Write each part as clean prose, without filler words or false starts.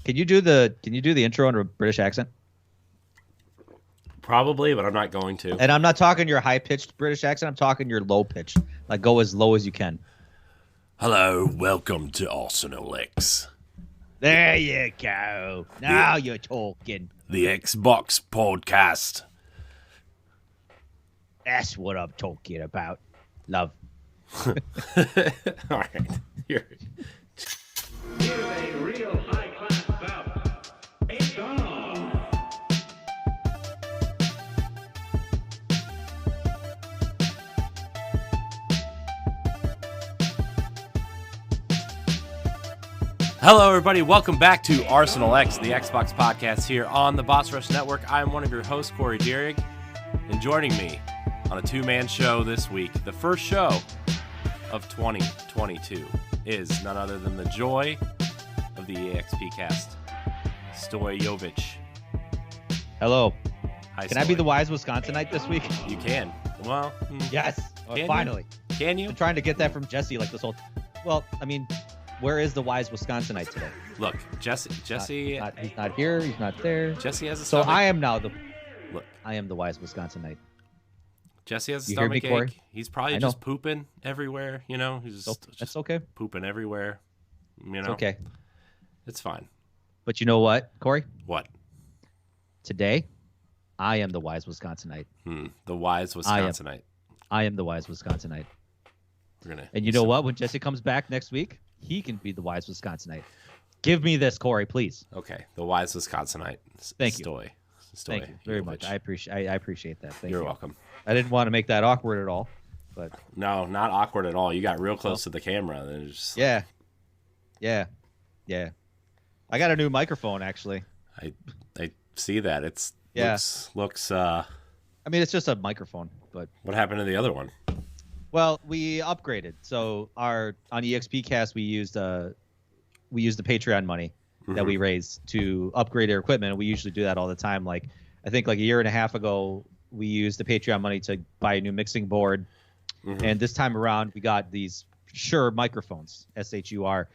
Can you do the intro in a British accent? Probably, but I'm not going to. And I'm not talking your high-pitched British accent. I'm talking your low-pitched. Like, go as low as you can. Hello, welcome to Arsenal X. There you go. Now you're talking. The Xbox podcast. That's what I'm talking about. Love. All right. Here. Here's a real high-class bout. It's on. Hello, everybody. Welcome back to Arsenal X, the Xbox podcast here on the Boss Rush Network. I'm one of your hosts, Corey Dierig, and joining me on a two-man show this week, the first show of 2022, is none other than the joy of the EXP cast, Stoy. Hello. Hi, Can I be the wise Wisconsinite this week? You can. Well, Yes. Can Finally. Can you? I'm trying to get that from Jesse like this whole... Well, I mean, where is the wise Wisconsinite today? Look, Jesse, He's not here. He's not there. Jesse has a So stomach. I am now the... Look, I am the wise Wisconsinite. Jesse has a You hear me, stomach Corey? ache. He's probably I know. just pooping everywhere. You know, he's So, just that's okay. pooping everywhere. You know, It's okay. It's fine. But you know what, Corey? What? Today, I am the wise Wisconsinite. The wise Wisconsinite. I am the wise Wisconsinite. We're gonna. And you know what? When Jesse comes back next week, he can be the wise Wisconsinite. Give me this, Corey, please. Okay, the wise Wisconsinite. Thank you. Stoy. Thank you very much. I appreciate that. Thank You're you. welcome. I didn't want to make that awkward at all, but No, not awkward at all. You got real close to the camera. There's yeah. I got a new microphone actually. I see that. It's Yeah. looks. I mean, it's just a microphone, but What happened to the other one? well, we upgraded. So on EXP Cast, we used the Patreon money that we raised to upgrade our equipment. We usually do that all the time. Like I think like a year and a half ago, we used the Patreon money to buy a new mixing board, and this time around we got these Shure microphones, SHUR.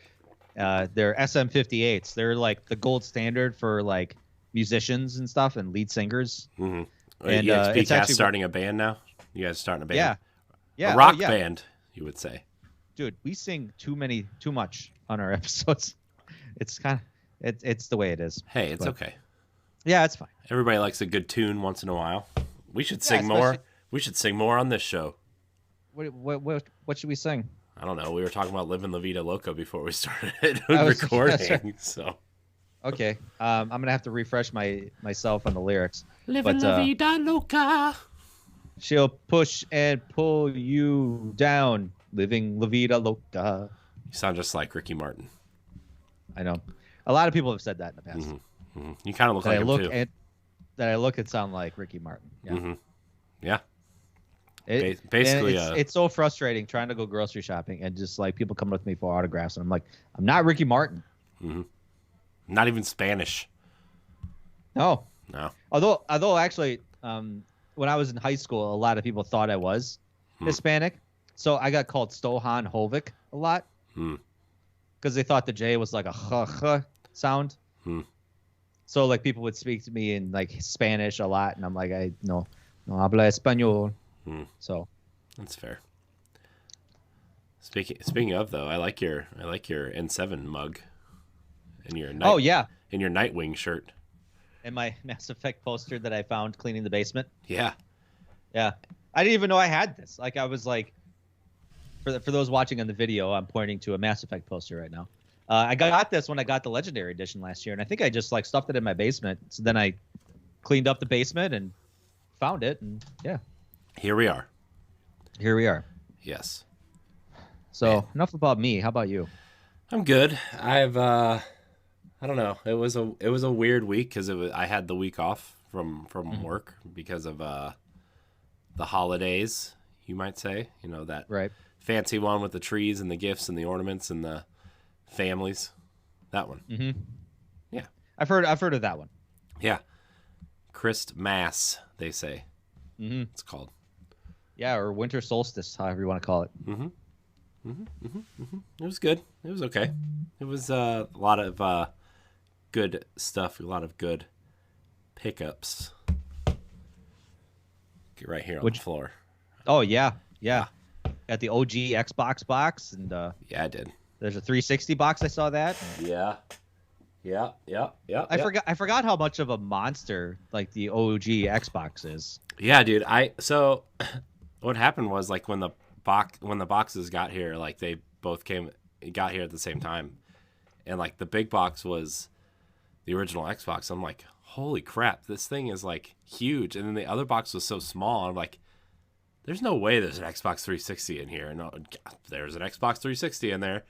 They're SM58s. They're like the gold standard for like musicians and stuff and lead singers. And it's EXP actually starting a band now. You guys starting a band? Yeah. A rock Oh, yeah. band, you would say. Dude, we sing too much on our episodes. It's kind of it's the way it is. Hey, it's But- okay. Yeah, it's fine. Everybody likes a good tune once in a while. We should sing more. especially- We should sing more on this show. What should we sing? I don't know. We were talking about living La Vida Loca before we started was- recording. that's right. So Okay, I'm gonna have to refresh myself on the lyrics. living But, La Vida Loca. She'll push and pull you down, living La Vida Loca. You sound just like Ricky Martin. I know. A lot of people have said that in the past. You kind of look That like I him look too. that I look and sound like Ricky Martin. Yeah. Yeah. Basically, basically, it's so frustrating trying to go grocery shopping and just like people come with me for autographs, and I'm like, I'm not Ricky Martin. Not even Spanish. No. No. Although actually, when I was in high school, a lot of people thought I was Hispanic, so I got called Stohan Hovic a lot because they thought the J was like a h sound. So like people would speak to me in like Spanish a lot, and I'm like, I no habla español. So That's fair. Speaking of though, I like your N7 mug and your oh yeah, and your Nightwing shirt. and my Mass Effect poster that I found cleaning the basement. Yeah. Yeah, I didn't even know I had this. Like I was like, for those watching on the video, I'm pointing to a Mass Effect poster right now. I got this when I got the Legendary Edition last year, and I think I just like stuffed it in my basement. So then I cleaned up the basement and found it, and yeah, Here we are. here we are. Yes. So enough about me. How about you? I'm good. I don't know. It was a weird week because I had the week off from work because of the holidays, you might say. You know, that Right. fancy one with the trees and the gifts and the ornaments and the families. That one. Yeah. I've heard of that one. Yeah. Christmas, they say. It's called. Yeah, or winter solstice, however you want to call it. It was good. It was okay. It was a lot of good stuff, a lot of good pickups. Get right here on the floor. Oh, yeah. Got the OG Xbox box, and yeah, I did. There's a 360 box. I saw that. Yeah. I forgot how much of a monster like the OG Xbox is. Yeah, dude. So what happened was like when the boxes got here, like they both got here at the same time, and like the big box was the original Xbox. I'm like, holy crap, this thing is like huge, and then the other box was so small. I'm like, there's no way there's an Xbox 360 in here. No, there's an Xbox 360 in there.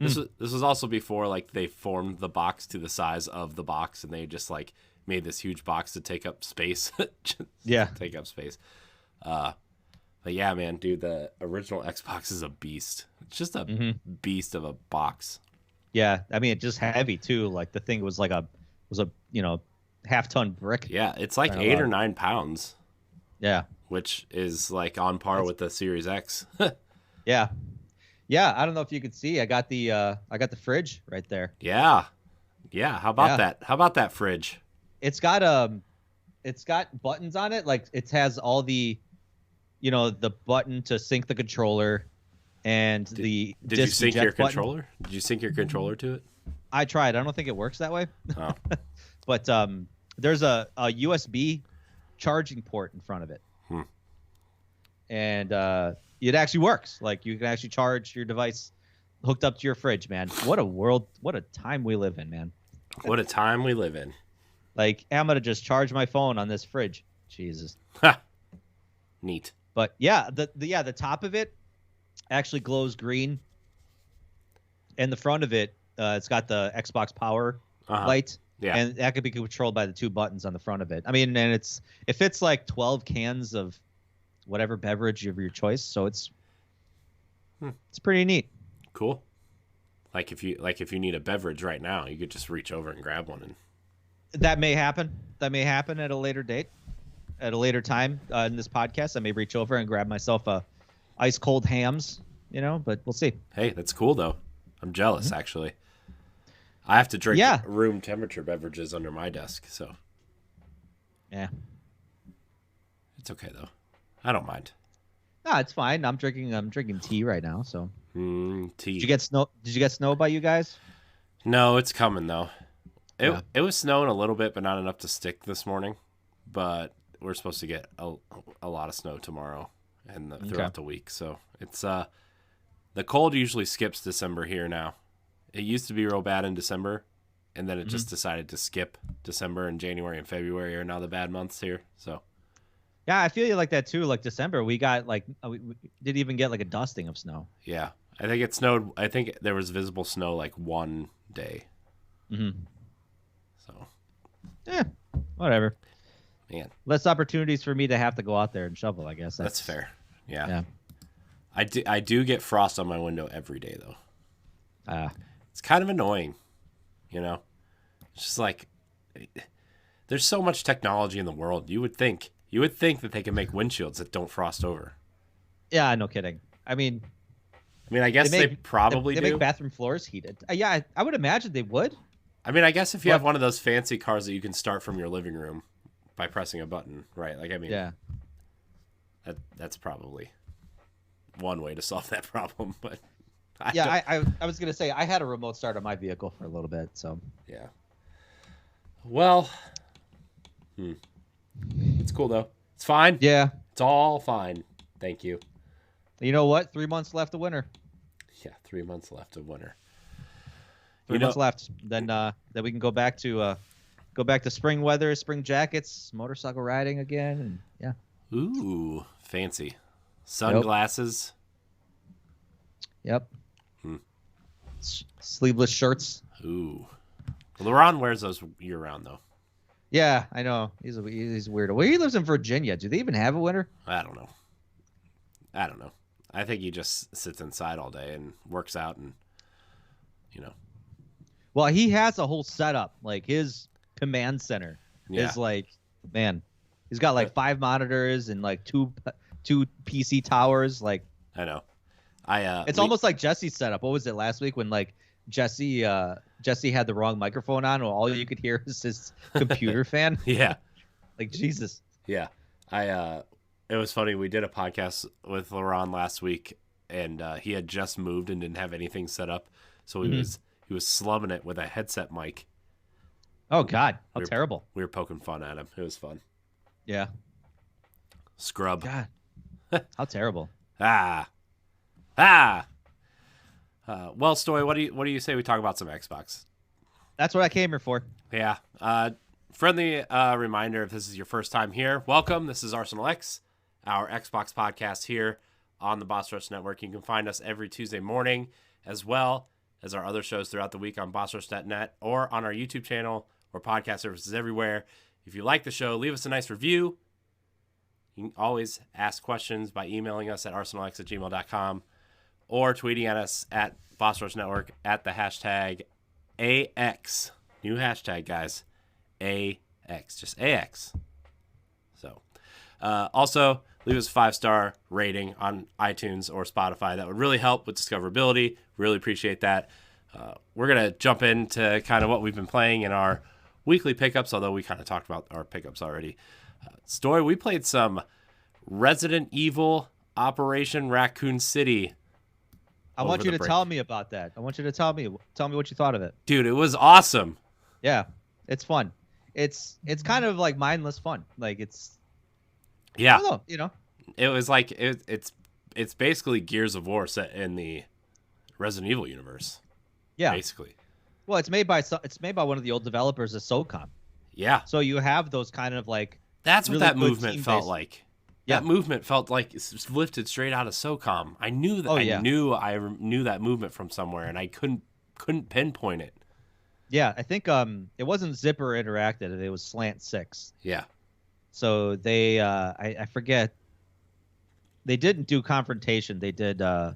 This was also before like they formed the box to the size of the box, and they just like made this huge box to take up space. Take up space. But yeah, man, dude, the original Xbox is a beast. It's just a beast of a box. Yeah, I mean, it's just heavy too. Like the thing was a half-ton brick. Yeah, it's like 8 or 9 pounds. Yeah, which is like on par with the Series X. Yeah. I don't know if you could see. I got the fridge right there. Yeah. How about that? How about that fridge? It's got buttons on it. Like it has all the, the button to sync the controller, and did you sync your controller? Did you sync your controller to it? I tried. I don't think it works that way. Oh. But there's a USB charging port in front of it, and it actually works. Like you can actually charge your device hooked up to your fridge, man. What a world! What a time we live in, man. What a time we live in. Like, I'm gonna just charge my phone on this fridge. Jesus. Neat. But yeah, the top of it actually glows green, and the front of it, it's got the Xbox Power light. Yeah. And that could be controlled by the 2 buttons on the front of it. I mean, and it fits like 12 cans of whatever beverage of your choice, so it's pretty neat. Cool. Like if you need a beverage right now, you could just reach over and grab one. And that may happen. That may happen at a later date, at a later time in this podcast. I may reach over and grab myself a ice cold Hams, but we'll see. Hey, that's cool though. I'm jealous actually. I have to drink room temperature beverages under my desk, so yeah, it's okay though. I don't mind. No, it's fine. I'm drinking tea right now. So tea. Did you get snow by you guys? No, it's coming though. It was snowing a little bit, but not enough to stick this morning. But we're supposed to get a lot of snow tomorrow and throughout the week. So it's the cold usually skips December here now. It used to be real bad in December, and then it just decided to skip December, and January and February are now the bad months here. So, yeah, I feel you like that too. Like December, we got we didn't even get like a dusting of snow. Yeah, I think it snowed. I think there was visible snow like one day. So, yeah, whatever. Man, less opportunities for me to have to go out there and shovel. I guess that's fair. Yeah. I do get frost on my window every day though. It's kind of annoying, It's just like there's so much technology in the world. You would think that they can make windshields that don't frost over. Yeah, no kidding. I mean, I guess they probably do. They make bathroom floors heated. Yeah, I would imagine they would. I mean, I guess if you have one of those fancy cars that you can start from your living room by pressing a button, right? Like, I mean, yeah, that's probably one way to solve that problem, but. I was gonna say I had a remote start on my vehicle for a little bit, so yeah. Well, it's cool though. It's fine. Yeah, it's all fine. Thank you. You know what? 3 months left of winter. Yeah, 3 months left of winter. 3 months left. Then we can go back to spring weather, spring jackets, motorcycle riding again, and yeah. Ooh, fancy. Sunglasses. Yep. Sleeveless shirts. Ooh. Well, LeBron wears those year round though. Yeah, I know. He's weird. Well, he lives in Virginia. Do they even have a winter? I don't know. I think he just sits inside all day and works out and Well, he has a whole setup. Like his command center is like, man, he's got like 5 monitors and like two PC towers. Like I know. It's almost like Jesse's setup. What was it last week when like Jesse Jesse had the wrong microphone on, or all you could hear is his computer fan. Yeah. Like, Jesus. Yeah. It was funny. We did a podcast with Laurent last week, and he had just moved and didn't have anything set up. So he was slumming it with a headset mic. Oh, God. How terrible. We were poking fun at him. It was fun. Yeah. Scrub. God. How terrible. Well, Stoy, what do you say we talk about some Xbox? That's what I came here for. Yeah. Friendly reminder, if this is your first time here, welcome. This is Arsenal X, our Xbox podcast here on the Boss Rush Network. You can find us every Tuesday morning, as well as our other shows throughout the week on bossrush.net or on our YouTube channel or podcast services everywhere. If you like the show, leave us a nice review. You can always ask questions by emailing us at arsenalx@gmail.com or tweeting at us at Boss Rush Network at the hashtag AX. New hashtag, guys. AX. Just AX. So, also, leave us a 5-star rating on iTunes or Spotify. That would really help with discoverability. Really appreciate that. We're going to jump into kind of what we've been playing in our weekly pickups, although we kind of talked about our pickups already. Story, we played some Resident Evil Operation Raccoon City. I want you to tell me about that. I want you to tell me what you thought of it. Dude, it was awesome. Yeah, it's fun. It's kind of like mindless fun. Like yeah, I don't know, you know. It was like it's basically Gears of War set in the Resident Evil universe. Yeah, basically. Well, it's made by one of the old developers of SOCOM. Yeah. So you have those kind of like. That's really what that movement felt like. Yeah. That movement felt like it's lifted straight out of SOCOM. I knew that. I knew that movement from somewhere, and I couldn't pinpoint it. Yeah, I think it wasn't Zipper Interactive. It was Slant 6. Yeah. So they I forget. They didn't do Confrontation. They did I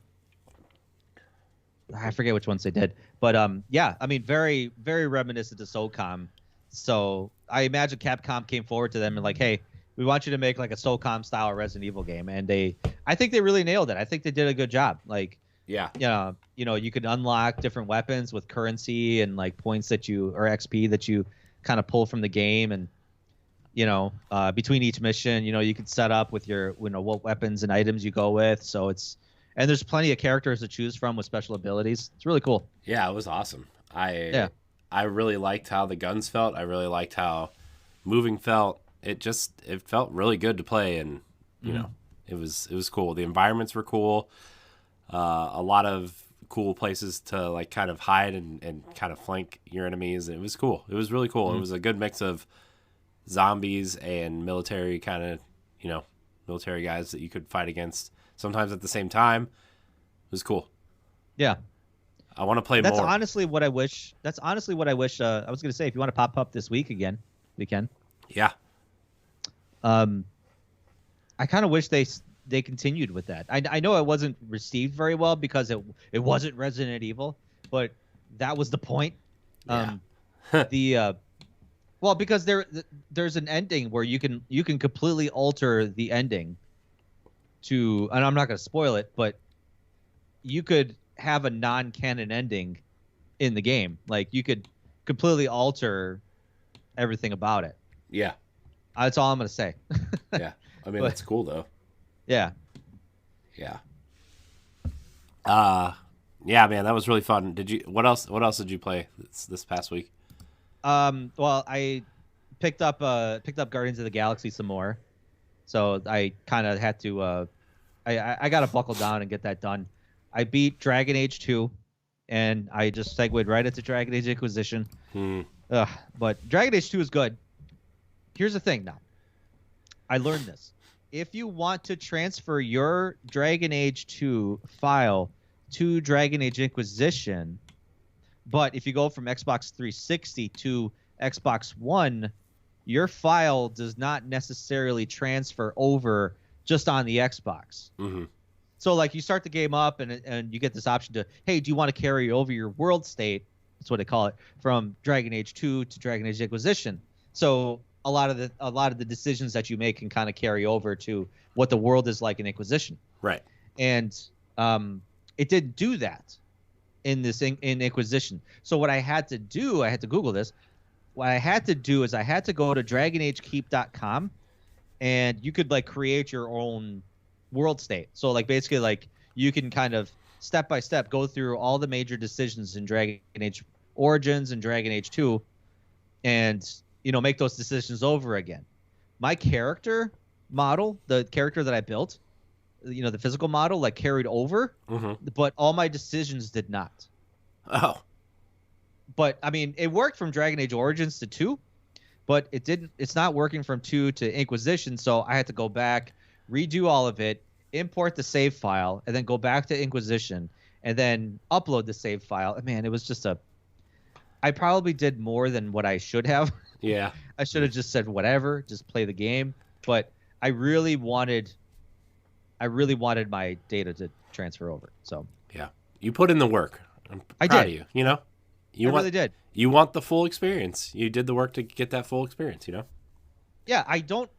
forget which ones they did. But yeah, I mean very very reminiscent to SOCOM. So I imagine Capcom came forward to them and like, hey, we want you to make like a SOCOM style Resident Evil game, and I think they really nailed it. I think they did a good job. Like, yeah, you know, you could unlock different weapons with currency and like points or XP that you kind of pull from the game, and you know, between each mission, you know, you could set up with your, you know, what weapons and items you go with. So and there's plenty of characters to choose from with special abilities. It's really cool. Yeah, it was awesome. I really liked how the guns felt. I really liked how moving felt. It felt really good to play, and you know, it was cool. The environments were cool. A lot of cool places to like kind of hide and kind of flank your enemies. It was cool. It was really cool. Mm-hmm. It was a good mix of zombies and military kind of, you know, military guys that you could fight against sometimes at the same time. It was cool. Yeah. I want to play more. That's honestly what I wish. I was going to say, if you want to pop up this week again, we can. Yeah. I kind of wish they continued with that. I know it wasn't received very well because it wasn't Resident Evil, but that was the point. Yeah. Well, because there's an ending where you can completely alter the ending to, and I'm not going to spoil it, but you could have a non-canon ending in the game. Like you could completely alter everything about it. Yeah. That's all I'm going to say. Yeah. I mean, that's cool though. Yeah. Yeah. Yeah, man, that was really fun. What else did you play this past week? Well, I picked up Guardians of the Galaxy some more. So I kind of had to I got to buckle down and get that done. I beat Dragon Age 2 and I just segued right into Dragon Age Inquisition. But Dragon Age 2 is good. Here's the thing now. I learned this. If you want to transfer your Dragon Age 2 file to Dragon Age Inquisition, but if you go from Xbox 360 to Xbox One, your file does not necessarily transfer over just on the Xbox. Mm-hmm. So like you start the game up and you get this option to, hey, do you want to carry over your world state? That's what they call it, from Dragon Age 2 to Dragon Age Inquisition. So a lot of the decisions that you make can kind of carry over to what the world is like in Inquisition. Right. And it didn't do that. in Inquisition. So what I had to do, I had to Google this. What I had to do is I had to go to DragonAgeKeep.com, and you could like create your own world state. So like basically like you can kind of step by step go through all the major decisions in Dragon Age Origins and Dragon Age 2, and make those decisions over again. My character model, the character that I built, the physical model, like carried over, but all my decisions did not. Oh. But I mean, it worked from Dragon Age Origins to 2, but it didn't. It's not working from 2 to Inquisition, so I had to go back, redo all of it, import the save file, and then go back to Inquisition, and then upload the save file. And man, it was just I probably did more than what I should have. Yeah. I should have just said whatever, just play the game. But I really wanted my data to transfer over. So yeah, you put in the work. I'm I proud did. of you. I really did. You want the full experience. You did the work to get that full experience. Yeah, I don't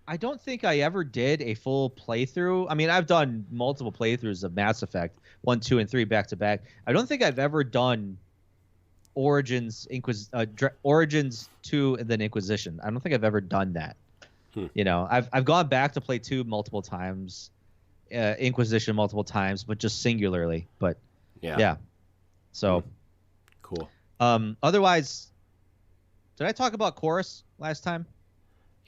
think I ever did a full playthrough. I mean, I've done multiple playthroughs of Mass Effect 1, 2, and 3 back to back. I don't think I've ever done Origins 2 and then Inquisition. I don't think I've ever done that. I've gone back to play 2 multiple times, Inquisition multiple times, but just singularly. But yeah. So cool. Otherwise, did I talk about Chorus last time?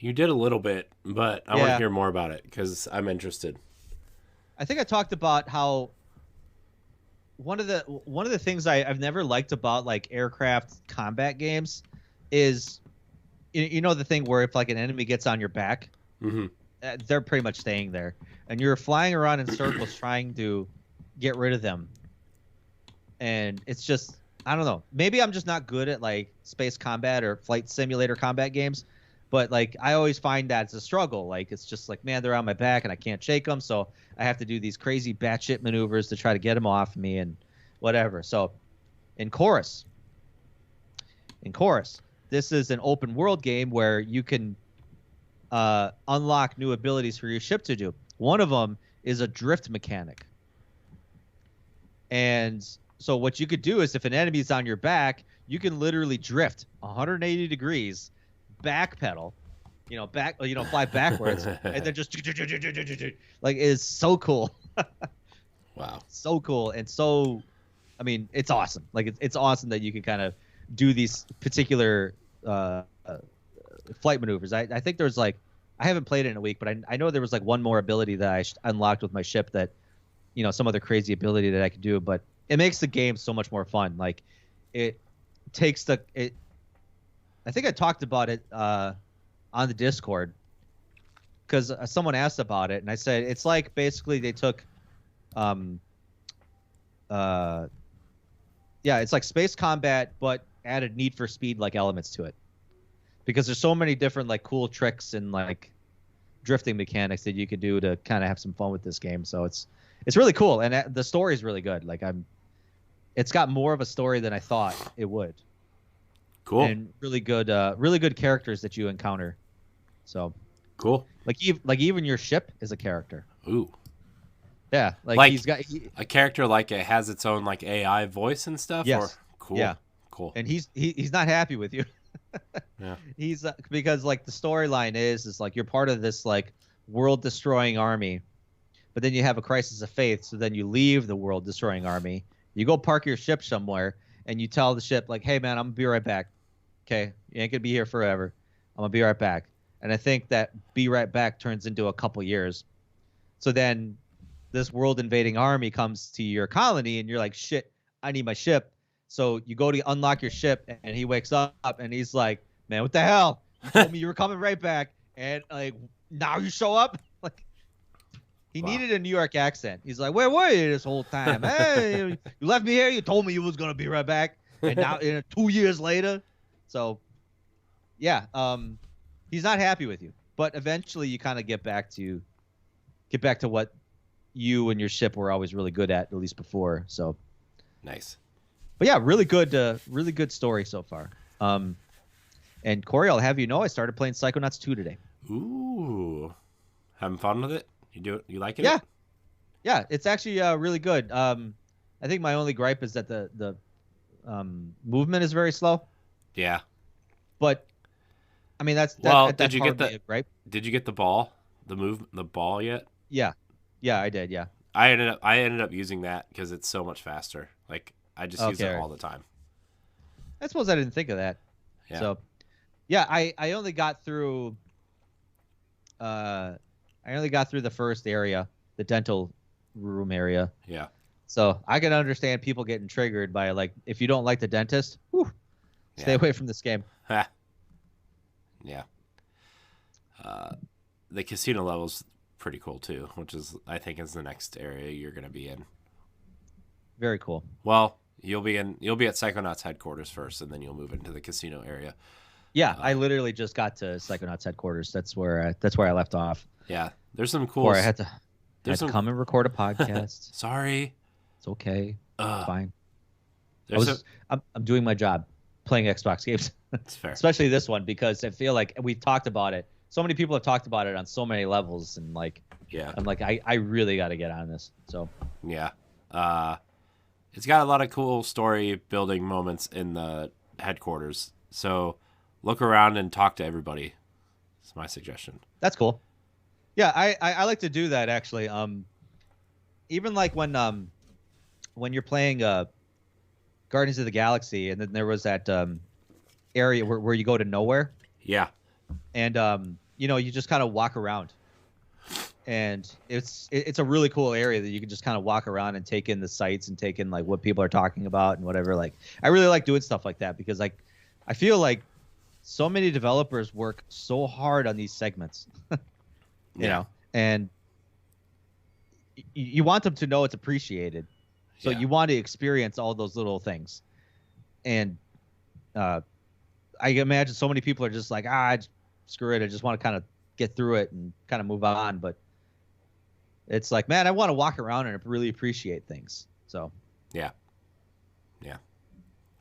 You did a little bit, but I want to hear more about it because I'm interested. I think I talked about how one of the things I've never liked about like aircraft combat games is the thing where if like an enemy gets on your back, they're pretty much staying there, and you're flying around in circles trying to get rid of them, and it's just, I don't know, maybe I'm just not good at like space combat or flight simulator combat games, but like I always find that it's a struggle. Like it's just like, man, they're on my back and I can't shake them, so I have to do these crazy batshit maneuvers to try to get them off me and whatever. So in Chorus, this is an open world game where you can unlock new abilities for your ship to do. One of them is a drift mechanic. And so what you could do is if an enemy's on your back, you can literally drift 180 degrees, backpedal, fly backwards, and then just like, it's so cool. Wow. So cool. And so, I mean, it's awesome. Like it's awesome that you can kind of do these particular flight maneuvers. I think there's like, I haven't played it in a week, but I know there was like one more ability that I unlocked with my ship that, some other crazy ability that I could do, but it makes the game so much more fun. Like it takes I think I talked about it on the Discord because someone asked about it, and I said it's like basically they took it's like space combat but added Need for Speed like elements to it, because there's so many different like cool tricks and like drifting mechanics that you could do to kind of have some fun with this game. So it's really cool, and the story is really good. Like it's got more of a story than I thought it would. Cool. And really good characters that you encounter. So cool. Like even your ship is a character. Ooh. Yeah, like he's got a character, like it has its own like AI voice and stuff. Yes. Or? Cool. Yeah. Cool. And he's not happy with you. Yeah. He's because like the storyline is like you're part of this like world destroying army, but then you have a crisis of faith. So then you leave the world destroying army. You go park your ship somewhere, and you tell the ship like, "Hey man, I'm gonna be right back. Okay, you ain't gonna be here forever. I'm gonna be right back." And I think that "be right back" turns into a couple years. So then this world invading army comes to your colony, and you're like, "Shit, I need my ship." So you go to unlock your ship, and he wakes up, and he's like, "Man, what the hell? You told me you were coming right back, and like now you show up." Like he needed a New York accent. He's like, "Where were you this whole time? Hey, you left me here. You told me you was gonna be right back, and now 2 years later." So yeah, he's not happy with you, but eventually you kind of get back to what you and your ship were always really good at least before. So nice. But yeah, really good story so far. And Corey, I'll have you know, I started playing Psychonauts 2 today. Ooh, having fun with it? You like it? Yeah, it's actually really good. I think my only gripe is that the movement is very slow. Yeah. But I mean, that's did you get the right? Did you get the ball, the ball yet? Yeah, I did. Yeah. I ended up using that because it's so much faster. Like I just use it all the time. I suppose I didn't think of that. Yeah. So, yeah, I only got through. I only got through the first area, the dental room area. Yeah. So I can understand people getting triggered by, like, if you don't like the dentist, stay away from this game. Yeah. The casino level's pretty cool too, which is I think is the next area you're going to be in. Very cool. Well, you'll be at Psychonauts headquarters first, and then you'll move into the casino area. Yeah, I literally just got to Psychonauts headquarters. That's where I left off. Yeah, there's some cool. Where I had to come and record a podcast. Sorry, it's okay. It's fine. I'm doing my job, playing Xbox games. That's fair. Especially this one, because I feel like we've talked about it. So many people have talked about it on so many levels, and like, yeah, I'm like, I really got to get on this. So yeah, it's got a lot of cool story building moments in the headquarters. So look around and talk to everybody. That's my suggestion. That's cool. Yeah, I like to do that actually. Even like when you're playing Guardians of the Galaxy, and then there was that area where you go to nowhere. Yeah. And you just kind of walk around, and it's a really cool area that you can just kind of walk around and take in the sights and take in like what people are talking about and whatever. Like, I really like doing stuff like that because like I feel like so many developers work so hard on these segments, you know, and you want them to know it's appreciated, so you want to experience all those little things, and I imagine so many people are just like, screw it. I just want to kind of get through it and kind of move on. But it's like, man, I want to walk around and really appreciate things. So, yeah.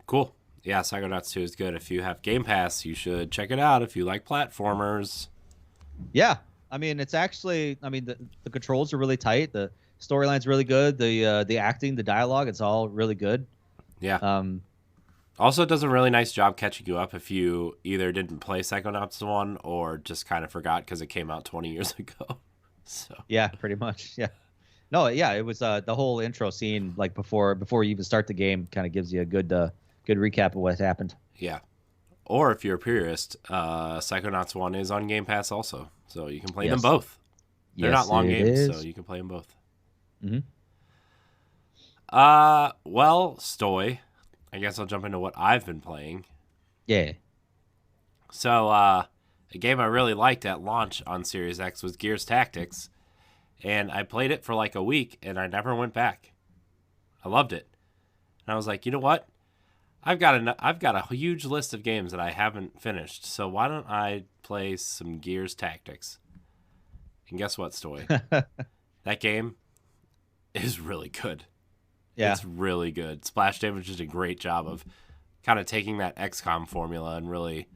Cool. Yeah, Psychonauts 2 is good. If you have Game Pass, you should check it out if you like platformers. Yeah. I mean, it's actually, the controls are really tight. The storyline's really good. The acting, the dialogue, it's all really good. Yeah. Also, it does a really nice job catching you up if you either didn't play Psychonauts 1 or just kind of forgot because it came out 20 years ago. So yeah, pretty much. Yeah. No, yeah, it was the whole intro scene, like before you even start the game, kind of gives you a good recap of what happened. Yeah. Or if you're a purist, Psychonauts 1 is on Game Pass also. So you can play them both. They're not long games, so you can play them both. Mm-hmm. Well, Stoy, I guess I'll jump into what I've been playing. Yeah. So, a game I really liked at launch on Series X was Gears Tactics, and I played it for like a week, and I never went back. I loved it. And I was like, you know what? I've got a huge list of games that I haven't finished, so why don't I play some Gears Tactics? And guess what, Stoy? That game is really good. Yeah. It's really good. Splash Damage did a great job of kind of taking that XCOM formula and really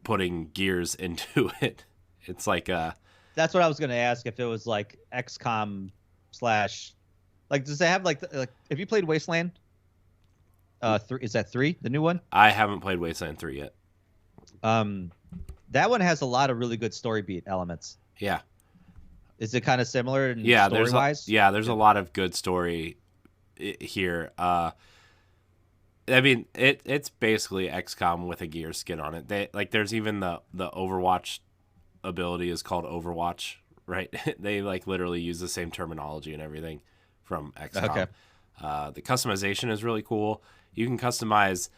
putting Gears into it. It's like that's what I was going to ask, if it was like XCOM / like, does it have like have you played Wasteland? Is that 3, the new one? I haven't played Wasteland 3 yet. That one has a lot of really good story beat elements. Yeah. Is it kind of similar in story-wise? There's a lot of good story here. I mean, it's basically XCOM with a gear skin on it. There's even the Overwatch ability is called Overwatch, right? They like literally use the same terminology and everything from XCOM. Okay. The customization is really cool. You can customize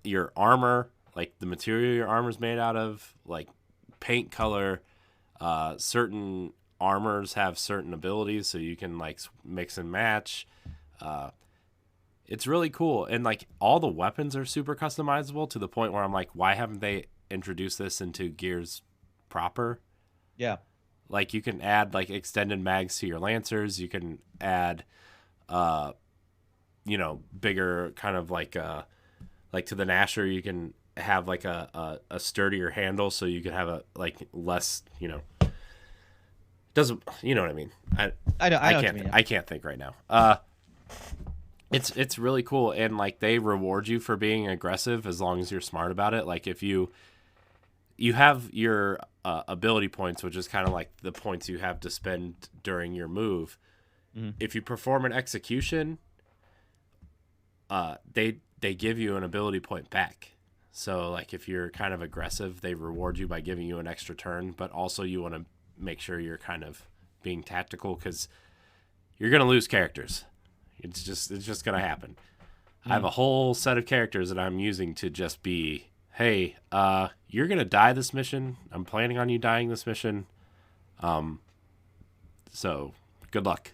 your armor, like the material your armor's made out of, like paint color. Certain armors have certain abilities, so you can like mix and match. It's really cool, and like all the weapons are super customizable to the point where I'm like, why haven't they introduced this into Gears proper? Yeah, like you can add like extended mags to your Lancers. You can add, bigger kind of like to the Gnasher. You can have like a sturdier handle, so you can have a like less, doesn't, you know what I mean? I know I what can't you mean, yeah. I can't think right now. It's really cool, and like they reward you for being aggressive as long as you're smart about it. Like if you have your ability points, which is kind of like the points you have to spend during your move. Mm-hmm. If you perform an execution, they give you an ability point back. So like if you're kind of aggressive, they reward you by giving you an extra turn, but also you want to make sure you're kind of being tactical because you're gonna lose characters. It's just gonna happen. I have a whole set of characters that I'm using to just be, hey, you're gonna die this mission. I'm planning on you dying this mission. So good luck.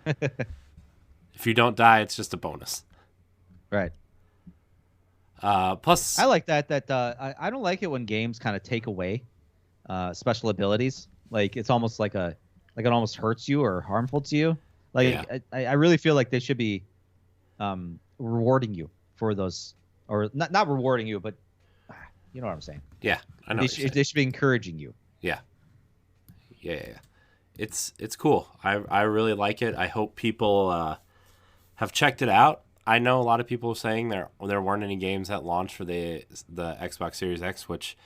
If you don't die, it's just a bonus. Right. Plus, I like that. I don't like it when games kind of take away special abilities. Like it's almost like it almost hurts you or harmful to you. Like Yeah. I really feel like they should be rewarding you for those, or not rewarding you, but you know what I'm saying. yeah, I know. They what you're saying. they should be encouraging you. Yeah. It's cool. I really like it. I hope people have checked it out. I know a lot of people are saying there weren't any games that launched for the Xbox Series X, which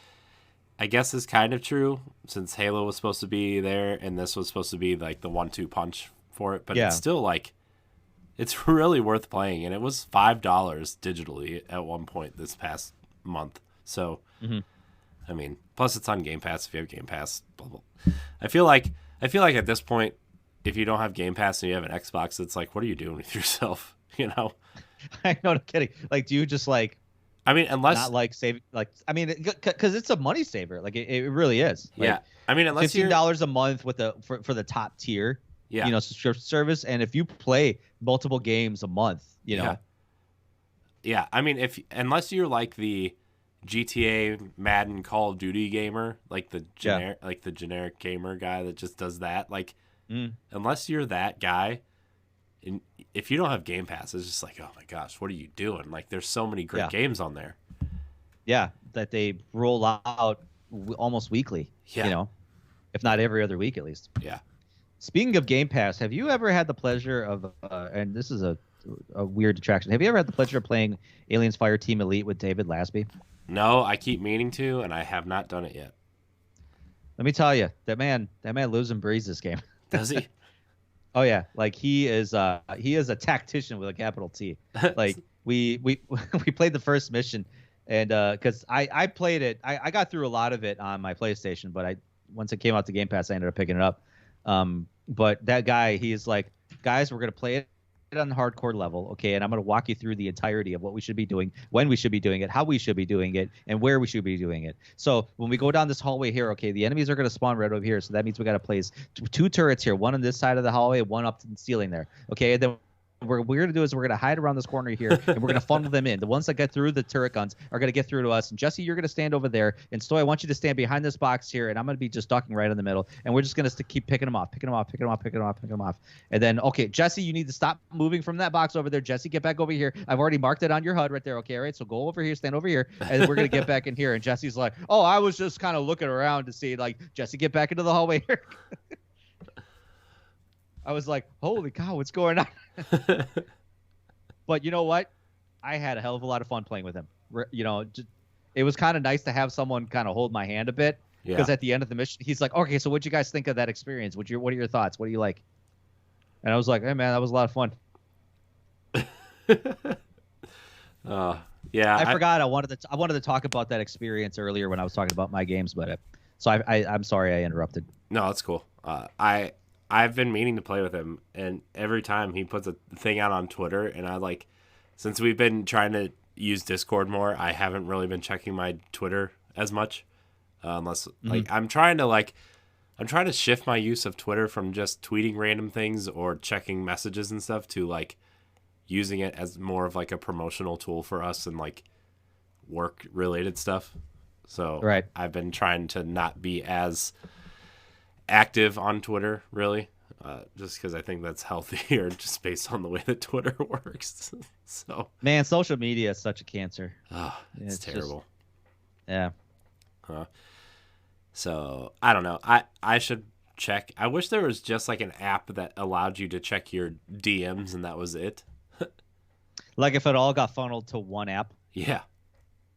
I guess is kind of true since Halo was supposed to be there and this was supposed to be like the 1-2 punch for it. But Yeah. it's still like it's really worth playing, and it was $5 digitally at one point this past month. So I mean, plus it's on Game Pass if you have Game Pass. Blah, blah. I feel like at this point, if you don't have Game Pass and you have an Xbox, it's like, what are you doing with yourself? You know? I know, I'm kidding. Like, do you just like I mean, unless not like save? Like, I mean, because it's a money saver. Like, it really is. Like, yeah, I mean, unless you're $15 a month with for the top tier, yeah, you know, subscription service, and if you play multiple games a month, you know, yeah. I mean, unless you're like the GTA, Madden, Call of Duty gamer, like the generic gamer guy that just does that, like, unless you're that guy. And if you don't have Game Pass, it's just like, oh my gosh, what are you doing? Like, there's so many great games on there. Yeah, that they roll out almost weekly. Yeah. You know, if not every other week at least. Yeah. Speaking of Game Pass, have you ever had the pleasure of, and this is a weird detraction, have you ever had the pleasure of playing Aliens Fireteam Elite with David Lasby? No, I keep meaning to, and I have not done it yet. Let me tell you, that man lives and breathes this game. Does he? Oh yeah, like he is a tactician with a capital T. Like we played the first mission, and because I played it, I got through a lot of it on my PlayStation, but once it came out to Game Pass, I ended up picking it up. But that guy, he's like, guys, we're gonna play it on the hardcore level, okay, and I'm going to walk you through the entirety of what we should be doing, when we should be doing it, how we should be doing it, and where we should be doing it. So when we go down this hallway here, okay, the enemies are going to spawn right over here, so that means we got to place two turrets here, one on this side of the hallway, one up to the ceiling there, okay, and then what we're going to do is we're going to hide around this corner here, and we're going to funnel them in. The ones that get through the turret guns are going to get through to us. And Jesse, you're going to stand over there. And Stoy, I want you to stand behind this box here, and I'm going to be just ducking right in the middle. And we're just going to keep picking them off. And then, okay, Jesse, you need to stop moving from that box over there. Jesse, get back over here. I've already marked it on your HUD right there. Okay, all right, so go over here, stand over here, and then we're going to get back in here. And Jesse's like, oh, I was just kind of looking around to see, like, Jesse, get back into the hallway here. I was like, holy cow, what's going on? But you know what? I had a hell of a lot of fun playing with him. You know, it was kind of nice to have someone kind of hold my hand a bit. Because at the end of the mission, he's like, okay, so what'd you guys think of that experience? What are your thoughts? What do you like? And I was like, hey, man, that was a lot of fun. Yeah. I forgot. I wanted to talk about that experience earlier when I was talking about my games, but so I'm sorry I interrupted. No, that's cool. I've been meaning to play with him, and every time he puts a thing out on Twitter, and I like, since we've been trying to use Discord more, I haven't really been checking my Twitter as much, unless like I'm trying to shift my use of Twitter from just tweeting random things or checking messages and stuff to like using it as more of like a promotional tool for us and like work related stuff. So right. I've been trying to not be as active on Twitter, really, just because I think that's healthier, just based on the way that Twitter works. So, man, social media is such a cancer. Oh, it's terrible. Yeah. So I don't know. I should check. I wish there was just like an app that allowed you to check your DMs and that was it. Like if it all got funneled to one app. Yeah.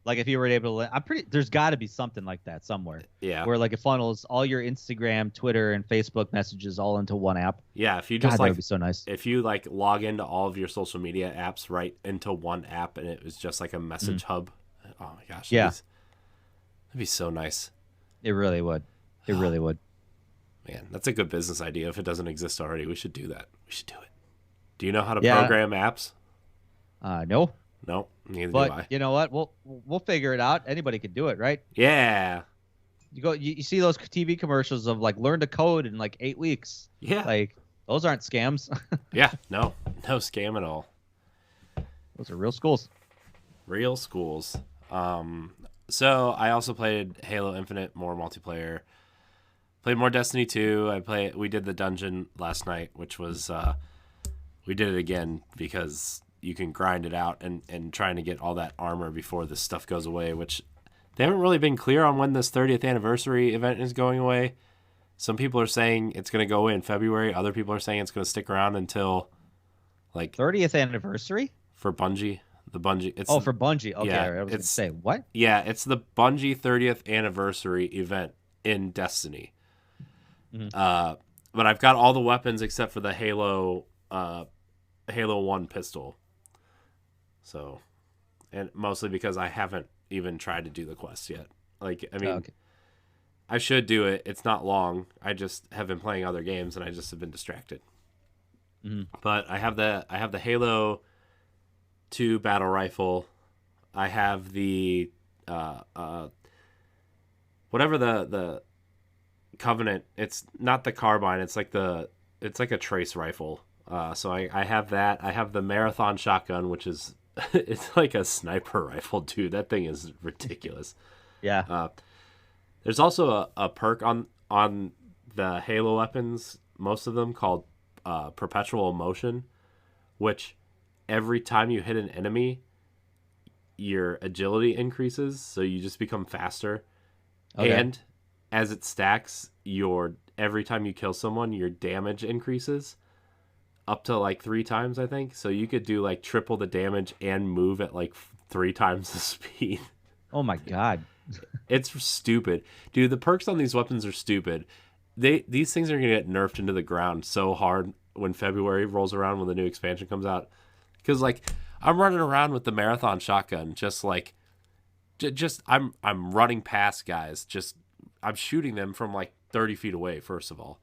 Like if you were able to, there's got to be something like that somewhere. Yeah. Where like it funnels all your Instagram, Twitter, and Facebook messages all into one app. Yeah. If you God, just that would be so nice. if you like log into all of your social media apps right into one app and it was just like a message hub. Oh my gosh. Yeah. That'd be so nice. It really would. It really would. Man, that's a good business idea. If it doesn't exist already, we should do that. We should do it. Do you know how to Yeah. program apps? No. No, neither do I. But you know what? We'll figure it out. Anybody can do it, right? Yeah. You see those TV commercials of like learn to code in like 8 weeks. Yeah. Like those aren't scams. Yeah. No scam at all. Those are real schools. Real schools. So I also played Halo Infinite, more multiplayer. Played more Destiny 2. We did the dungeon last night, which was we did it again because you can grind it out and trying to get all that armor before this stuff goes away, which they haven't really been clear on when this 30th anniversary event is going away. Some people are saying it's going to go away in February. Other people are saying it's going to stick around until like 30th anniversary for Bungie. The Bungie. It's, for Bungie. Okay, yeah, I was going to say what? Yeah, it's the Bungie 30th anniversary event in Destiny. But I've got all the weapons except for the Halo 1 pistol. So, and mostly because I haven't even tried to do the quest yet. Like, I mean, Okay. I should do it. It's not long. I just have been playing other games and I just have been distracted. But I have the Halo 2 battle rifle. I have the whatever the Covenant. It's not the carbine. It's like a trace rifle. So I have that. I have the marathon shotgun, which is it's like a sniper rifle, dude. That thing is ridiculous. Yeah. There's also a perk on the Halo weapons, most of them called perpetual motion, which every time you hit an enemy, your agility increases, so you just become faster. Okay. And as it stacks, every time you kill someone, your damage increases up to like 3 times, I think. So you could do like triple the damage and move at like 3 times the speed. Oh my God. It's stupid. Dude, the perks on these weapons are stupid. These things are going to get nerfed into the ground so hard when February rolls around, when the new expansion comes out. Because, like, I'm running around with the marathon shotgun, just like, I'm running past guys. I'm shooting them from like 30 feet away, first of all.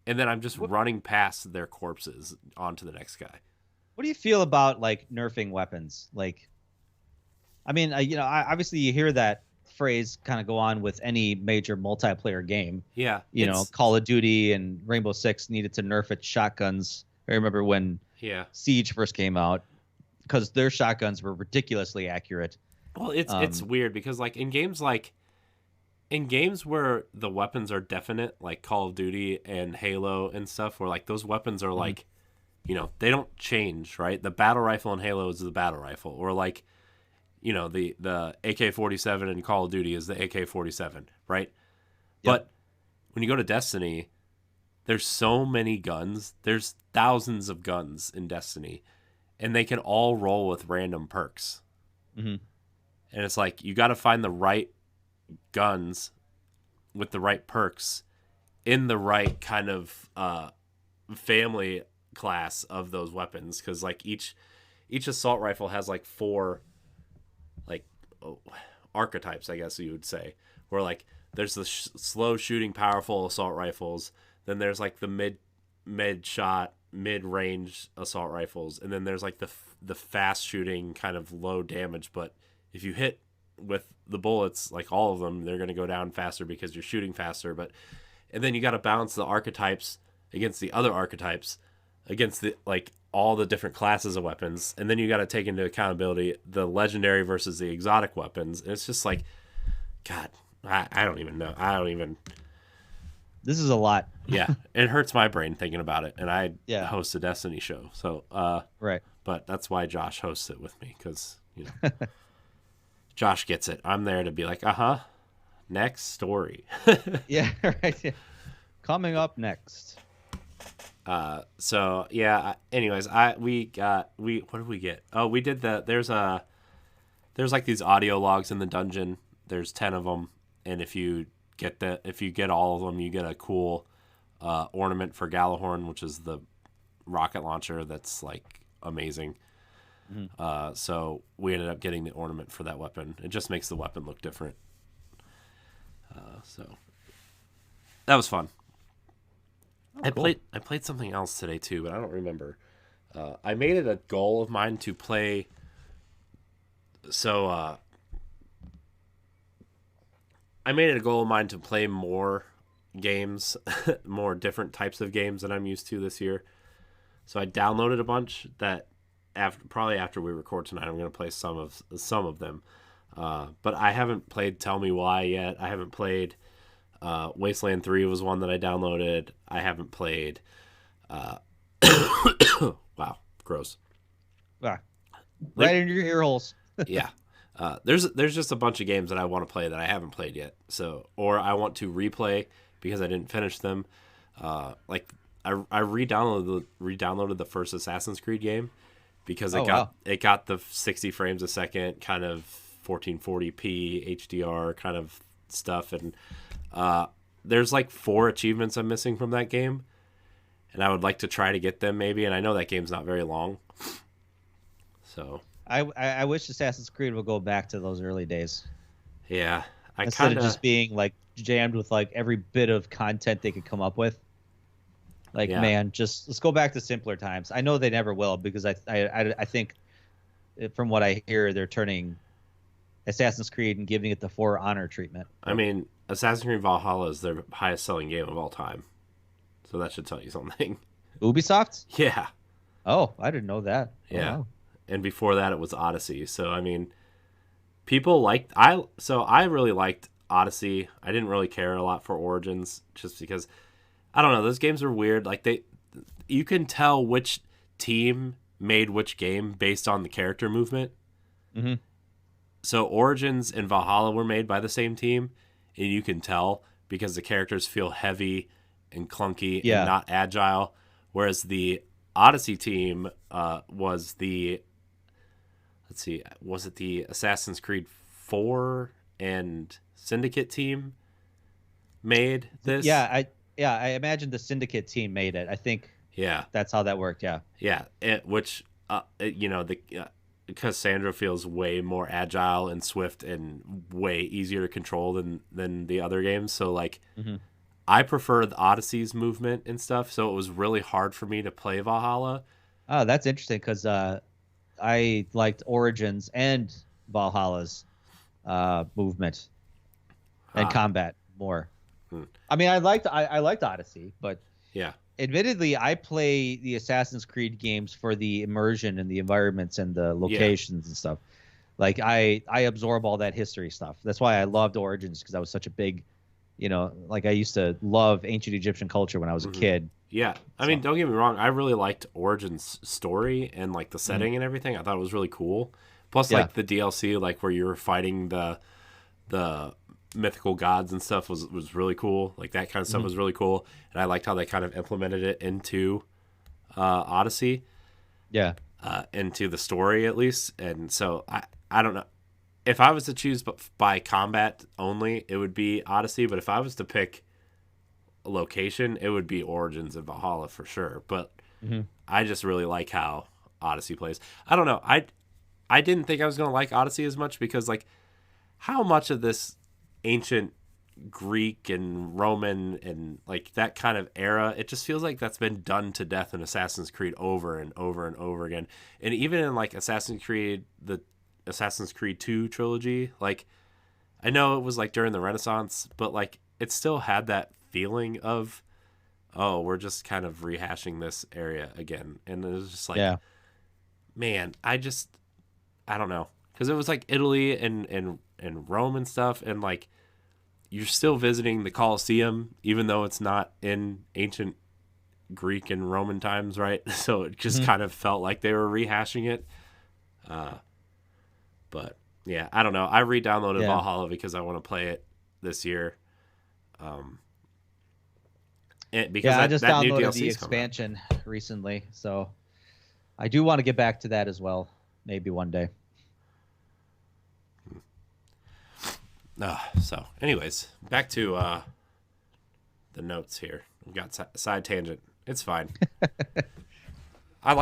And then I'm just running past their corpses onto the next guy. What do you feel about like nerfing weapons? Like, I mean, obviously you hear that phrase kind of go on with any major multiplayer game. Yeah. You know, Call of Duty and Rainbow Six needed to nerf its shotguns. I remember when Siege first came out, because their shotguns were ridiculously accurate. Well, it's weird because like in games where the weapons are definite, like Call of Duty and Halo and stuff, where like those weapons are like, you know, they don't change, right? The battle rifle in Halo is the battle rifle, or like, you know, the AK-47 in Call of Duty is the AK-47, right? Yep. But when you go to Destiny, there's so many guns. There's thousands of guns in Destiny, and they can all roll with random perks. Mm-hmm. And it's like, you got to find the right guns with the right perks in the right kind of family class of those weapons. Because like each assault rifle has like 4 archetypes, I guess you would say, where like there's the slow shooting powerful assault rifles, then there's like the mid shot mid range assault rifles, and then there's like the fast shooting kind of low damage, but if you hit with the bullets, like all of them, they're going to go down faster because you're shooting faster. And then you got to balance the archetypes against the other archetypes, against the like all the different classes of weapons, and then you got to take into accountability the legendary versus the exotic weapons. And it's just like, God, I don't even know. This is a lot. Yeah, it hurts my brain thinking about it. And I host a Destiny show, so right. But that's why Josh hosts it with me, because you know, Josh gets it. I'm there to be like, next story. Yeah, right. Yeah. Coming up next. So yeah. Anyways, we what did we get? Oh, we did there's like these audio logs in the dungeon. There's 10 of them, and if you get all of them, you get a cool ornament for Galahorn, which is the rocket launcher that's like amazing. So we ended up getting the ornament for that weapon. It just makes the weapon look different. So that was fun. Cool. I played something else today too, but I don't remember. I made it a goal of mine to play. So I made it a goal of mine to play more games, more different types of games than I'm used to this year. So I downloaded a bunch that probably after we record tonight, I'm going to play some of them. But I haven't played Tell Me Why yet. I haven't played Wasteland 3 was one that I downloaded. I haven't played wow, gross. Ah, right into your ear holes. Yeah. There's just a bunch of games that I want to play that I haven't played yet. So, or I want to replay because I didn't finish them. Like I re-downloaded the first Assassin's Creed game because it got the 60 frames a second kind of 1440p HDR kind of stuff, and there's like 4 achievements I'm missing from that game, and I would like to try to get them maybe. And I know that game's not very long, so. I wish Assassin's Creed would go back to those early days. Yeah, Instead of just being like jammed with like every bit of content they could come up with. Like, man, just let's go back to simpler times. I know they never will, because I think from what I hear, they're turning Assassin's Creed and giving it the For Honor treatment. I mean, Assassin's Creed Valhalla is their highest selling game of all time, so that should tell you something. Ubisoft? Yeah. Oh, I didn't know that. Yeah. Oh, wow. And before that, it was Odyssey. So I mean, people liked I really liked Odyssey. I didn't really care a lot for Origins, just because I don't know, those games are weird. Like you can tell which team made which game based on the character movement. Mm-hmm. So Origins and Valhalla were made by the same team, and you can tell because the characters feel heavy and clunky and not agile. Whereas the Odyssey team was the, let's see, was it the Assassin's Creed 4 and Syndicate team made this? I imagine the Syndicate team made it. I think that's how that worked. Yeah. Which Cassandra feels way more agile and swift and way easier to control than the other games. So like, I prefer the Odyssey's movement and stuff. So it was really hard for me to play Valhalla. Oh, that's interesting, because I liked Origins and Valhalla's movement and combat more. I mean, I liked Odyssey, but admittedly, I play the Assassin's Creed games for the immersion and the environments and the locations and stuff. Like I absorb all that history stuff. That's why I loved Origins, because I was such a big, like I used to love ancient Egyptian culture when I was a kid. Yeah. I mean, don't get me wrong. I really liked Origins' story and like the setting and everything. I thought it was really cool. Plus, like the DLC, like where you were fighting the mythical gods and stuff was really cool. Like that kind of stuff was really cool. And I liked how they kind of implemented it into Odyssey. Yeah. Into the story at least. And so I don't know. If I was to choose by combat only, it would be Odyssey. But if I was to pick a location, it would be Origins and Valhalla for sure. But I just really like how Odyssey plays. I don't know. I didn't think I was going to like Odyssey as much, because like how much of this ancient Greek and Roman and like that kind of era, it just feels like that's been done to death in Assassin's Creed over and over and over again. And even in like Assassin's Creed 2 trilogy, like I know it was like during the Renaissance, but like it still had that feeling of, oh, we're just kind of rehashing this area again. And it was just like, man, I don't know, because it was like Italy and Rome and stuff, and like you're still visiting the Colosseum even though it's not in ancient Greek and Roman times, right? So it just kind of felt like they were rehashing it. But yeah, I don't know. I re-downloaded Valhalla because I want to play it this year. because I just that new downloaded DLC the is coming out. expansion recently, so I do want to get back to that as well. Maybe one day. So, anyways, back to the notes here. We got side tangent. It's fine. I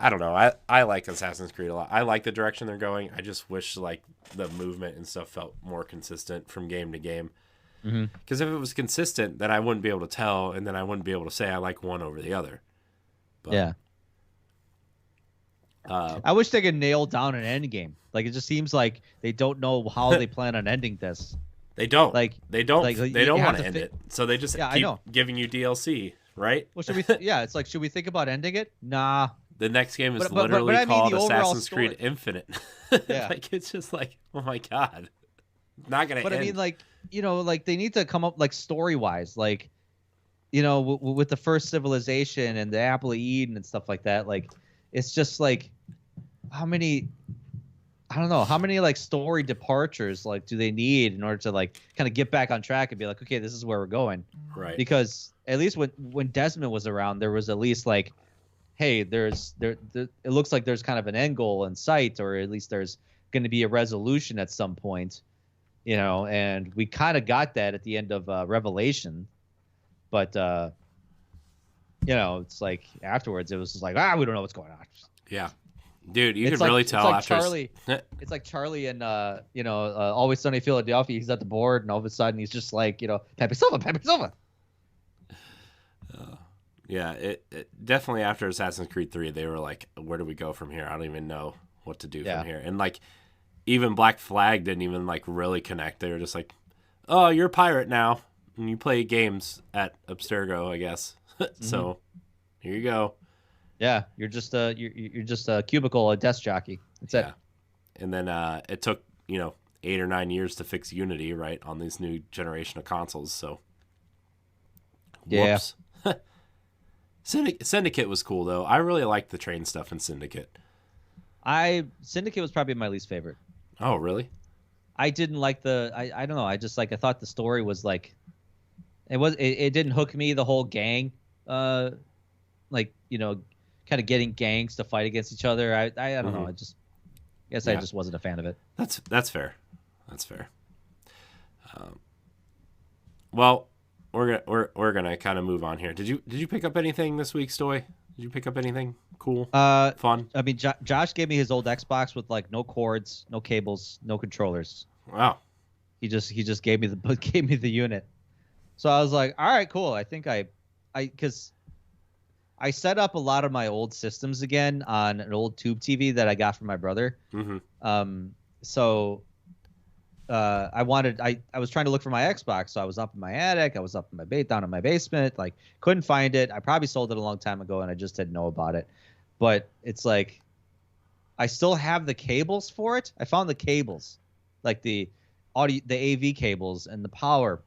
don't know. I like Assassin's Creed a lot. I like the direction they're going. I just wish like the movement and stuff felt more consistent from game to game. Because if it was consistent, then I wouldn't be able to tell, and then I wouldn't be able to say I like one over the other. But, Yeah. I wish they could nail down an end game. Like, it just seems like they don't know how they plan on ending this. They don't. Like they don't. like, they you don't have want to to end fi- it, so they just Yeah, I keep know. giving you DLC, right? Well, should we? Yeah, it's like, should we think about ending it? Nah. The next game is But literally I mean called the overall Assassin's Creed story. Infinite. Yeah. Like, it's just like, oh my god, not gonna. But end. I mean, like, like they need to come up like story wise, like, with the first civilization and the Apple of Eden and stuff like that. Like, it's just like, how many? I don't know how many like story departures like do they need in order to like kind of get back on track and be like, okay, this is where we're going. right? Because at least when Desmond was around, there was at least like, hey, there it looks like there's kind of an end goal in sight, or at least there's going to be a resolution at some point, and we kind of got that at the end of Revelation, but it's like afterwards it was just like, we don't know what's going on. Yeah, dude, you It's could like- really it's tell like after. Charlie. It's like Charlie and Always Sunny in Philadelphia. He's at the board, and all of a sudden he's just like, Pepe Silva. Yeah, it definitely after Assassin's Creed 3, they were like, where do we go from here? I don't even know what to do Yeah. from here. And like, even Black Flag didn't even like really connect. They were just like, oh, you're a pirate now, and you play games at Abstergo, I guess. So here you go. Yeah, you're just a cubicle, a desk jockey. That's it. Yeah. And then it took 8 or 9 years to fix Unity, right, on this new generation of consoles. So Yeah. whoops. Syndicate was cool though. I really liked the train stuff in Syndicate. Syndicate was probably my least favorite. Oh, really? I didn't like I don't know. I just like, I thought the story was like, it didn't hook me, the whole gang, kind of getting gangs to fight against each other. I don't know. I guess I Yeah. just wasn't a fan of it. That's fair. That's fair. Well, we're gonna kind of move on here. Did you pick up anything this week, Stoy? Did you pick up anything cool? Fun? I mean, Josh gave me his old Xbox with like no cords, no cables, no controllers. Wow. He just gave me the unit. So I was like, all right, cool. I think because I set up a lot of my old systems again on an old tube TV that I got from my brother. Mm-hmm. So I was trying to look for my Xbox, so I was up in my attic, I was up in my down in my basement, like couldn't find it. I probably sold it a long time ago and I just didn't know about it. But it's like I still have the cables for it. I found the cables, like the audio, the AV cables and the power,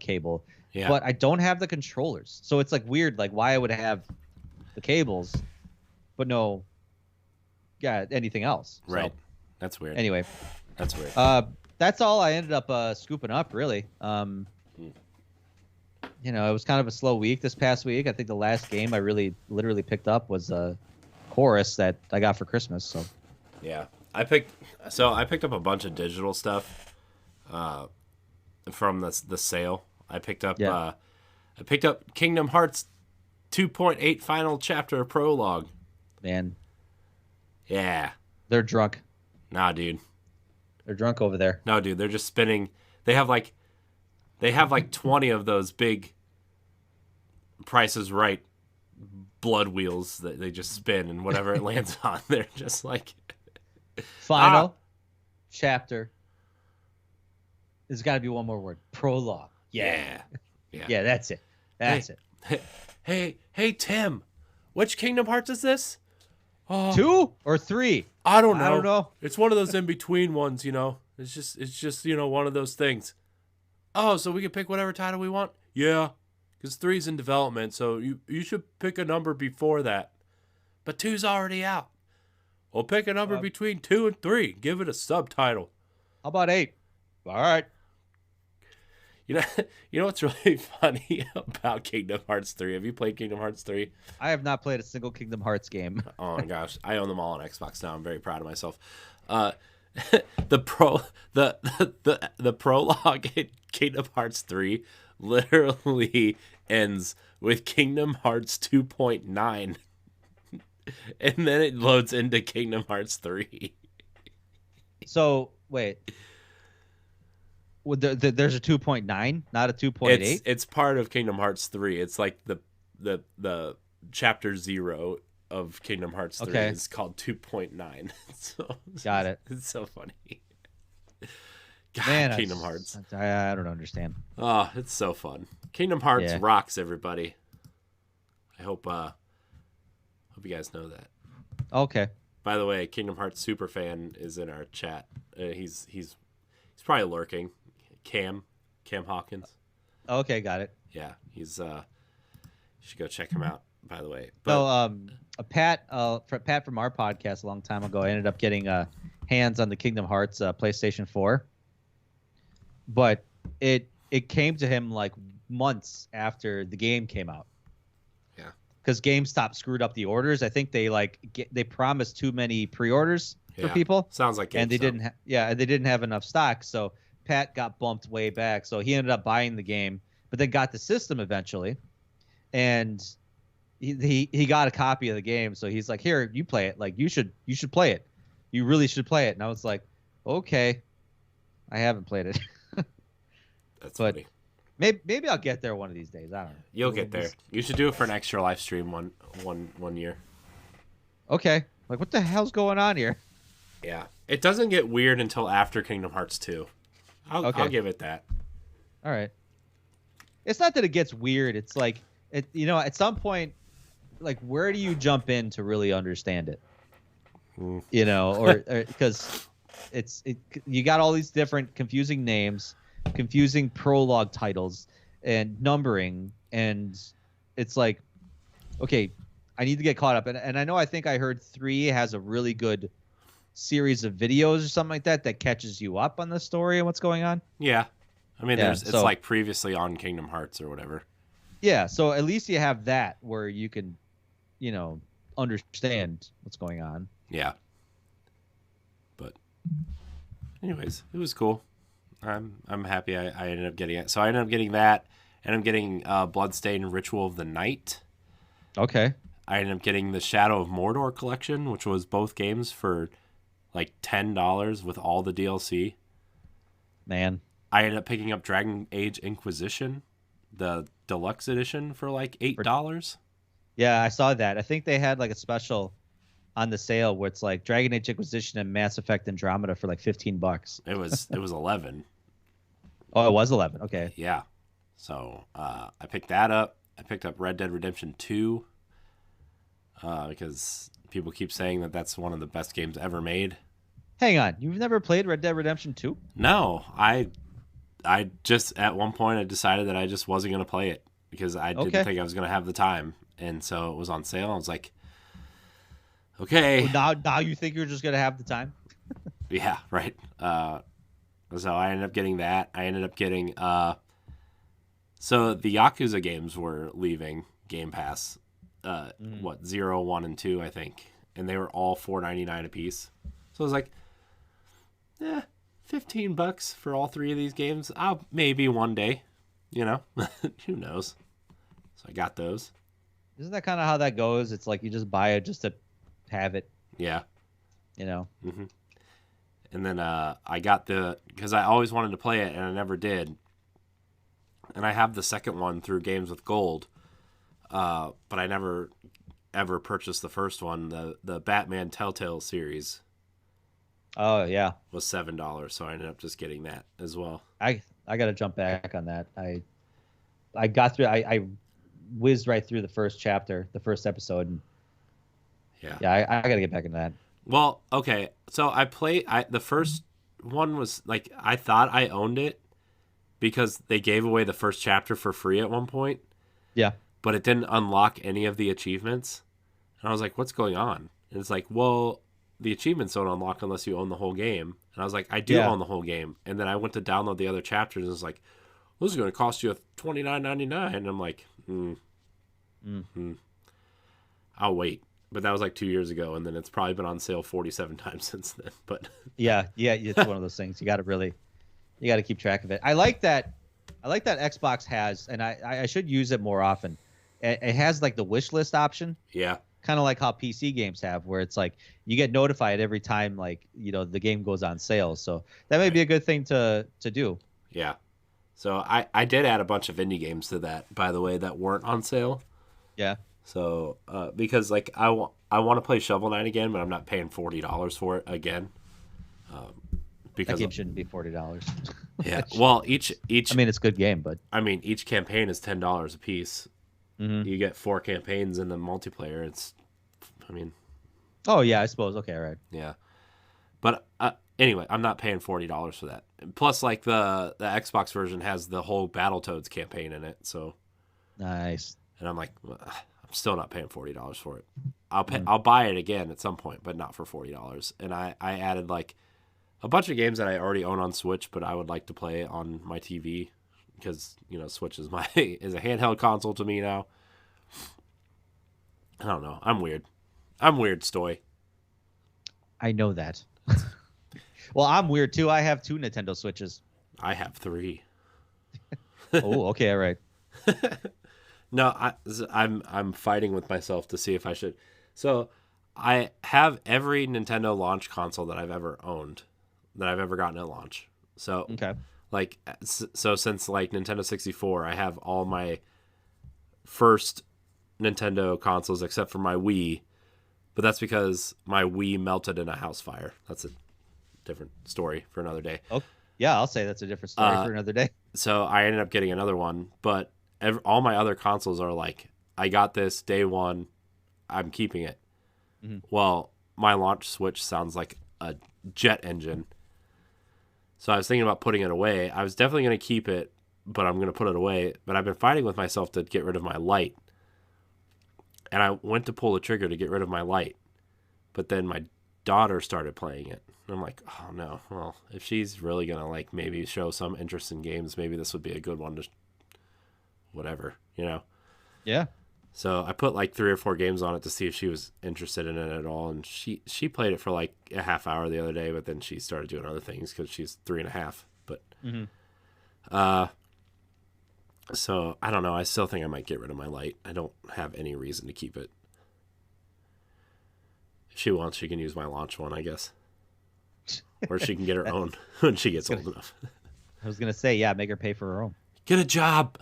cable. Yeah. But I don't have the controllers. So it's like weird, like why I would have the cables, but no, anything else. Right. So, That's weird. anyway, That's weird. that's all I ended up scooping up, really. It was kind of a slow week this past week. I think the last game I really literally picked up was Chorus that I got for Christmas. So Yeah, I picked up a bunch of digital stuff from the sale. I picked up Kingdom Hearts 2.8 Final Chapter Prologue. man, Yeah. they're drunk. Nah, dude. They're drunk over there. No, dude. They're just spinning. They have like 20 of those big Price is Right blood wheels that they just spin, and whatever it lands on, they're just like Final chapter. There's got to be one more word. Prologue. Yeah. Yeah, that's it. That's it. Hey, Tim, which Kingdom Hearts is this? 2 or 3? I don't know. I don't know. It's one of those in between ones, It's just one of those things. Oh, so we can pick whatever title we want? Yeah, because 3's in development, so you should pick a number before that. But 2's already out. Well, pick a number between 2 and 3. Give it a subtitle. How about 8? All right. You know, you know what's really funny about Kingdom Hearts 3? Have you played Kingdom Hearts 3? I have not played a single Kingdom Hearts game. Oh my gosh, I own them all on Xbox now. I'm very proud of myself. Uh, the prologue in Kingdom Hearts 3 literally ends with Kingdom Hearts 2.9, and then it loads into Kingdom Hearts 3. So wait, there's a 2.9, not a 2.8. It's part of Kingdom Hearts 3. It's like the chapter 0 of Kingdom Hearts 3 Okay. is called 2.9. So Got it. It's so funny. God, Man, Kingdom Hearts. I don't understand. Oh, it's so fun. Kingdom Hearts Yeah. rocks, everybody. I hope you guys know that. Okay. By the way, Kingdom Hearts super fan is in our chat. He's probably lurking. Cam Hawkins. Okay, got it. Yeah, he's you should go check him out, by the way. So, But Pat from our podcast a long time ago, I ended up getting hands on the Kingdom Hearts PlayStation 4, but it came to him like months after the game came out. Yeah. Because GameStop screwed up the orders. I think they they promised too many pre-orders for Yeah. people, Sounds like and they GameStop. didn't. They didn't have enough stock. So Pat got bumped way back. So he ended up buying the game, but then got the system eventually, and he got a copy of the game. So he's like, "Here, you play it. Like you should play it. You really should play it." And I was like, "Okay, I haven't played it." That's but- funny. Maybe I'll get there one of these days. I don't know. You'll get there. You should do it for an extra live stream one year. Okay. Like, what the hell's going on here? Yeah. It doesn't get weird until after Kingdom Hearts 2. I'll give it that. All right. It's not that it gets weird. It's like, at some point, like, where do you jump in to really understand it? Or because you got all these different confusing names, confusing prologue titles, and numbering, and it's like, okay, I need to get caught up. And I think I heard 3 has a really good series of videos or something like that catches you up on the story and what's going on. Yeah. I mean, Yeah, it's like previously on Kingdom Hearts or whatever. Yeah, so at least you have that where you can, understand what's going on. Yeah. But anyways, it was cool. I'm happy I ended up getting it. So I ended up getting that, and I'm getting Bloodstained Ritual of the Night. Okay. I ended up getting the Shadow of Mordor collection, which was both games for like $10 with all the DLC. Man. I ended up picking up Dragon Age Inquisition, the deluxe edition, for like $8. Yeah, I saw that. I think they had like a special on the sale where it's like Dragon Age Inquisition and Mass Effect Andromeda for like $15. It was 11. Oh, it was 11. Okay. Yeah. So I picked that up. I picked up Red Dead Redemption 2 because people keep saying that that's one of the best games ever made. Hang on. You've never played Red Dead Redemption 2? No, I just at one point I decided that I just wasn't going to play it because I didn't think I was going to have the time. And so it was on sale. I was like, okay. Well, now you think you're just going to have the time? Yeah, right. So I ended up getting that. I ended up getting so the Yakuza games were leaving Game Pass. 0, 1, and 2, I think. And they were all $4.99 a piece. So I was like, $15 for all 3 of these games. I'll maybe one day, who knows? So I got those. Isn't that kind of how that goes? It's like you just buy it just to have it. Yeah. Mm-hmm. And then I got because I always wanted to play it and I never did. And I have the second one through Games with Gold, but I never ever purchased the first one. The Batman Telltale series. Oh yeah, was $7, so I ended up just getting that as well. I got to jump back on that. I got through. I whizzed right through the first chapter, the first episode. And I got to get back into that. Well, okay, so the first one was like I thought I owned it because they gave away the first chapter for free at one point. Yeah, but it didn't unlock any of the achievements, and I was like, "What's going on?" And it's like, well, the achievements don't unlock unless you own the whole game. And I was like, I do own the whole game. And then I went to download the other chapters and it was like, this is going to cost you $29.99. And I'm like, I'll wait. But that was like 2 years ago, and then it's probably been on sale 47 times since then. But yeah, it's one of those things. You got to keep track of it. I like that Xbox has, and I should use it more often. It has like the wish list option. Yeah. Kind of like how PC games have, where it's like you get notified every time the game goes on sale. So that may be a good thing to do. Yeah. So I did add a bunch of indie games to that, by the way, that weren't on sale. Yeah. So because like I want to play Shovel Knight again, but I'm not paying $40 for it again. Because that game shouldn't be $40. Yeah. Well, each. I mean, it's a good game, but each campaign is $10 a piece. Mm-hmm. You get 4 campaigns in the multiplayer. Oh yeah, I suppose. Okay, all right. Yeah. But anyway, I'm not paying $40 for that. Plus, like the Xbox version has the whole Battletoads campaign in it. So nice. And I'm like, I'm still not paying $40 for it. I'll buy it again at some point, but not for $40. And I added like a bunch of games that I already own on Switch, but I would like to play on my TV because Switch is is a handheld console to me now. I don't know. I'm weird, Stoy. I know that. Well, I'm weird too. I have 2 Nintendo Switches. I have 3. Oh, okay, all right. No, I'm fighting with myself to see if I should. So I have every Nintendo launch console that I've ever owned, that I've ever gotten at launch. So okay, like since like Nintendo 64, I have all my first Nintendo consoles except for my Wii, but that's because my Wii melted in a house fire. That's a different story for another day. Oh, yeah, I'll say that's a different story for another day. So I ended up getting another one, but all my other consoles are like, I got this day one, I'm keeping it. Mm-hmm. Well, my launch Switch sounds like a jet engine. So I was thinking about putting it away. I was definitely going to keep it, but I'm going to put it away. But I've been fighting with myself to get rid of my light. And I went to pull the trigger to get rid of my light. But then my daughter started playing it. And I'm like, oh no. Well, if she's really going to like maybe show some interest in games, maybe this would be a good one to whatever, Yeah. So I put like 3 or 4 games on it to see if she was interested in it at all, and she played it for like a half hour the other day, but then she started doing other things because she's 3.5. But so I don't know. I still think I might get rid of my light. I don't have any reason to keep it. If she wants, she can use my launch one, I guess, or she can get her own when she gets old enough. I was gonna say, yeah, make her pay for her own. Get a job.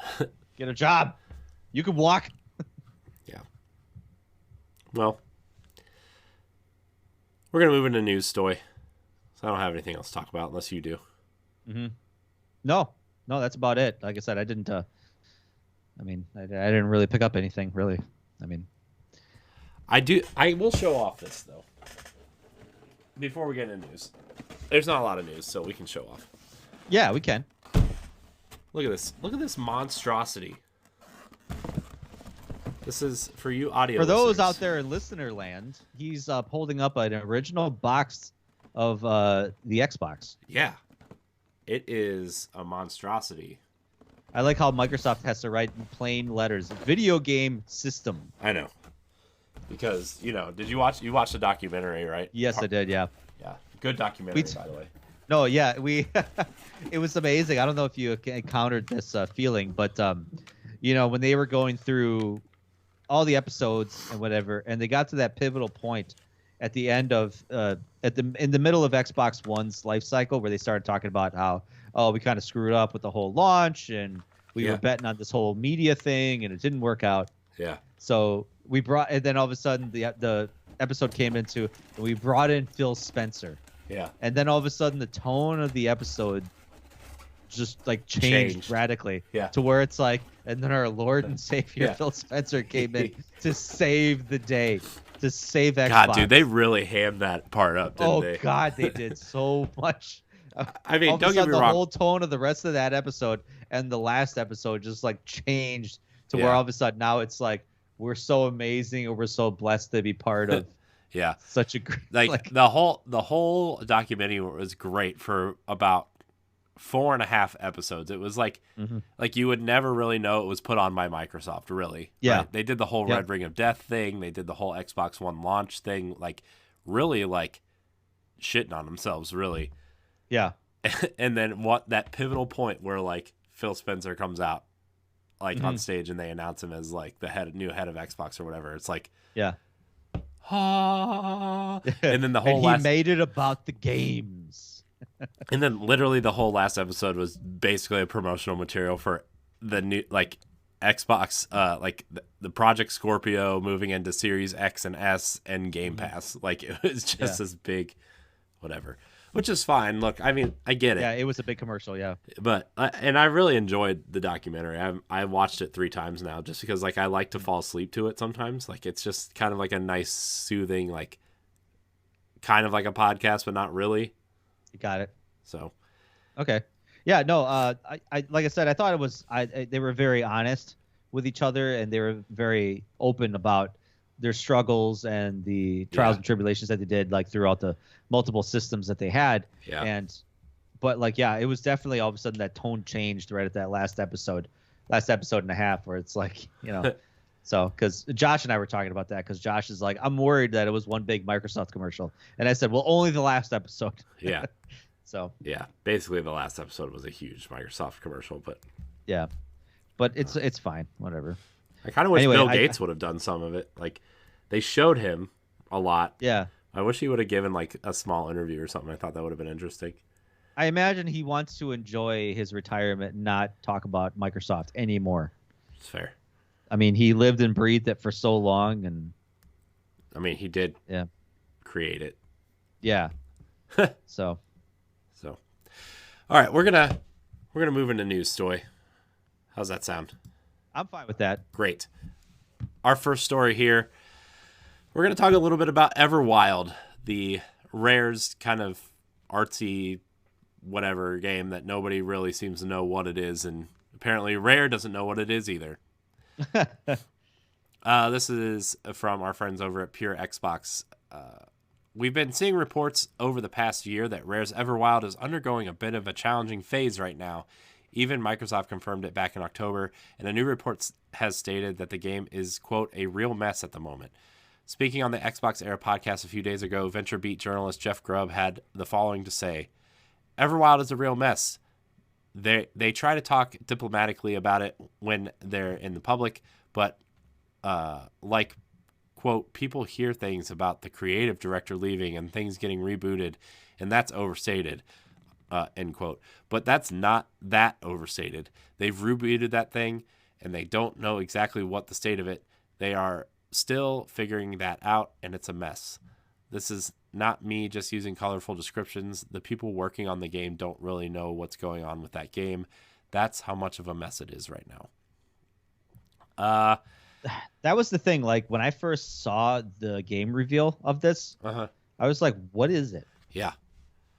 Get a job. You can walk. Yeah. Well, we're going to move into news, Stoy. So I don't have anything else to talk about unless you do. Mm-hmm. No, that's about it. Like I said, I didn't, I didn't really pick up anything, really. I will show off this, though. Before we get into news. There's not a lot of news, so we can show off. Yeah, we can. Look at this. Look at this monstrosity. This is for you audio For those listeners out there in listener land, he's holding up an original box of the Xbox. Yeah. It is a monstrosity. I like how Microsoft has to write in plain letters, video game system. I know. Because, did you watch the documentary, right? Yes, I did, yeah. Yeah. Good documentary, by the way. No, yeah, it was amazing. I don't know if you encountered this feeling, but when they were going through all the episodes and whatever, and they got to that pivotal point at the end of in the middle of Xbox One's life cycle, where they started talking about how we kind of screwed up with the whole launch, and we were betting on this whole media thing, and it didn't work out. Yeah. So and then all of a sudden the episode came into, and we brought in Phil Spencer. Yeah. And then all of a sudden the tone of the episode just like changed radically. Yeah. To where it's like, and then our Lord and Savior Phil Spencer came in to save the day, to save Xbox. God, dude, they really hammed that part up, didn't they? Oh God, they did so much. I mean, don't get me wrong. The whole tone of the rest of that episode and the last episode just like changed to where all of a sudden now it's like we're so amazing, or we're so blessed to be part of. Yeah, such a great like the whole documentary was great for about 4.5 episodes. It was like you would never really know it was put on by Microsoft, really. Yeah. Right? They did the whole Red Ring of Death thing. They did the whole Xbox One launch thing. Like, really, like, shitting on themselves, really. Yeah. And then that pivotal point where, like, Phil Spencer comes out, like, on stage and they announce him as, like, the new head of Xbox or whatever. It's like, yeah. And then the whole and he made it about the games. And then literally the whole last episode was basically a promotional material for the new, like, Xbox, like the Project Scorpio moving into Series X and S and Game Pass. Like, it was just this big whatever, which is fine. Look, I mean, I get it. Yeah, it was a big commercial, yeah. But and I really enjoyed the documentary. I watched it 3 times now just because, like, I like to fall asleep to it sometimes. Like, it's just kind of like a nice, soothing, like, kind of like a podcast, but not really. You got it. So, okay. Yeah, no, I like I said, I thought it was they were very honest with each other, and they were very open about their struggles and the trials and tribulations that they did, like, throughout the multiple systems that they had. Yeah. But like, yeah, it was definitely all of a sudden that tone changed right at that last episode and a half, where it's like, you know, so because Josh and I were talking about that, because Josh is like, I'm worried that it was one big Microsoft commercial, and I said, well, only the last episode. Yeah. So yeah, basically the last episode was a huge Microsoft commercial, but yeah, but it's fine, whatever. I kind of wish Bill Gates would have done some of it. Like, they showed him a lot. Yeah. I wish he would have given, like, a small interview or something. I thought that would have been interesting. I imagine he wants to enjoy his retirement, and not talk about Microsoft anymore. It's fair. I mean, he lived and breathed it for so long, and I mean, he did create it. Yeah. So all right, we're gonna move into news, Stoy. How's that sound? I'm fine with that. Great. Our first story here, we're going to talk a little bit about Everwild, the Rare's kind of artsy whatever game that nobody really seems to know what it is, and apparently Rare doesn't know what it is either. This is from our friends over at Pure Xbox. We've been seeing reports over the past year that Rare's Everwild is undergoing a bit of a challenging phase right now. Even Microsoft confirmed it back in October, and a new report has stated that the game is, quote, a real mess at the moment. Speaking on the Xbox Era podcast a few days ago, VentureBeat journalist Jeff Grubb had the following to say: Everwild is a real mess. They try to talk diplomatically about it when they're in the public, but like, quote, people hear things about the creative director leaving and things getting rebooted, and that's overstated, end quote. But that's not that overstated. They've rebooted that thing, and they don't know exactly what the state of it. They are still figuring that out, and it's a mess. This is not me just using colorful descriptions. The people working on the game don't really know what's going on with that game. That's how much of a mess it is right now. That was the thing. Like, when I first saw the game reveal of this, I was like, what is it? Yeah.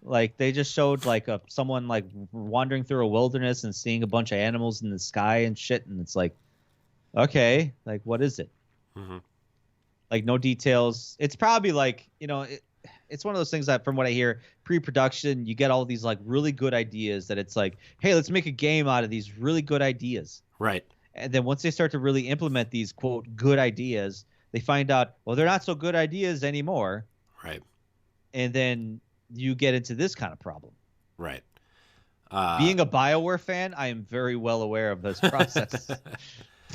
Like, they just showed like someone like wandering through a wilderness and seeing a bunch of animals in the sky and shit. And it's like, okay, like, what is it? Like, no details. It's probably like, you know, it's one of those things that, from what I hear, pre-production, you get all these like really good ideas that it's like, hey, let's make a game out of these really good ideas. Right. And then once they start to really implement these, quote, good ideas, they find out, well, they're not so good ideas anymore. Right. And then you get into this kind of problem. Right. Being a BioWare fan, I am very well aware of this process.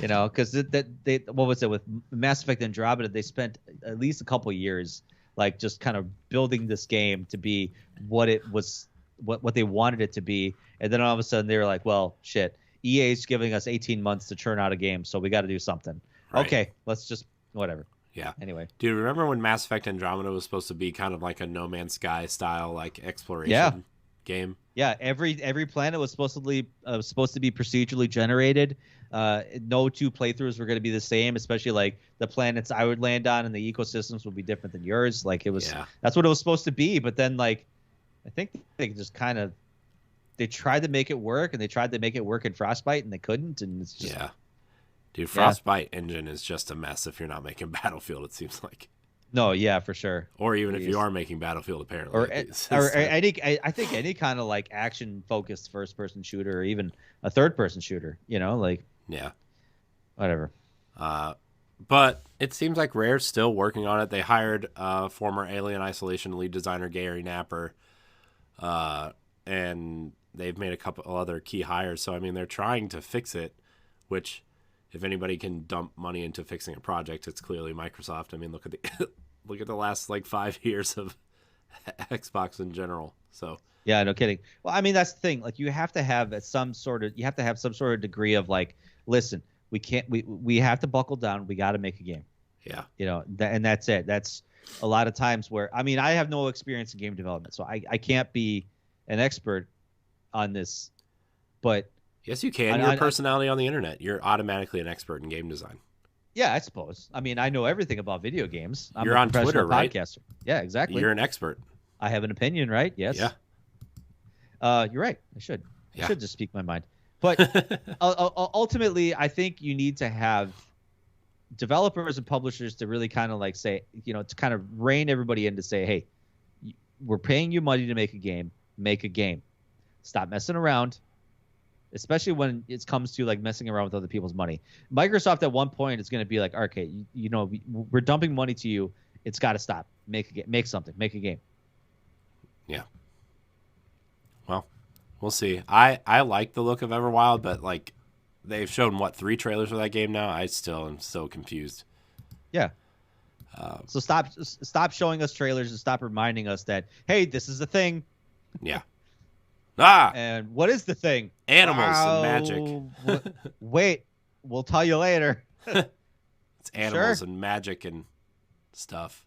You know, because they what was it with Mass Effect Andromeda? They spent at least a couple of years, like, just kind of building this game to be what it was, what they wanted it to be, and then all of a sudden they were like, well, shit, EA's giving us 18 months to churn out a game, so we got to do something. Right. Okay, let's just whatever. Yeah. Anyway, dude, remember when Mass Effect Andromeda was supposed to be kind of like a No Man's Sky style, like, exploration game? Yeah, every planet was supposed to be procedurally generated. No two playthroughs were going to be the same, especially like the planets I would land on and the ecosystems would be different than yours. Like, it was, that's what it was supposed to be. But then, like, I think they just kind of, they tried to make it work, and they tried to make it work in Frostbite, and they couldn't. And it's just, dude, Frostbite engine is just a mess if you're not making Battlefield, it seems like. No, yeah, for sure. Or even if Please. you are making Battlefield, apparently. Or It's- I think any kind of like action focused first person shooter, or even a third person shooter. Like yeah. whatever. But it seems like Rare's still working on it. They hired former Alien Isolation lead designer Gary Napper, and they've made a couple other key hires. So I mean, they're trying to fix it. Which, if anybody can dump money into fixing a project, it's clearly Microsoft. I mean, look at the look at the last like 5 years of Xbox in general. So Yeah, no kidding. Well, I mean, that's the thing. Like, you have to have some sort of degree of like, listen, we have to buckle down. We got to make a game. yeah, And that's it. That's a lot of times where, I mean, I have no experience in game development, so I can't be an expert on this, but yes, you can. Your personality on the internet, you're automatically an expert in game design. yeah, I suppose. I mean, I know everything about video games. You're on Twitter, right? Podcaster. Yeah, exactly. You're an expert. I have an opinion, right? Yes. Yeah. You're right. I should just speak my mind. But ultimately, I think you need to have developers and publishers to really kind of like say, to kind of rein everybody in to say, hey, we're paying you money to make a game. Make a game. Stop messing around, especially when it comes to like messing around with other people's money. Microsoft at one point is going to be like, okay, we're dumping money to you. It's got to stop. Make a game. Make something. Make a game. Yeah. Well, we'll see. I like the look of Everwild, but like they've shown 3 trailers for that game now. I still am so confused. Yeah. So stop showing us trailers and stop reminding us that, hey, this is a thing. Yeah. And what is the thing? Animals and magic. Wait, we'll tell you later. It's animals and magic and stuff.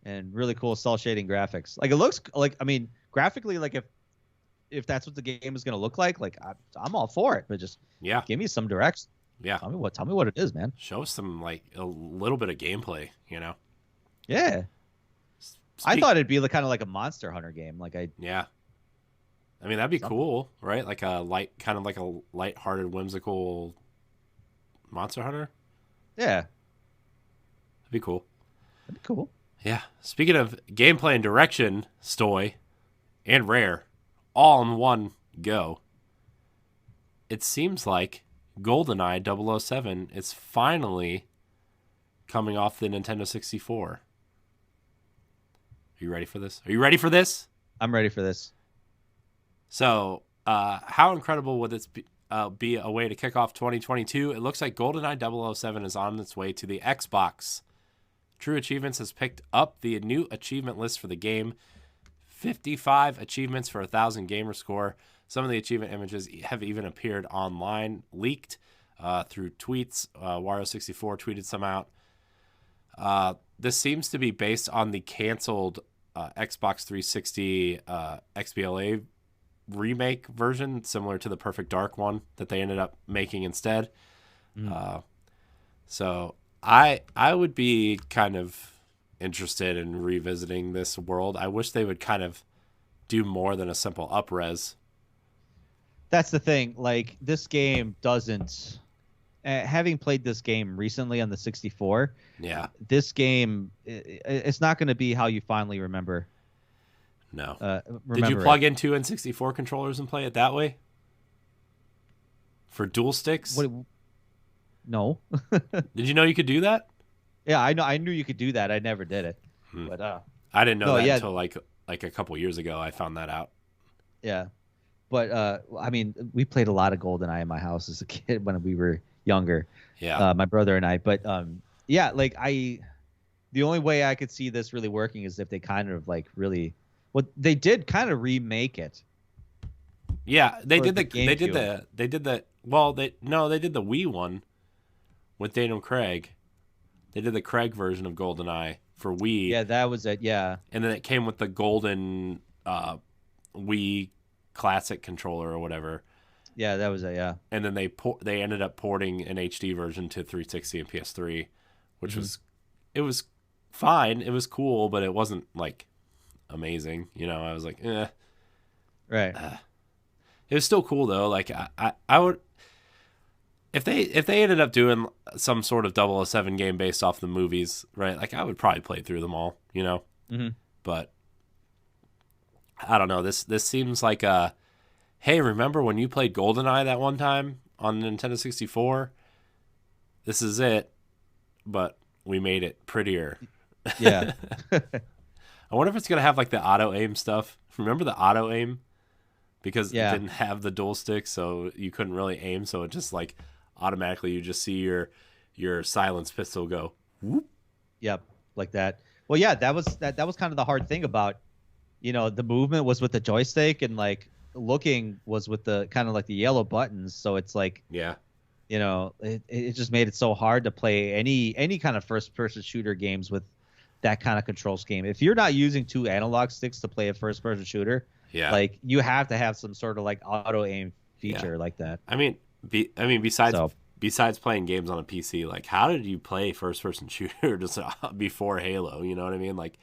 And really cool cell shading graphics. Like, it looks like, I mean, graphically, like if that's what the game is going to look like I'm all for it. But just give me some direction. Yeah. Tell me what it is, man. Show us some like a little bit of gameplay. Yeah. I thought it'd be kind of like a Monster Hunter game. Yeah. I mean, that'd be cool, right? Like a light-hearted, whimsical Monster Hunter. Yeah. That'd be cool. That'd be cool. Yeah. Speaking of gameplay and direction, Stoy and Rare, all in one go. It seems like GoldenEye 007 is finally coming off the Nintendo 64. Are you ready for this? I'm ready for this. So, how incredible would this be a way to kick off 2022? It looks like GoldenEye 007 is on its way to the Xbox. True Achievements has picked up the new achievement list for the game. 55 achievements for 1,000 gamer score. Some of the achievement images have even appeared online, leaked through tweets. Wario64 tweeted some out. This seems to be based on the canceled Xbox 360 XBLA remake version, similar to the Perfect Dark one that they ended up making instead. So I would be kind of interested in revisiting this world. I wish they would kind of do more than a simple up-res. That's the thing. Like, this game doesn't... having played this game recently on the 64, this game, it's not going to be how you fondly remember. No. Did you plug in 2 N64 controllers and play it that way? For dual sticks? No. Did you know you could do that? Yeah, I know. I knew you could do that. I never did it. But I didn't know that until like a couple years ago. I found that out. Yeah. But I mean, we played a lot of GoldenEye in my house as a kid when we were younger. Yeah. My brother and I. But yeah, like the only way I could see this really working is if they kind of like really, well, they did kind of remake it. Yeah, they did the Wii one with Daniel Craig. They did the Craig version of GoldenEye for Wii. Yeah, that was it. Yeah. And then it came with the golden Wii Classic controller or whatever. Yeah, that was it. Yeah. And then they ended up porting an HD version to 360 and PS3, which was fine. It was cool, but it wasn't like amazing. I was like, eh. Right. It was still cool though. Like I would. if they ended up doing some sort of 007 game based off the movies, right? Like I would probably play through them all, you know. Mm-hmm. But I don't know. This seems like a, hey, remember when you played GoldenEye that one time on Nintendo 64? This is it, but we made it prettier. Yeah. I wonder if it's gonna have like the auto aim stuff. Remember the auto aim? Because it didn't have the dual stick, so you couldn't really aim. So it just like automatically you just see your silence pistol go whoop. Yep, like that. Well, yeah, that was kind of the hard thing about, the movement was with the joystick, and like looking was with the kind of like the yellow buttons. So it's like, Yeah. It just made it so hard to play any kind of first person shooter games with that kind of control scheme. If you're not using 2 analog sticks to play a first person shooter, Yeah. like you have to have some sort of like auto aim feature like that. I mean, besides playing games on a PC, like how did you play first person shooter just before Halo? You know what I mean? Like,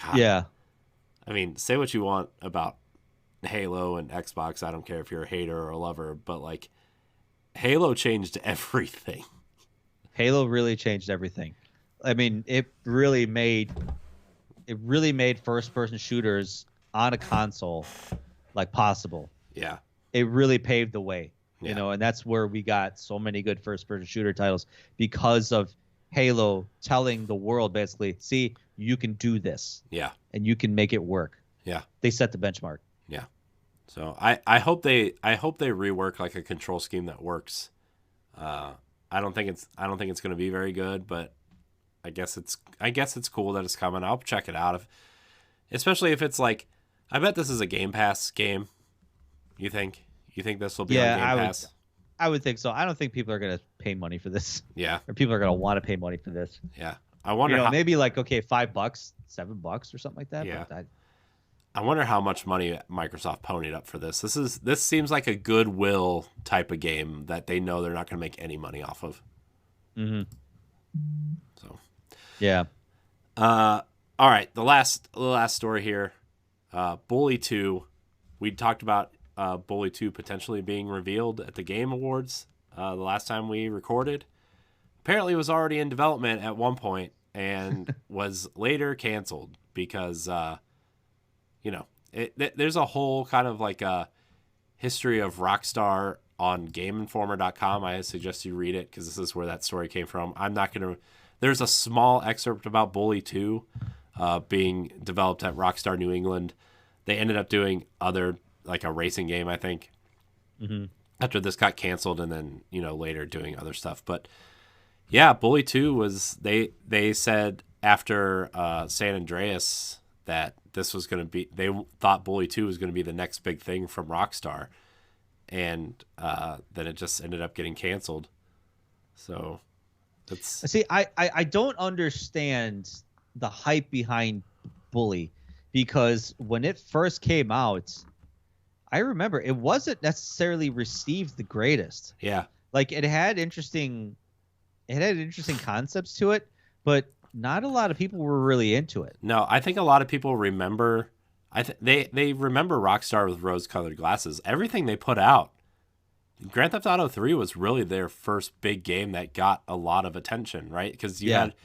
God. Yeah. I mean, say what you want about Halo and Xbox. I don't care if you're a hater or a lover, but like Halo changed everything. Halo really changed everything. I mean, it really made first person shooters on a console like possible. Yeah. It really paved the way. Yeah. And that's where we got so many good first person shooter titles because of Halo telling the world basically, see, you can do this. Yeah. And you can make it work. Yeah. They set the benchmark. Yeah. So I hope they rework like a control scheme that works. I don't think it's going to be very good, but I guess it's cool that it's coming. I'll check it out especially if it's like, I bet this is a Game Pass game. You think this will be on Game Pass? I would think so. I don't think people are going to pay money for this. Yeah. Or people are going to want to pay money for this. Yeah. I wonder maybe like, okay, $5, $7 or something like that. Yeah. But I wonder how much money Microsoft ponied up for this. This seems like a goodwill type of game that they know they're not going to make any money off of. Mm-hmm. So, yeah. All right, the last story here, Bully 2. We talked about Bully 2 potentially being revealed at the Game Awards the last time we recorded. Apparently, it was already in development at one point and was later canceled because. There's a whole kind of like a history of Rockstar on GameInformer.com. I suggest you read it because this is where that story came from. I'm not going to. There's a small excerpt about Bully 2 being developed at Rockstar New England. They ended up doing other, like a racing game, I think, after this got canceled, and then later doing other stuff. But yeah, Bully 2 was they said after San Andreas that this was going to be, they thought Bully 2 was going to be the next big thing from Rockstar, and then it just ended up getting canceled. So that's, see, I don't understand the hype behind Bully, because when it first came out, I remember it wasn't necessarily received the greatest. Yeah. Like it had interesting concepts to it, but not a lot of people were really into it. No, I think a lot of people remember. They remember Rockstar with rose-colored glasses. Everything they put out, Grand Theft Auto 3 was really their first big game that got a lot of attention, right? Because you had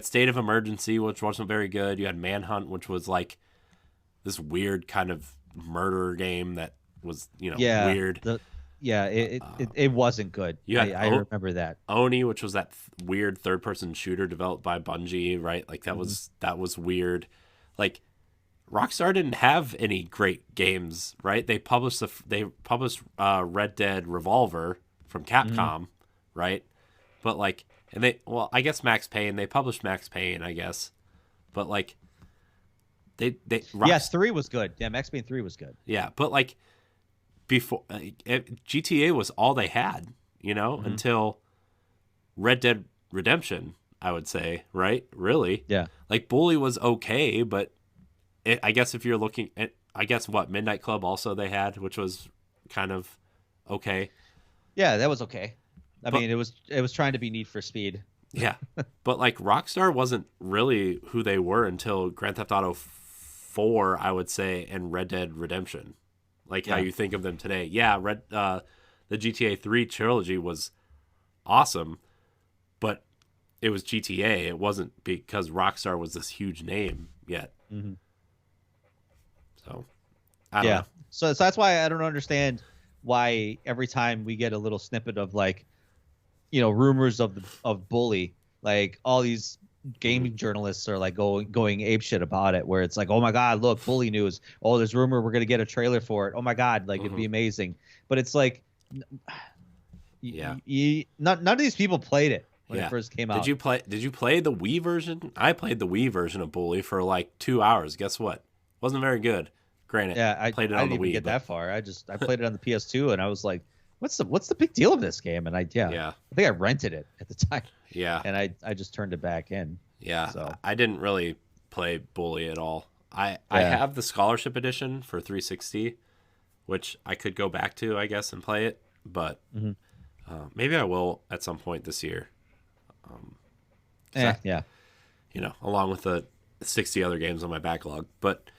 State of Emergency, which wasn't very good. You had Manhunt, which was like this weird kind of murder game that was weird. It wasn't good. I remember that. Oni, which was that weird third-person shooter developed by Bungie, right? Like that was weird. Like Rockstar didn't have any great games, right? They published Red Dead Revolver from Capcom, right? But like, and I guess Max Payne. They published Max Payne, I guess, but like yes, 3 was good. Yeah, Max Payne 3 was good. Yeah, but like. Before GTA was all they had, until Red Dead Redemption, I would say, right? Really? Yeah. Like Bully was okay, but I guess if you're looking at, Midnight Club also they had, which was kind of okay. Yeah, that was okay. I mean, it was trying to be Need for Speed. Yeah, but like Rockstar wasn't really who they were until Grand Theft Auto 4, I would say, and Red Dead Redemption. Like how you think of them today. Yeah, the GTA 3 trilogy was awesome, but it was GTA. It wasn't because Rockstar was this huge name yet. Mm-hmm. So, I don't know. So that's why I don't understand why every time we get a little snippet of like, rumors of bully, like all these gaming journalists are like going apeshit about it, where it's like, oh my god, look, bully news. Oh, there's rumor we're gonna get a trailer for it. Oh my god, like it'd be amazing. But it's like, none of these people played it when it first came out. Did you play the Wii version? I played the Wii version of Bully for like 2 hours. Guess what? Wasn't very good. Granted, I played it I on the didn't even Wii. get that far. I played it on the PS2, and I was like, what's the big deal of this game? And I think I rented it at the time. Yeah. And I just turned it back in. Yeah. So I didn't really play Bully at all. I have the Scholarship Edition for 360, which I could go back to, I guess, and play it. But maybe I will at some point this year. Along with the 60 other games on my backlog. But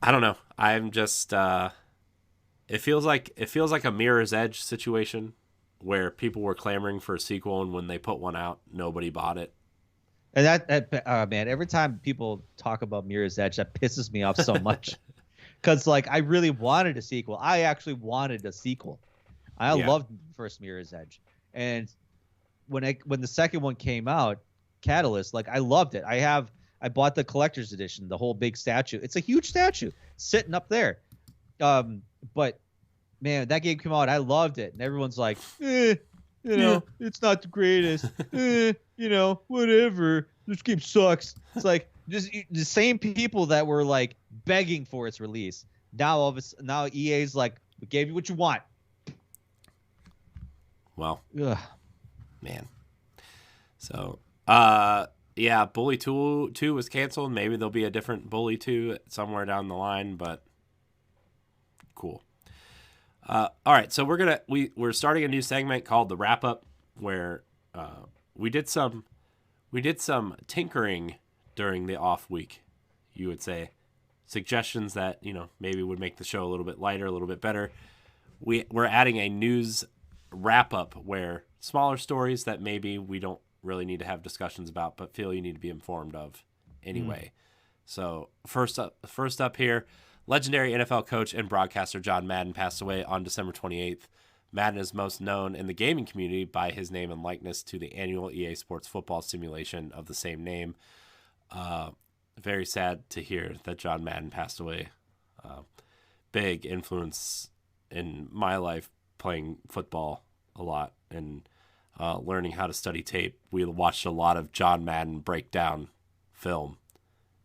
I don't know. I'm just it feels like a Mirror's Edge situation where people were clamoring for a sequel, and when they put one out, nobody bought it. And that man, every time people talk about Mirror's Edge, that pisses me off so much. Because like I really wanted a sequel. I actually wanted a sequel. I loved the first Mirror's Edge, and when the second one came out, Catalyst, like I loved it. I bought the collector's edition, the whole big statue. It's a huge statue sitting up there. But man, that game came out. I loved it, and everyone's like, it's not the greatest. Whatever. This game sucks. It's like just the same people that were like begging for its release. Now now EA's like, we gave you what you want. Well, Ugh. man. So, Bully 2 was canceled. Maybe there'll be a different Bully 2 somewhere down the line, but cool. All right, so we're starting a new segment called the Wrap Up, where we did some tinkering during the off week. You would say suggestions that maybe would make the show a little bit lighter, a little bit better. We're adding a news wrap up where smaller stories that maybe we don't really need to have discussions about, but feel you need to be informed of anyway. So first up here, legendary NFL coach and broadcaster John Madden passed away on December 28th. Madden is most known in the gaming community by his name and likeness to the annual EA Sports football simulation of the same name. Very sad to hear that John Madden passed away. Big influence in my life, playing football a lot and learning how to study tape. We watched a lot of John Madden breakdown film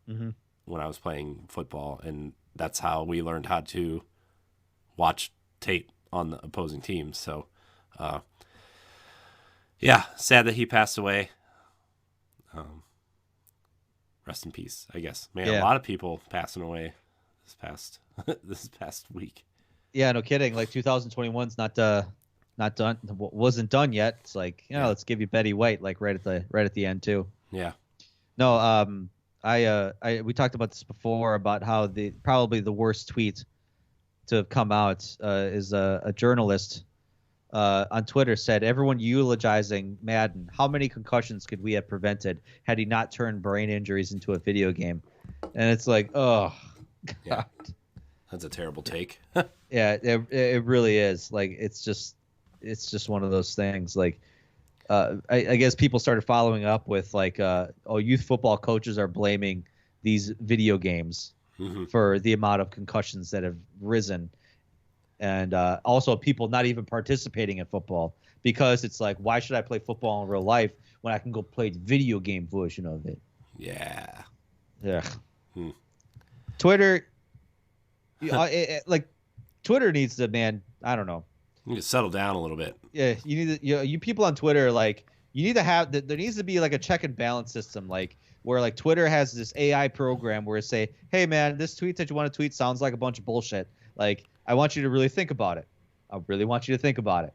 when I was playing football, and that's how we learned how to watch tape on the opposing teams. So, sad that he passed away. Rest in peace, I guess. Man, a lot of people passing away this past week. Yeah, no kidding. Like 2021's not done, wasn't done yet. It's like, let's give you Betty White like right at the end too. Yeah. No, we talked about this before about how probably the worst tweet to have come out is a journalist on Twitter said, everyone eulogizing Madden, how many concussions could we have prevented had he not turned brain injuries into a video game? And it's like, oh God. Yeah. That's a terrible take. Yeah, it really is. Like it's just one of those things. Like I guess people started following up with like, youth football coaches are blaming these video games for the amount of concussions that have risen, and also people not even participating in football because it's like, why should I play football in real life when I can go play the video game version of it? Yeah. Yeah. Twitter, like Twitter needs to, man. I don't know. You need to settle down a little bit. Yeah, you need to, you people on Twitter, like you need to have there needs to be like a check and balance system, like where like Twitter has this AI program where it say, hey man, this tweet that you want to tweet sounds like a bunch of bullshit. Like I want you to really think about it. I really want you to think about it.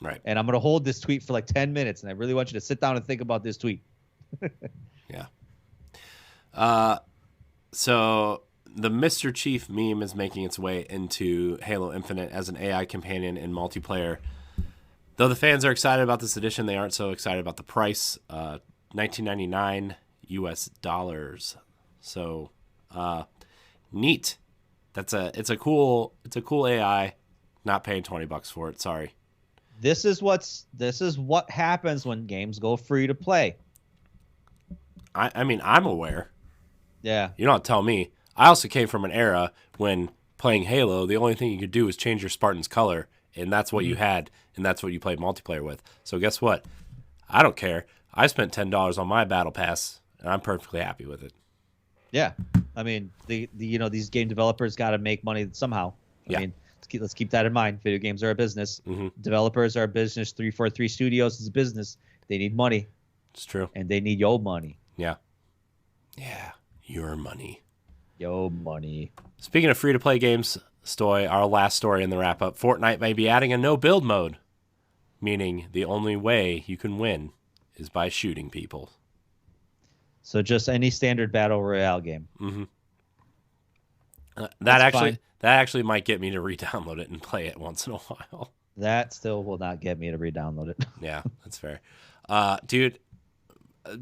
Right. And I'm gonna hold this tweet for like 10 minutes, and I really want you to sit down and think about this tweet. Yeah. So the Mr. Chief meme is making its way into Halo Infinite as an AI companion in multiplayer. Though the fans are excited about this edition, they aren't so excited about the price. $19.99 US dollars. So neat. It's a cool AI. Not paying $20 for it. Sorry. This is what happens when games go free to play. I mean, I'm aware. Yeah. You don't tell me. I also came from an era when playing Halo, the only thing you could do was change your Spartan's color, and that's what you had, and that's what you played multiplayer with. So guess what? I don't care. I spent $10 on my battle pass, and I'm perfectly happy with it. Yeah. I mean, these game developers got to make money somehow. I mean, let's keep that in mind. Video games are a business. Mm-hmm. Developers are a business. 343 Studios is a business. They need money. It's true. And they need your money. Yeah. Yeah. Your money. Yo money. Speaking of free-to-play games, Stoy, our last story in the wrap-up, Fortnite may be adding a no-build mode, meaning the only way you can win is by shooting people. So just any standard battle royale game. Mm-hmm. That actually might get me to re-download it and play it once in a while. That still will not get me to re-download it. Yeah, that's fair. Dude,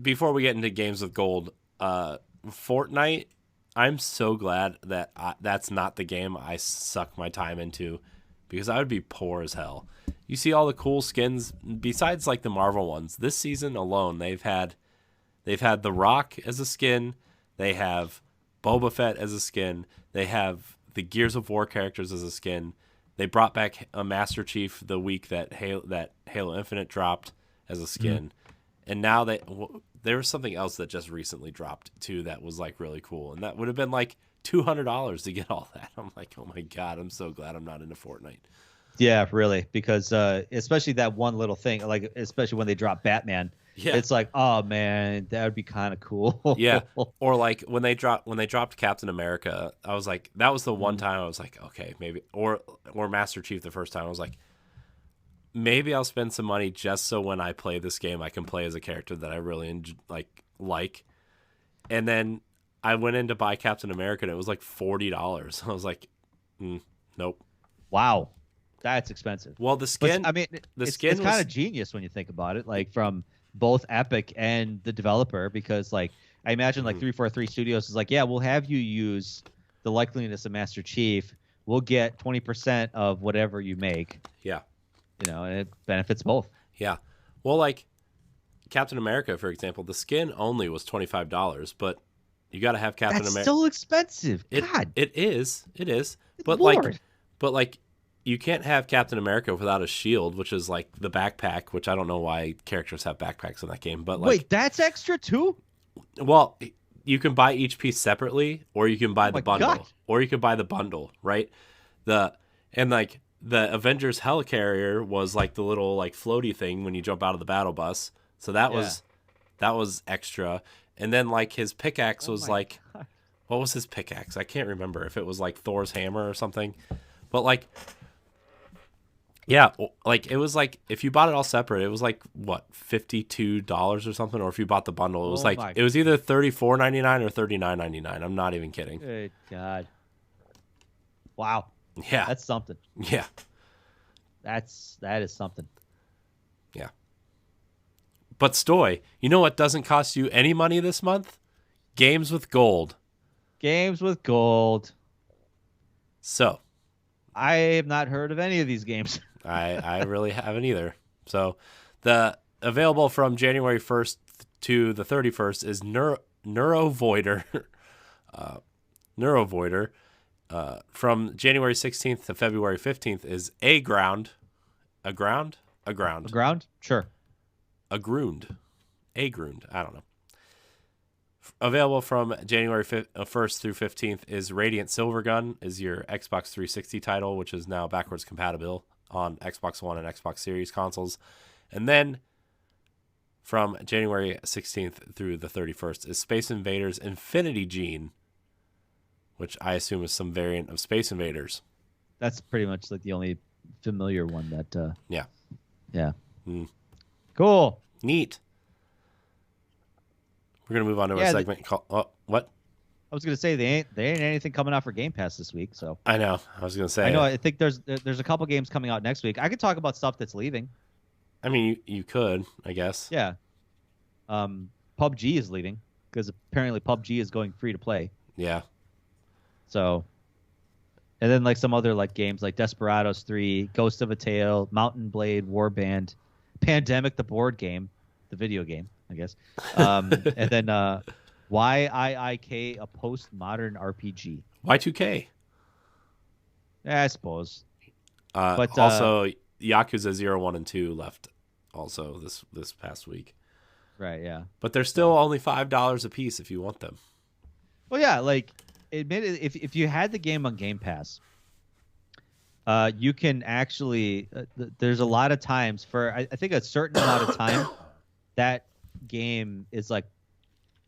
before we get into games with gold, Fortnite, I'm so glad that that's not the game I suck my time into, because I would be poor as hell. You see all the cool skins besides like the Marvel ones. This season alone, they've had The Rock as a skin, they have Boba Fett as a skin, they have the Gears of War characters as a skin. They brought back a Master Chief the week that Halo Infinite dropped as a skin, and now there was something else that just recently dropped too that was like really cool, and that would have been like $200 to get all that. I'm like, oh my god, I'm so glad I'm not into Fortnite. Yeah, really, because especially that one little thing, like especially when they drop Batman, it's like, oh man, that would be kind of cool. Yeah, or like when they dropped Captain America, I was like, that was the one time I was like, okay, maybe, or Master Chief the first time, I was like, maybe I'll spend some money just so when I play this game, I can play as a character that I really like. And then I went in to buy Captain America, and it was like $40. I was like, nope. Wow, that's expensive. Well, the skin. But, I mean, it's kind of genius when you think about it, like from both Epic and the developer, because like I imagine like 343 Studios is like, yeah, we'll have you use the likeliness of Master Chief. We'll get 20% of whatever you make. Yeah. And it benefits both. Yeah. Well, like Captain America, for example, the skin only was $25, but you got to have Captain America. That's still expensive. God. It is. But Lord. like you can't have Captain America without a shield, which is like the backpack, which I don't know why characters have backpacks in that game, but like, wait, that's extra too? Well, you can buy each piece separately, or you can buy the bundle. God. Or you can buy the bundle, right? The Avengers Helicarrier was like the little like floaty thing when you jump out of the battle bus. So that was extra. And then like his pickaxe was like, what was his pickaxe? I can't remember if it was like Thor's hammer or something. But like, yeah, like it was like if you bought it all separate, it was like what, $52 or something. Or if you bought the bundle, it was it was either $34.99 or $39.99. I'm not even kidding. Good God. Wow. Yeah. That's something. Yeah. That is something. Yeah. But Stoy, you know what doesn't cost you any money this month? Games with gold. Games with gold. So. I have not heard of any of these games. I really haven't either. So the available from January 1st to the 31st is Neurovoider. Neurovoider. From January 16th to February 15th is Aground. Aground? Sure. Agrund. I don't know. Available from January 1st through 15th is Radiant Silvergun, is your Xbox 360 title, which is now backwards compatible on Xbox One and Xbox Series consoles. And then from January 16th through the 31st is Space Invaders Infinity Gene, which I assume is some variant of Space Invaders. That's pretty much like the only familiar one that. Yeah. Cool. Neat. We're gonna move on to a segment called. What? I was gonna say there ain't anything coming out for Game Pass this week, so. I know. I was gonna say. I know. I think there's a couple games coming out next week. I could talk about stuff that's leaving. I mean, you could, I guess. Yeah. PUBG is leading because apparently PUBG is going free to play. Yeah. So, and then like some other like games like Desperados 3, Ghost of a Tale, Mountain Blade, Warband, Pandemic the board game, the video game, I guess. And then YIIK, a postmodern RPG. Y2K. Yeah, I suppose. But also Yakuza 0, 1, and 2 left also this past week. Right, yeah. But they're still only $5 a piece if you want them. Well, yeah, like admit it, if you had the game on Game Pass, you can actually there's a lot of times for I think a certain amount of time that game is like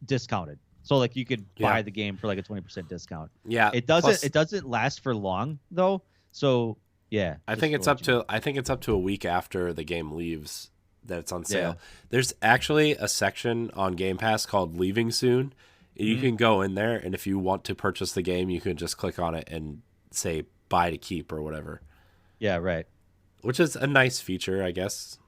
discounted. So like you could buy the game for like a 20% discount. Yeah. It doesn't last for long though. So yeah. I think it's up to a week after the game leaves that it's on sale. Yeah. There's actually a section on Game Pass called Leaving Soon. You can go in there, and if you want to purchase the game, you can just click on it and say buy to keep or whatever. Yeah, right. Which is a nice feature, I guess.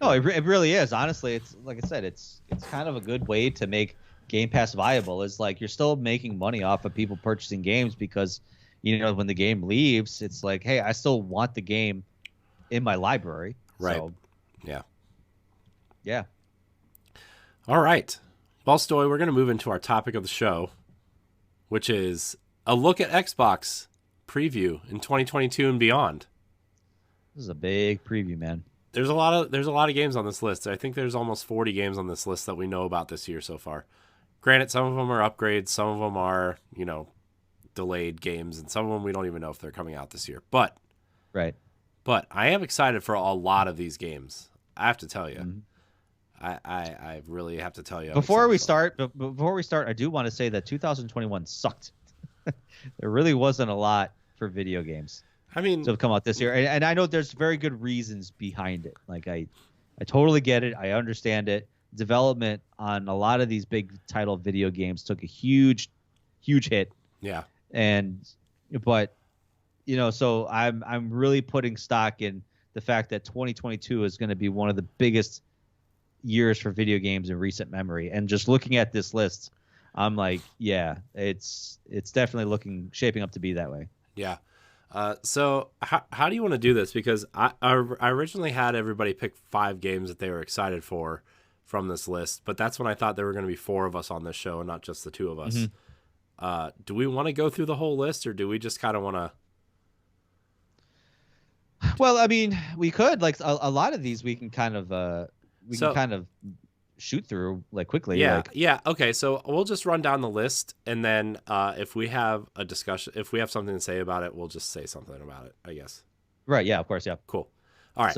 No, it really is. Honestly, it's like I said, it's kind of a good way to make Game Pass viable. Is like you're still making money off of people purchasing games because, you know, when the game leaves, it's like, hey, I still want the game in my library. Right. So, yeah. Yeah. All right. Well, Stoy, we're going to move into our topic of the show, which is a look at Xbox preview in 2022 and beyond. This is a big preview, man. There's a lot of games on this list. I think there's almost 40 games on this list that we know about this year so far. Granted, some of them are upgrades, some of them are, you know, delayed games, and some of them we don't even know if they're coming out this year. But I am excited for a lot of these games. I have to tell you. Mm-hmm. I really have to tell you. Before we start, I do want to say that 2021 sucked. There really wasn't a lot for video games. I mean, to come out this year, and I know there's very good reasons behind it. Like I totally get it. I understand it. Development on a lot of these big title video games took a huge hit. Yeah. But you know, so I'm really putting stock in the fact that 2022 is going to be one of the biggest years for video games in recent memory. And just looking at this list, I'm like, yeah, it's definitely shaping up to be that way. Yeah. So how do you want to do this? Because I originally had everybody pick 5 games that they were excited for from this list, but that's when I thought there were going to be 4 of us on this show and not just the 2 of us. Mm-hmm. Do we want to go through the whole list, or do we just kind of want to? Well, I mean, we could, like a lot of these we can kind of can kind of shoot through like quickly. Yeah. Okay. So we'll just run down the list, and then if we have a discussion, if we have something to say about it, we'll just say something about it, I guess. Right. Yeah. Of course. Yeah. Cool. All right.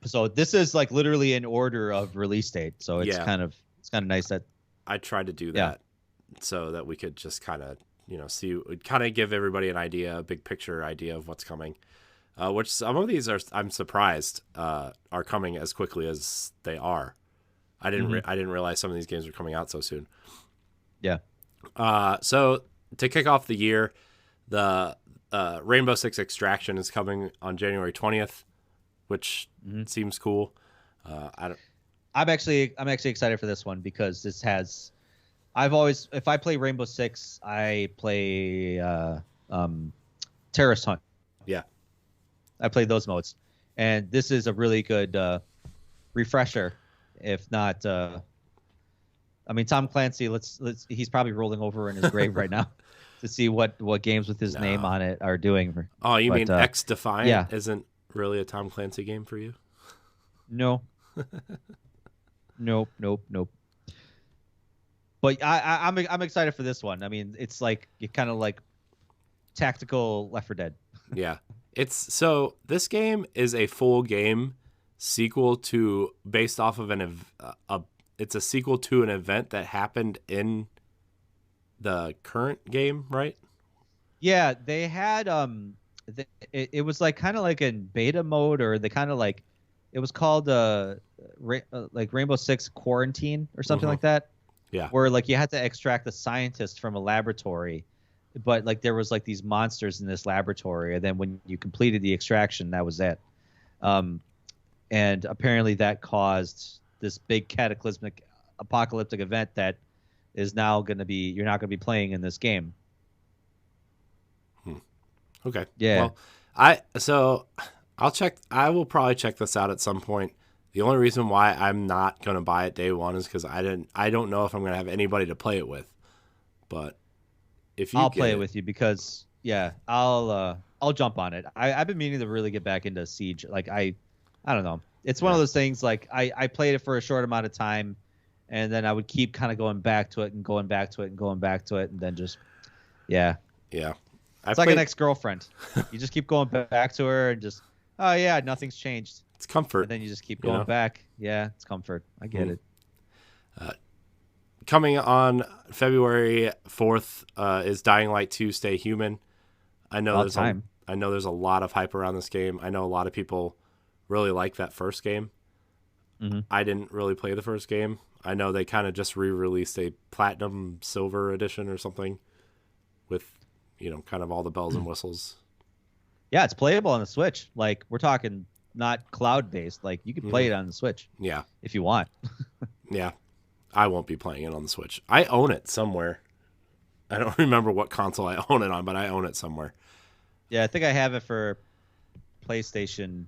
So this is like literally in order of release date. So it's kind of nice that I tried to do that so that we could just kind of, you know, kind of give everybody an idea, a big picture idea of what's coming. Which some of these I'm surprised are coming as quickly as they are. I didn't realize some of these games were coming out so soon. Yeah. So to kick off the year, the Rainbow Six Extraction is coming on January 20th, which seems cool. I'm actually excited for this one because this has. If I play Rainbow Six, I play Terrorist Hunt. Yeah. I played those modes, and this is a really good refresher. If not, I mean, Tom Clancy. He's probably rolling over in his grave right now to see what games with his name on it are doing. Oh, you mean X Defiant isn't really a Tom Clancy game for you? No. Nope. But I'm excited for this one. I mean, it's like kind of like tactical Left 4 Dead. Yeah. This game is a full game sequel based off of it's a sequel to an event that happened in the current game, right? Yeah, they had it was like kind of like in beta mode, or they kind of like it was called like Rainbow Six Quarantine or something like that. Yeah. Where like you had to extract a scientist from a laboratory. But like there was like these monsters in this laboratory, and then when you completed the extraction, that was it. and apparently that caused this big cataclysmic apocalyptic event that is now going to be you're not going to be playing in this game. Okay. Yeah. Well, I'll check. I will probably check this out at some point. The only reason why I'm not going to buy it day one is because I don't know if I'm going to have anybody to play it with. But if you I'll play it with you because I'll jump on it. I've been meaning to really get back into Siege. Like I don't know. It's one of those things like I played it for a short amount of time and then I would keep kind of going back to it and going back to it and going back to it and then just Yeah. It's like an ex-girlfriend. You just keep going back to her and just oh yeah, nothing's changed. It's comfort. And then you just keep going back. Yeah, it's comfort. I get it. Coming on February 4th is Dying Light 2 Stay Human. I know there's a lot of hype around this game. I know a lot of people really like that first game. Mm-hmm. I didn't really play the first game. I know they kind of just re-released a Platinum Silver edition or something with, kind of all the bells and whistles. Yeah, it's playable on the Switch. Like we're talking not cloud-based. Like you can play it on the Switch. Yeah. If you want. Yeah. I won't be playing it on the Switch. I own it somewhere. I don't remember what console I own it on, but I own it somewhere. Yeah, I think I have it for PlayStation,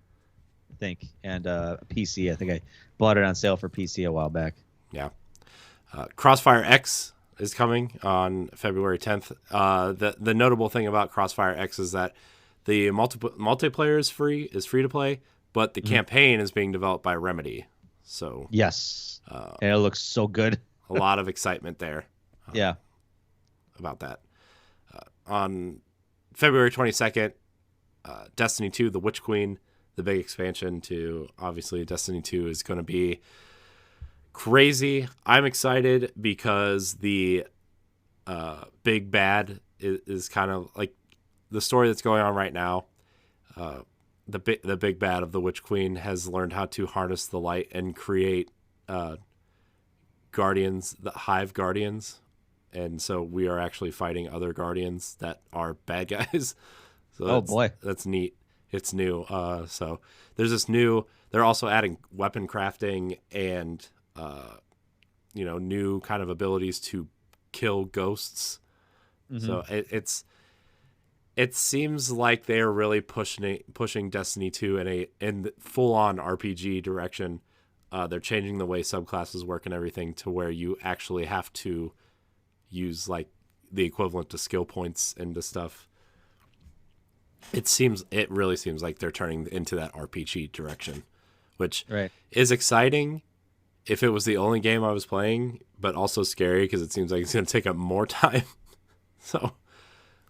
I think, and PC. I think I bought it on sale for PC a while back. Yeah. Crossfire X is coming on February 10th. The notable thing about Crossfire X is that the multiplayer is free to play, but the campaign is being developed by Remedy. So yes, and it looks so good. A lot of excitement there. Yeah, about that. On February 22nd, Destiny 2, The Witch Queen, the big expansion to obviously Destiny 2 is going to be crazy. I'm excited because the big bad is kind of like the story that's going on right now. The big bad of the Witch Queen has learned how to harness the light and create guardians, the Hive Guardians. And so we are actually fighting other guardians that are bad guys. So boy, that's neat. It's new. So there's this new. They're also adding weapon crafting and new kind of abilities to kill ghosts. Mm-hmm. So it seems like they're really pushing Destiny 2 in the full on RPG direction. They're changing the way subclasses work and everything to where you actually have to use like the equivalent to skill points into stuff. It really seems like they're turning into that RPG direction, which is exciting if it was the only game I was playing, but also scary because it seems like it's going to take up more time. So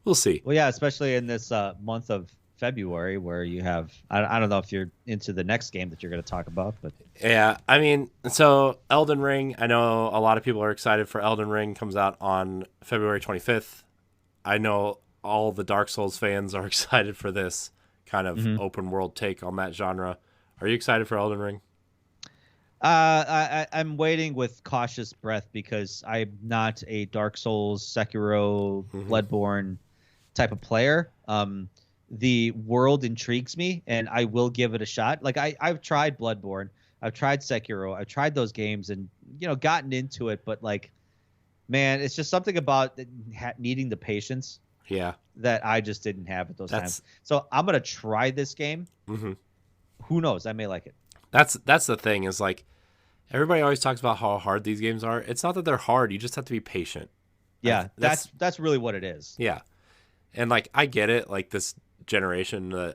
we'll see. Well, yeah, especially in this month of February where you have, I don't know if you're into the next game that you're going to talk about, but yeah, I mean, so Elden Ring, I know a lot of people are excited for Elden Ring, comes out on February 25th. I know all the Dark Souls fans are excited for this kind of open world take on that genre. Are you excited for Elden Ring? I'm waiting with cautious breath because I'm not a Dark Souls, Sekiro, Bloodborne type of player. The world intrigues me, and I will give it a shot. Like I've tried Bloodborne, I've tried Sekiro, I've tried those games, and gotten into it. But like, man, it's just something about needing the patience. Yeah, that I just didn't have at those times. So I'm gonna try this game. Mm-hmm. Who knows? I may like it. That's the thing is like everybody always talks about how hard these games are. It's not that they're hard. You just have to be patient. Yeah, that's really what it is. Yeah, and like I get it. Like this generation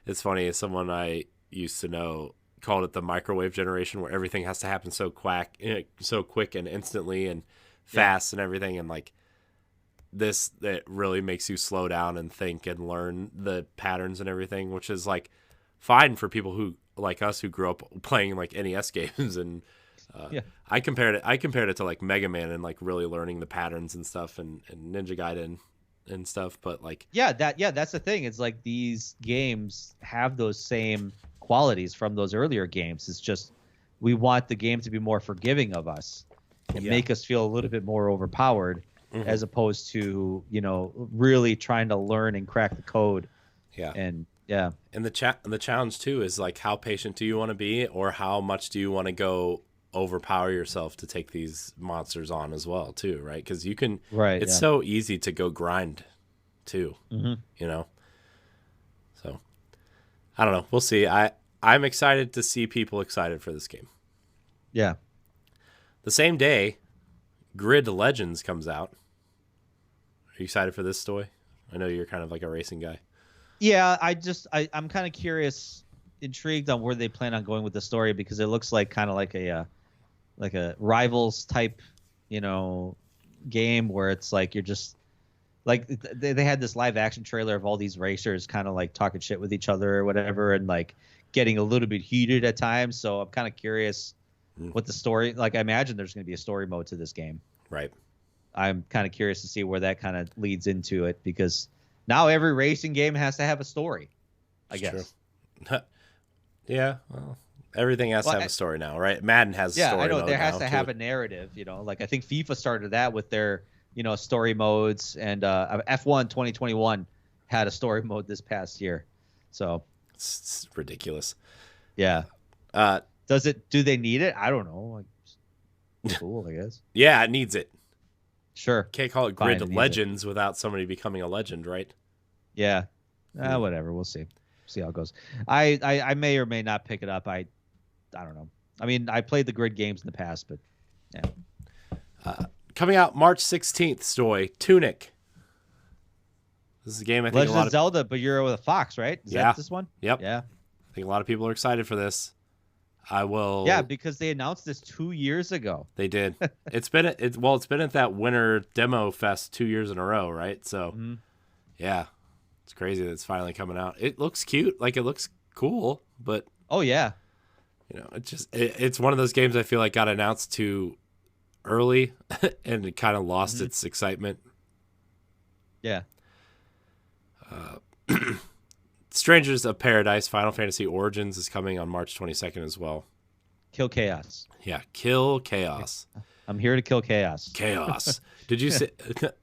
it's funny, someone I used to know called it the microwave generation, where everything has to happen so quick and instantly and fast and everything, and like this that really makes you slow down and think and learn the patterns and everything, which is like fine for people who like us who grew up playing like NES games and I compared it to like Mega Man and like really learning the patterns and stuff and Ninja Gaiden and stuff, but like that's the thing. It's like these games have those same qualities from those earlier games. It's just we want the game to be more forgiving of us and make us feel a little bit more overpowered, as opposed to really trying to learn and crack the code. Yeah, and Yeah. And the challenge too is like, how patient do you want to be, or how much do you want to go overpower yourself to take these monsters on as well too, right? Because you can, Right. it's Yeah. so easy to go grind too, Mm-hmm. you know. So I don't know. We'll see. I'm excited to see people excited for this game. Yeah. The same day, Grid Legends comes out. Are you excited for this, Stoy? I know you're kind of like a racing guy. Yeah. I'm kind of curious, intrigued on where they plan on going with the story, because it looks like kind of like a rivals type, game where it's like you're just like they had this live action trailer of all these racers kind of like talking shit with each other or whatever, and like getting a little bit heated at times. So I'm kind of curious what the story, like I imagine there's going to be a story mode to this game. Right. I'm kind of curious to see where that kind of leads into it, because now every racing game has to have a story, I guess. True. Yeah. Well, everything has to have a story now, right? Madden has a story I know mode there has now, to too. have a narrative, like I think FIFA started that with their, story modes, and F1 2021 had a story mode this past year. So It's ridiculous. yeah. Do they need it? I don't know. Like, cool, I guess. Yeah, it needs it. Sure. Can't call it Fine, Grid it needs Legends without somebody becoming a legend, right? Yeah. Whatever. We'll see. See how it goes. I may or may not pick it up. I don't know. I mean, I played the Grid games in the past, but yeah. Coming out March 16th, Stoy, Tunic. This is a game I think Legend a lot of Zelda, but you're with a fox, right? Is Yeah. that this one? Yep. Yeah. I think a lot of people are excited for this. I will. Yeah, because they announced this 2 years ago. They did. It's been at that Winter Demo Fest 2 years in a row, right? So, yeah, it's crazy that it's finally coming out. It looks cute, like it looks cool, but Oh yeah. it's one of those games I feel like got announced too early, and it kind of lost its excitement. Yeah. Strangers of Paradise Final Fantasy Origins is coming on March 22nd as well. Kill chaos. Yeah, kill chaos. I'm here to kill chaos. Chaos. Did you see?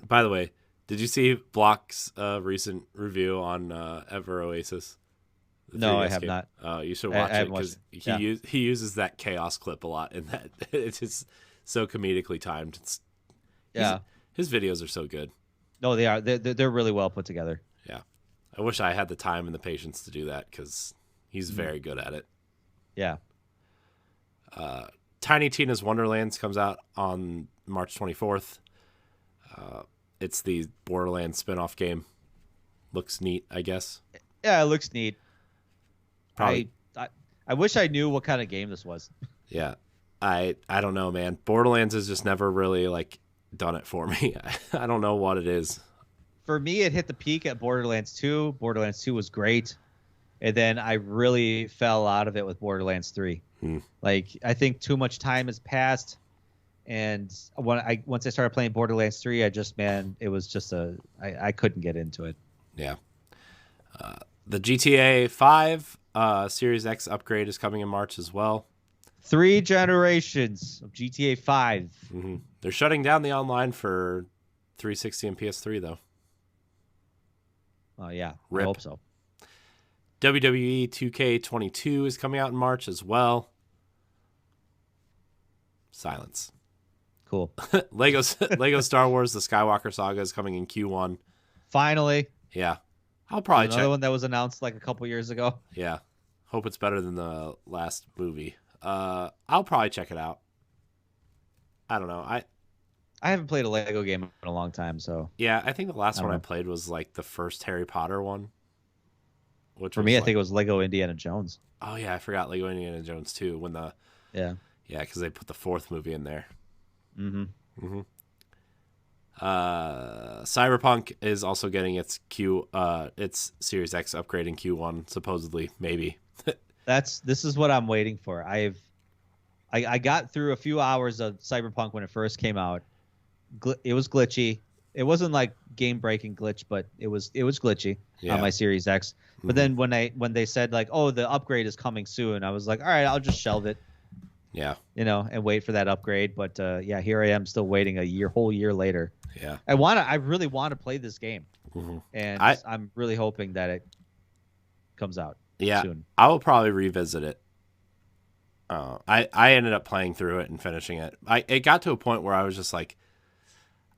By the way, did you see Block's recent review on Ever Oasis? No, I have not. You should watch it, because it. he uses that chaos clip a lot, and that it's just so comedically timed. His videos are so good. No, they are. They're really well put together. Yeah, I wish I had the time and the patience to do that, because he's very good at it. Yeah. Tiny Tina's Wonderlands comes out on March 24th. It's the Borderlands spin-off game. Looks neat, I guess. Yeah, it looks neat. Probably. I wish I knew what kind of game this was. Yeah. I don't know, man. Borderlands has just never really like done it for me. I don't know what it is. For me, it hit the peak at Borderlands 2. Borderlands 2 was great. And then I really fell out of it with Borderlands 3. Like, I think too much time has passed. And once I started playing Borderlands 3, it was just I couldn't get into it. Yeah. The GTA 5 Series X upgrade is coming in March as well. 3 generations of GTA 5. Mm-hmm. They're shutting down the online for 360 and PS3, though. Oh, yeah. Rip. I hope so. WWE 2K22 is coming out in March as well. Silence. Cool. Lego Star Wars The Skywalker Saga is coming in Q1. Finally. Yeah. I'll probably Another one that was announced like a couple years ago. Yeah. Hope it's better than the last movie. I'll probably check it out. I don't know. I haven't played a Lego game in a long time, so. Yeah, I think the last one I played was like the first Harry Potter one. Which for me, I think it was Lego Indiana Jones. Oh yeah, I forgot Lego Indiana Jones too. When yeah, because they put the 4th movie in there. Mm-hmm. Cyberpunk is also getting its Series X upgrade in Q1, supposedly, maybe. This is what I'm waiting for. I got through a few hours of Cyberpunk when it first came out. It was glitchy. It wasn't like game breaking glitch, but it was glitchy on my Series X. But then when they said like, oh, the upgrade is coming soon, I was like, all right, I'll just shelve it. Yeah. And wait for that upgrade. But here I am still waiting whole year later. Yeah. I really want to play this game. Mm-hmm. And I'm really hoping that comes out Yeah, soon. I will probably revisit it. I ended up playing through it and finishing it. It got to a point where I was just like,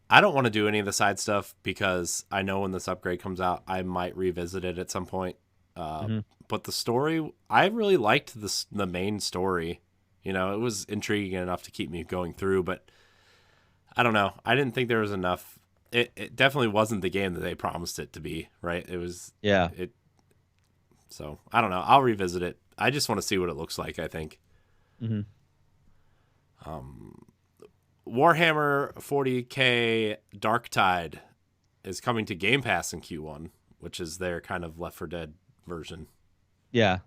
I don't want to do any of the side stuff because I know when this upgrade comes out, I might revisit it at some point. But the story, I really liked the main story. You know, it was intriguing enough to keep me going through, but I don't know. I didn't think there was enough. It definitely wasn't the game that they promised it to be, right? It was. Yeah. So I don't know. I'll revisit it. I just want to see what it looks like, I think. Mm-hmm. Warhammer 40K Darktide is coming to Game Pass in Q1, which is their kind of Left 4 Dead version. Yeah.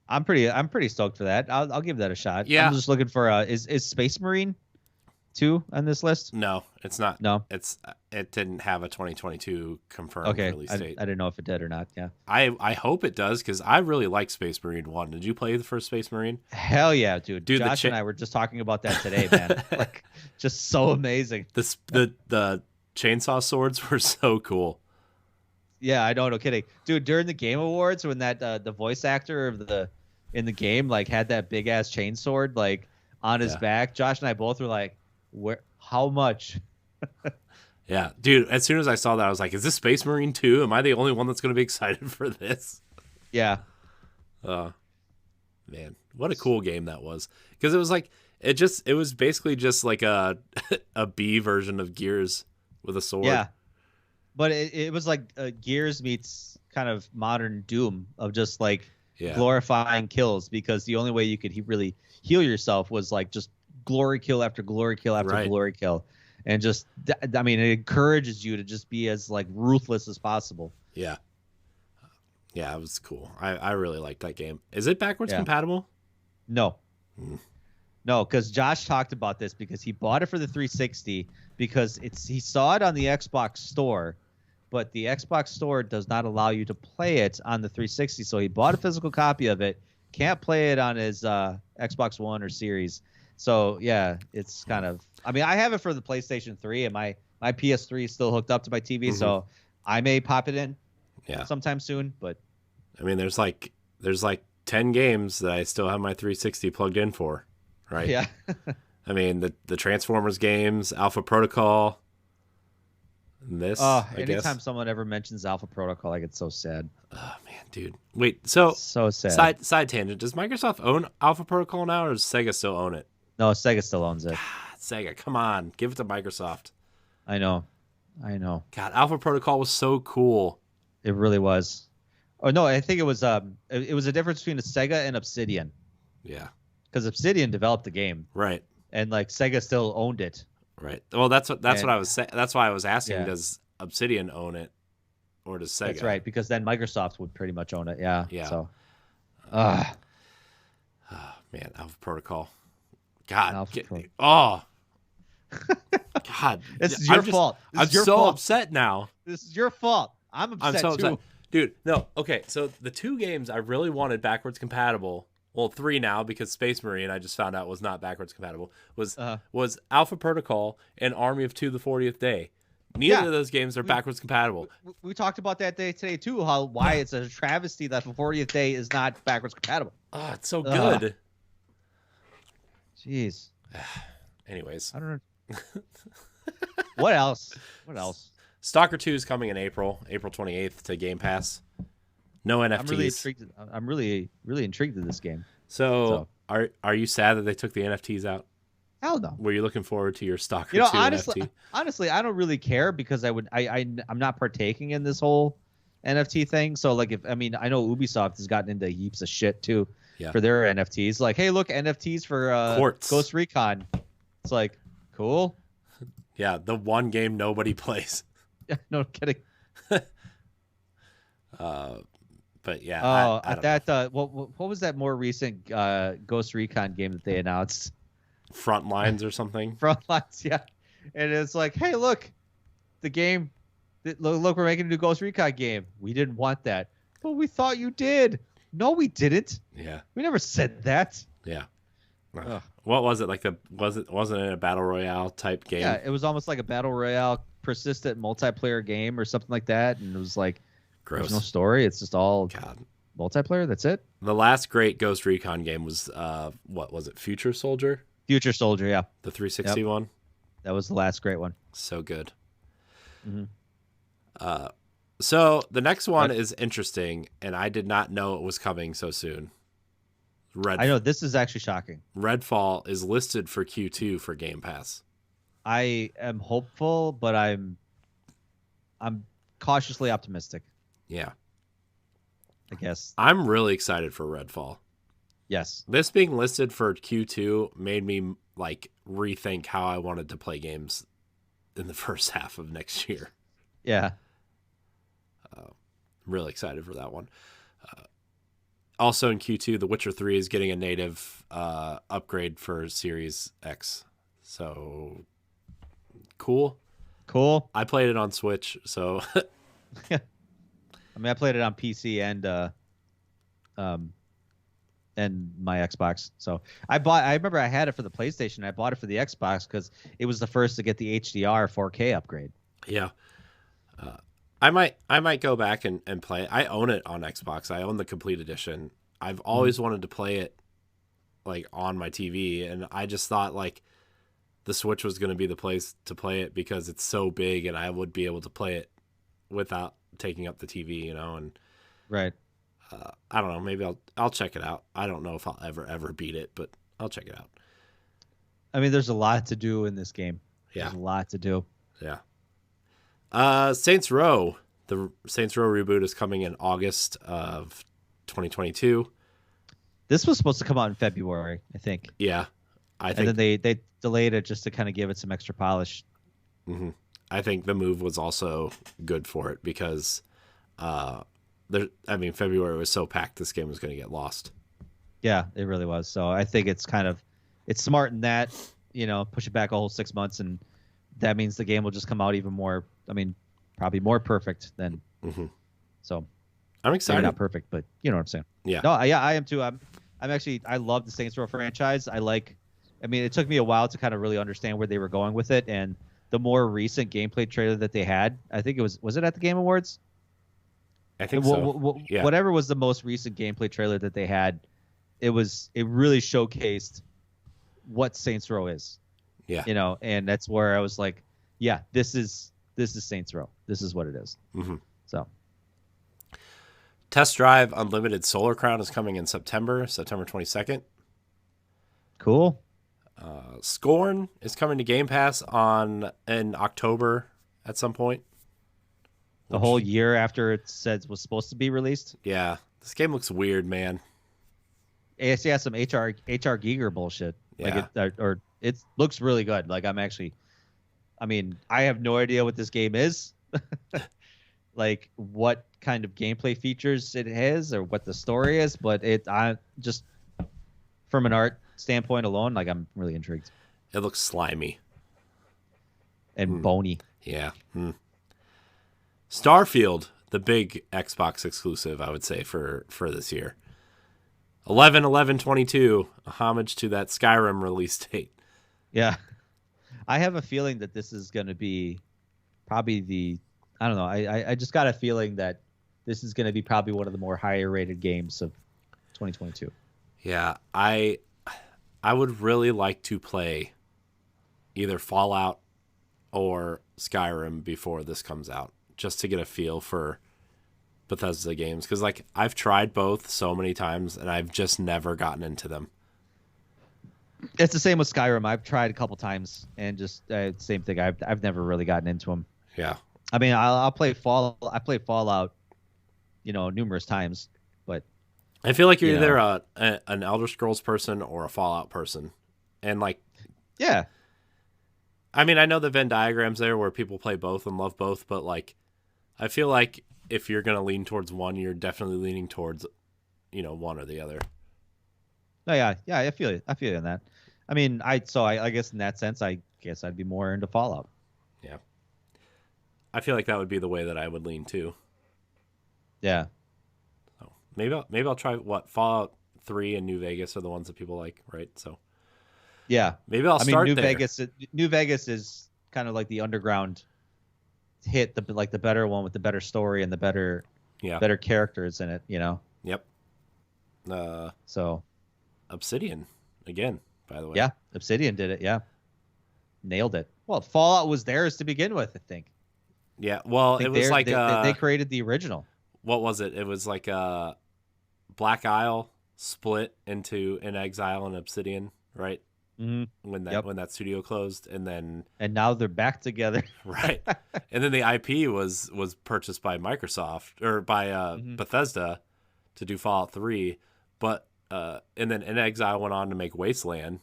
I'm pretty stoked for that. I'll give that a shot. Yeah. I'm just looking for is Space Marine 2 on this list? No, it's not. No. It didn't have a 2022 confirmed release date. I didn't know if it did or not. Yeah. I hope it does because I really like Space Marine 1. Did you play the first Space Marine? Hell yeah, dude. Josh and I were just talking about that today, man. Like, just so amazing. The chainsaw swords were so cool. Yeah, I know, no kidding, dude. During the Game Awards, when that the voice actor in the game like had that big ass chainsword like on his back, Josh and I both were like, "Where? How much?" Yeah, dude. As soon as I saw that, I was like, "Is this Space Marine 2? Am I the only one that's going to be excited for this?" Yeah. Man, what a cool game that was. Because it was like it was basically just like a B version of Gears with a sword. Yeah. But it was like Gears meets kind of modern Doom of just like glorifying kills, because the only way you could really heal yourself was like just glory kill after glory kill after glory kill. And just, I mean, it encourages you to just be as like ruthless as possible. Yeah. Yeah, it was cool. I really liked that game. Is it backwards compatible? No. No, because Josh talked about this because he bought it for the 360 because he saw it on the Xbox store, but the Xbox store does not allow you to play it on the 360. So he bought a physical copy of it, can't play it on his Xbox One or Series. So yeah, it's kind of. I mean, I have it for the PlayStation 3, and my PS3 is still hooked up to my TV, so I may pop it in sometime soon. But I mean, there's like 10 games that I still have my 360 plugged in for, right? Yeah. I mean, the Transformers games, Alpha Protocol, and this. Anytime someone ever mentions Alpha Protocol, I get so sad. Oh man, dude. Wait, so sad. Side tangent. Does Microsoft own Alpha Protocol now, or does Sega still own it? No, Sega still owns it. God, Sega, come on, give it to Microsoft. I know. God, Alpha Protocol was so cool. It really was. Oh no, I think it was a difference between a Sega and Obsidian. Yeah. Because Obsidian developed the game. Right. And like Sega still owned it. Right. Well, that's what I was saying. That's why I was asking: does Obsidian own it, or does Sega? That's right, because then Microsoft would pretty much own it. Yeah. Yeah. So. Oh, man, Alpha Protocol. God. God. It's your fault. I'm so upset now. This is your fault. I'm upset too. Upset. Dude, no. Okay, so the two games I really wanted backwards compatible. Well, 3 now, because Space Marine I just found out was not backwards compatible. Was Alpha Protocol and Army of Two: The 40th Day. Neither of those games are backwards compatible. We talked about that today too. Why it's a travesty that the 40th Day is not backwards compatible. Oh, it's so good. Jeez. Anyways, I don't know. What else? Stalker 2 is coming in April 28th to Game Pass. No NFTs. I'm really intrigued in this game. So are you sad that they took the NFTs out? Hell no. Were you looking forward to your Stalker 2 NFT? Honestly, I don't really care because I'm not partaking in this whole NFT thing. So like I know Ubisoft has gotten into heaps of shit too for their NFTs. Like, hey, look, NFTs for Ghost Recon. It's like, cool. Yeah, the one game nobody plays. Yeah, no kidding. But yeah. What was that more recent Ghost Recon game that they announced? Frontlines or something. Frontlines, yeah. And it's like, hey, look, the game. Look, we're making a new Ghost Recon game. We didn't want that, but we thought you did. No, we didn't. Yeah. We never said that. Yeah. What was it like? Wasn't it a battle royale type game? Yeah, it was almost like a battle royale persistent multiplayer game or something like that. And it was like, Gross. There's no story. It's just all God. multiplayer. That's it. The last great Ghost Recon game was what was it? Future Soldier? Future Soldier, yeah. The 360 one? That was the last great one. So good. Mm-hmm. So the next one is interesting, and I did not know it was coming so soon. I know, this is actually shocking. Redfall is listed for Q2 for Game Pass. I am hopeful, but I'm cautiously optimistic, Yeah. I guess. I'm really excited for Redfall. Yes. This being listed for Q2 made me like rethink how I wanted to play games in the first half of next year. Yeah. I'm really excited for that one. Also in Q2, The Witcher 3 is getting a native upgrade for Series X. So cool. Cool. I played it on Switch, so I mean, I played it on PC and my Xbox. So I remember I had it for the PlayStation. I bought it for the Xbox because it was the first to get the HDR 4K upgrade. yeah. I might go back and play it. I own it on Xbox. I own the complete edition. I've always wanted to play it like on my TV, and I just thought like the Switch was going to be the place to play it because it's so big and I would be able to play it without taking up the TV, and Right. I don't know, maybe I'll check it out. I don't know if I'll ever beat it, but I'll check it out. I mean, there's a lot to do in this game. Yeah. There's a lot to do. Yeah. Saints Row. The Saints Row reboot is coming in August of 2022. This was supposed to come out in February, I think. Yeah. And then they delayed it just to kind of give it some extra polish. Mm-hmm. I think the move was also good for it because February was so packed this game was going to get lost. Yeah, it really was. So I think it's smart in that, push it back a whole 6 months, and that means the game will just come out even more, probably more perfect than. Mm-hmm. So I'm excited. Maybe not perfect, but you know what I'm saying. Yeah. No, yeah, I am too. I'm actually, I love the Saints Row franchise. It took me a while to kind of really understand where they were going with it, and the more recent gameplay trailer that they had, I think was it at the Game Awards? I think so. Yeah. Whatever was the most recent gameplay trailer that they had, it really showcased what Saints Row is. Yeah. And that's where I was like, yeah, this is Saints Row. This is what it is. Mm-hmm. So. Test Drive Unlimited Solar Crown is coming in September 22nd. Cool. Scorn is coming to Game Pass in October at some point. The whole year after it said was supposed to be released. Yeah, this game looks weird, man. It's some HR Giger bullshit. Yeah. It looks really good. Like I have no idea what this game is. Like what kind of gameplay features it has or what the story is, but I just from an art standpoint alone, like I'm really intrigued. It looks slimy and bony. Yeah. Starfield, the big Xbox exclusive, I would say for this year. 11/11/22, a homage to that Skyrim release date. Yeah. I have a feeling that this is going to be probably I don't know. I just got a feeling that this is going to be probably one of the more higher rated games of 2022. Yeah, I would really like to play either Fallout or Skyrim before this comes out, just to get a feel for Bethesda games. Because I've tried both so many times and I've just never gotten into them. It's the same with Skyrim. I've tried a couple times and just same thing. I've never really gotten into them. Yeah. I'll play Fallout. I play Fallout, numerous times, but I feel like you're either an Elder Scrolls person or a Fallout person, and yeah. I know the Venn diagrams there where people play both and love both, but I feel like if you're gonna lean towards one, you're definitely leaning towards, one or the other. Oh yeah, I feel you. I feel you on that. I guess in that sense, I guess I'd be more into Fallout. Yeah. I feel like that would be the way that I would lean too. Yeah. So maybe I'll try Fallout 3 and New Vegas are the ones that people like, right? So yeah, maybe I'll start New there. New Vegas is kind of like the underground hit, the better one with the better story and the better Yeah. better characters in it. Yep. So Obsidian again, by the way. yeah, Obsidian did it. Yeah, nailed it. Well, Fallout was theirs to begin with, I think. Yeah. Well, I it think was like they created the original. what was it? It was like Black Isle split into In Exile and Obsidian, right? Mm-hmm. When that studio closed, and now they're back together. right, and then the IP was purchased by Microsoft or by Bethesda to do Fallout 3, but and then In Exile went on to make Wasteland.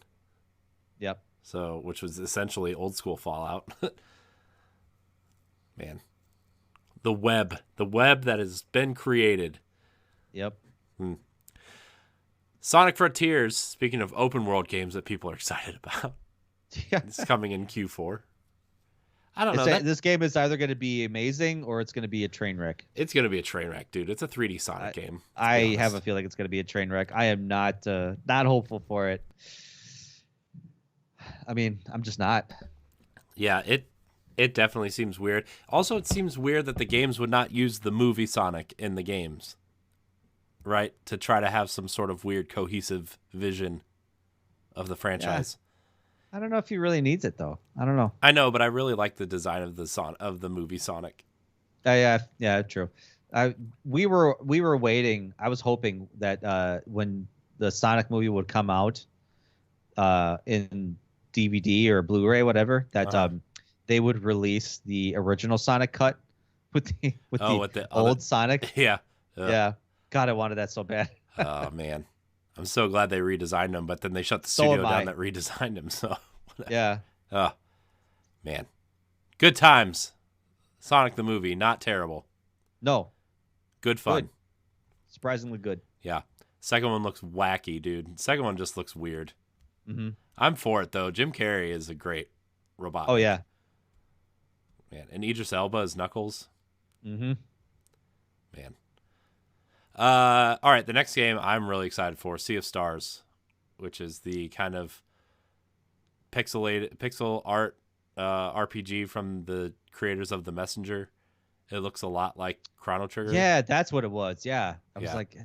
Yep. So, which was essentially old school Fallout. Man, the web that has been created. Yep. Sonic Frontiers, speaking of open world games that people are excited about, Yeah. it's coming in Q4. I don't know. This game is either going to be amazing or it's going to be a train wreck. It's going to be a train wreck, dude. It's a 3D Sonic game. I have a feeling it's going to be a train wreck. I am not hopeful for it. I mean, I'm just not. Yeah, it definitely seems weird. Also, it seems weird that the games would not use the movie Sonic in the games, right? To try to have some sort of weird cohesive vision of the franchise. I don't know if he really needs it though. I don't know. I know, but I really like the design of the movie Sonic. Yeah, true. We were waiting. I was hoping that when the Sonic movie would come out in DVD or Blu-ray, whatever, that they would release the original Sonic cut with the old Sonic. Yeah. Yeah. God, I wanted that so bad. Oh man, I'm so glad they redesigned him, but then they shut the studio down that redesigned him. So yeah. Oh man, good times. Sonic the movie, not terrible. No. Good fun. Good. Surprisingly good. Yeah. Second one looks wacky, dude. Second one just looks weird. Mm-hmm. I'm for it though. Jim Carrey is a great robot. Oh yeah. Man, and Idris Elba as Knuckles. Mm-hmm. Man. All right, the next game I'm really excited for, Sea of Stars, which is the kind of pixel art RPG from the creators of The Messenger. It looks a lot like Chrono Trigger. Yeah, that's what it was. Yeah. I was like,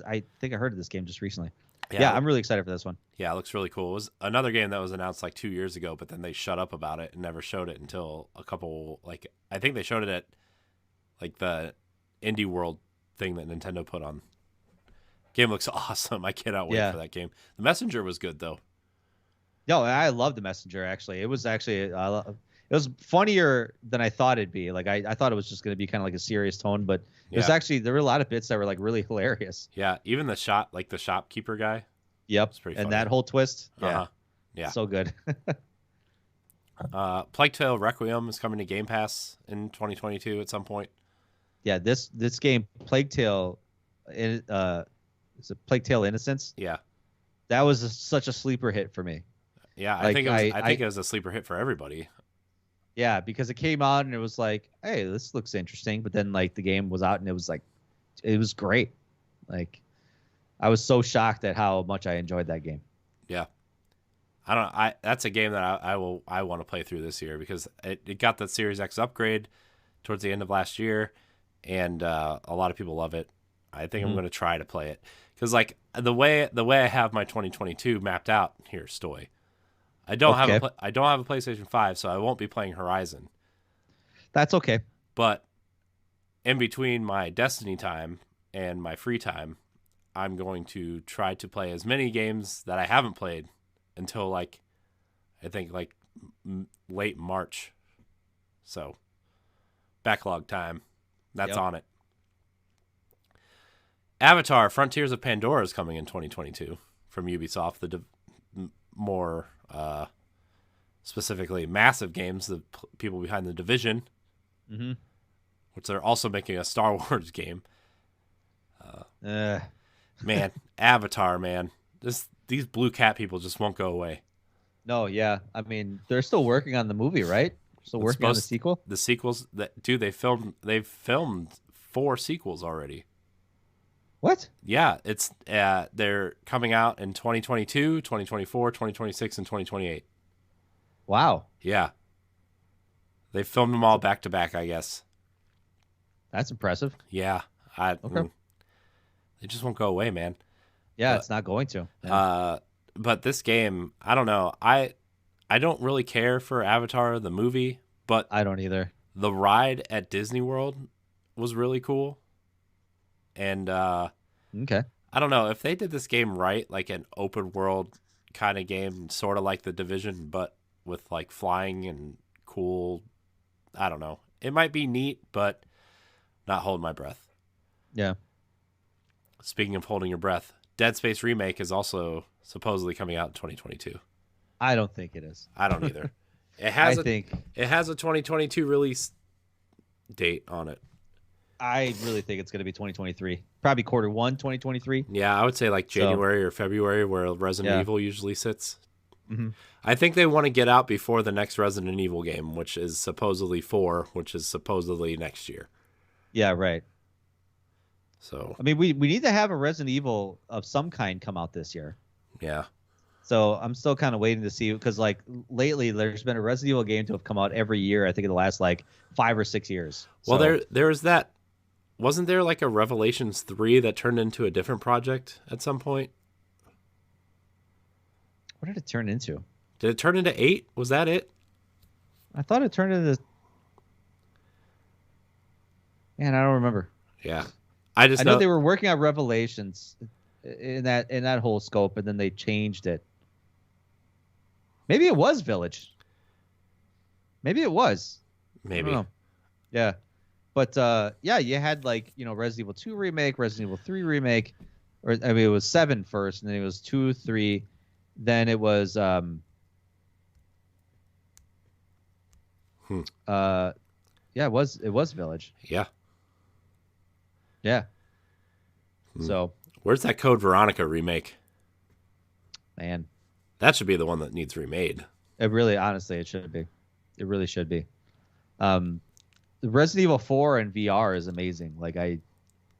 I think I heard of this game just recently. Yeah, I'm really excited for this one. Yeah, it looks really cool. It was another game that was announced like 2 years ago, but then they shut up about it and never showed it until I think they showed it at like the Indie World thing that Nintendo put on. Game looks awesome. I cannot wait for that game. The Messenger was good though. No, I love The Messenger. Actually, it was it was funnier than I thought it'd be. Like I thought it was just going to be kind of like a serious tone, but it was actually, there were a lot of bits that were like really hilarious. Yeah, even the shopkeeper guy. Yep, it's pretty and funny. that whole twist. Yeah, so good. Plague Tale Requiem is coming to Game Pass in 2022 at some point. Yeah, this game, Plague Tale, is it Plague Tale Innocence? Yeah, that was such a sleeper hit for me. Yeah, I think it was a sleeper hit for everybody. Yeah, because it came out and it was like, hey, this looks interesting. But then like the game was out and it was like, it was great. Like, I was so shocked at how much I enjoyed that game. Yeah, that's a game that I want to play through this year because it got the Series X upgrade towards the end of last year, and a lot of people love it. I think I'm going to try to play it because like the way I have my 2022 mapped out here, Stoy. I don't have a PlayStation 5, so I won't be playing Horizon. That's okay. But in between my Destiny time and my free time, I'm going to try to play as many games that I haven't played until I think late March. So backlog time. That's on it. Avatar: Frontiers of Pandora is coming in 2022 from Ubisoft. The more specifically massive games, the people behind The Division, which they're also making a Star Wars game. Man, Avatar, man. These Blue Cat people just won't go away. No, yeah. I mean, they're still working on the movie, right? Still working on the sequel? The sequels, they've filmed 4 sequels already. What? Yeah, it's they're coming out in 2022, 2024, 2026, and 2028. Wow. Yeah. They filmed them all back to back, I guess. That's impressive. Yeah. Okay. They just won't go away, man. Yeah, it's not going to. But this game, I don't know. I don't really care for Avatar the movie, but I don't either. the ride at Disney World was really cool. And Okay. I don't know if they did this game right, like an open world kind of game, sort of like The Division, but with like flying and cool. I don't know. It might be neat, but not holding my breath. Yeah. Speaking of holding your breath, Dead Space Remake is also supposedly coming out in 2022. I don't think it is. I don't either. It I has think it has a 2022 release date on it. I really think it's going to be 2023. Probably Q1 2023. Yeah, I would say like January or February, where Resident Evil usually sits. Mm-hmm. I think they want to get out before the next Resident Evil game, which is supposedly 4, which is supposedly next year. Yeah, right. So I mean, we need to have a Resident Evil of some kind come out this year. yeah, So I'm still kind of waiting to see, because like lately there's been a Resident Evil game to have come out every year. I think in the last like 5 or 6 years. well So, there's that. Wasn't there like a Revelations 3 that turned into a different project at some point? what did it turn into? Did it turn into 8? Was that it? I thought it turned into. Man, I don't remember. Yeah, I know know they were working on Revelations in that whole scope, and then they changed it. Maybe it was Village. Maybe it was. maybe. I don't know. Yeah. But yeah, you had like, Resident Evil 2 remake, Resident Evil 3 remake, or I mean it was 7 first, and then it was 2, 3, then it was yeah, it was Village. Yeah. Yeah. So, Where's that Code Veronica remake? man, That should be the one that needs remade. it really, honestly, it should be. It really should be. Resident Evil 4 in VR is amazing. Like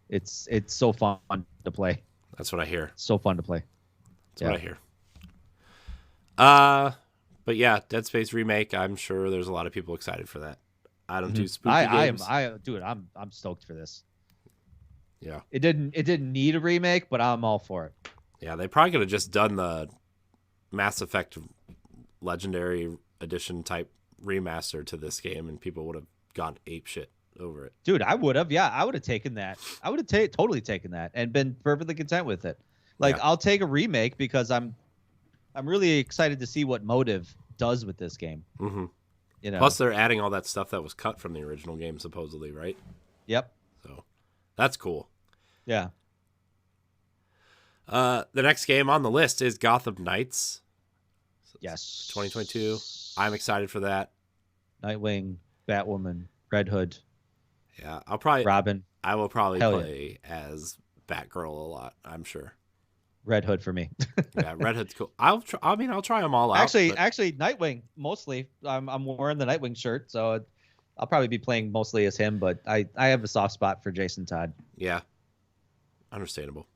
it's so fun to play. That's what I hear. So fun to play. That's what I hear. But yeah, Dead Space remake. I'm sure there's a lot of people excited for that. I don't do spooky games. Dude, I'm stoked for this. Yeah. It didn't need a remake, but I'm all for it. Yeah, they probably could have just done the Mass Effect Legendary Edition type remaster to this game, and people would have gone ape shit over it. Dude, I would have. Yeah, I would have taken that. I would have totally taken that and been perfectly content with it. Like, Yeah. I'll take a remake because I'm really excited to see what Motive does with this game. Mm-hmm. Plus, they're adding all that stuff that was cut from the original game, supposedly, right? Yep. So that's cool. Yeah. The next game on the list is Gotham Knights. Yes. 2022. I'm excited for that. Nightwing, Batwoman, Red Hood, Yeah, Robin. I will probably Hell yeah. play as Batgirl a lot, I'm sure. Red Hood for me. Yeah, Red Hood's cool. I'll try them all out. Actually, but- Nightwing mostly. I'm wearing the Nightwing shirt, so I'll probably be playing mostly as him. But I have a soft spot for Jason Todd. yeah, understandable.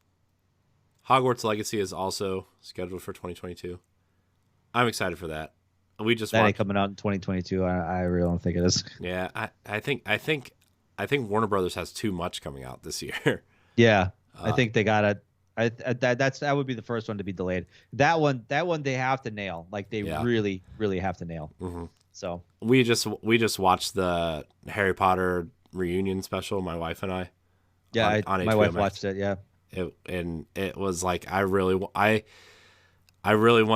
Hogwarts Legacy is also scheduled for 2022. I'm excited for that. We just That ain't watched. coming out in 2022. I really don't think it is. Yeah, I think Warner Brothers has too much coming out this year. Yeah, I think they got it. That would be the first one to be delayed. That one they have to nail. Like they Yeah. really have to nail. Mm-hmm. So We just watched the Harry Potter reunion special, my wife and I. yeah, on my HBO wife Max. watched it. Yeah, It was like I really want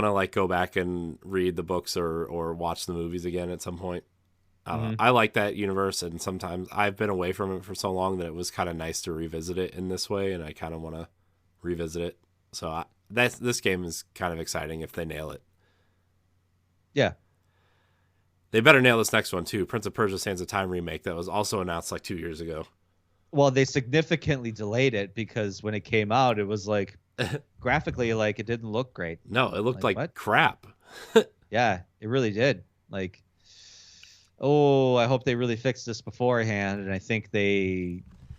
to like go back and read the books or watch the movies again at some point. I don't know. I like that universe, and sometimes I've been away from it for so long that it was kind of nice to revisit it in this way, and I kind of want to revisit it. So this game is kind of exciting if they nail it. yeah. They better nail this next one too. Prince of Persia: Sands of Time remake that was also announced like 2 years ago. Well, they significantly delayed it because when it came out, it was like graphically, like it didn't look great. No, it looked like what? crap. Yeah, it really did. Like, oh, I hope they really fixed this beforehand. And I think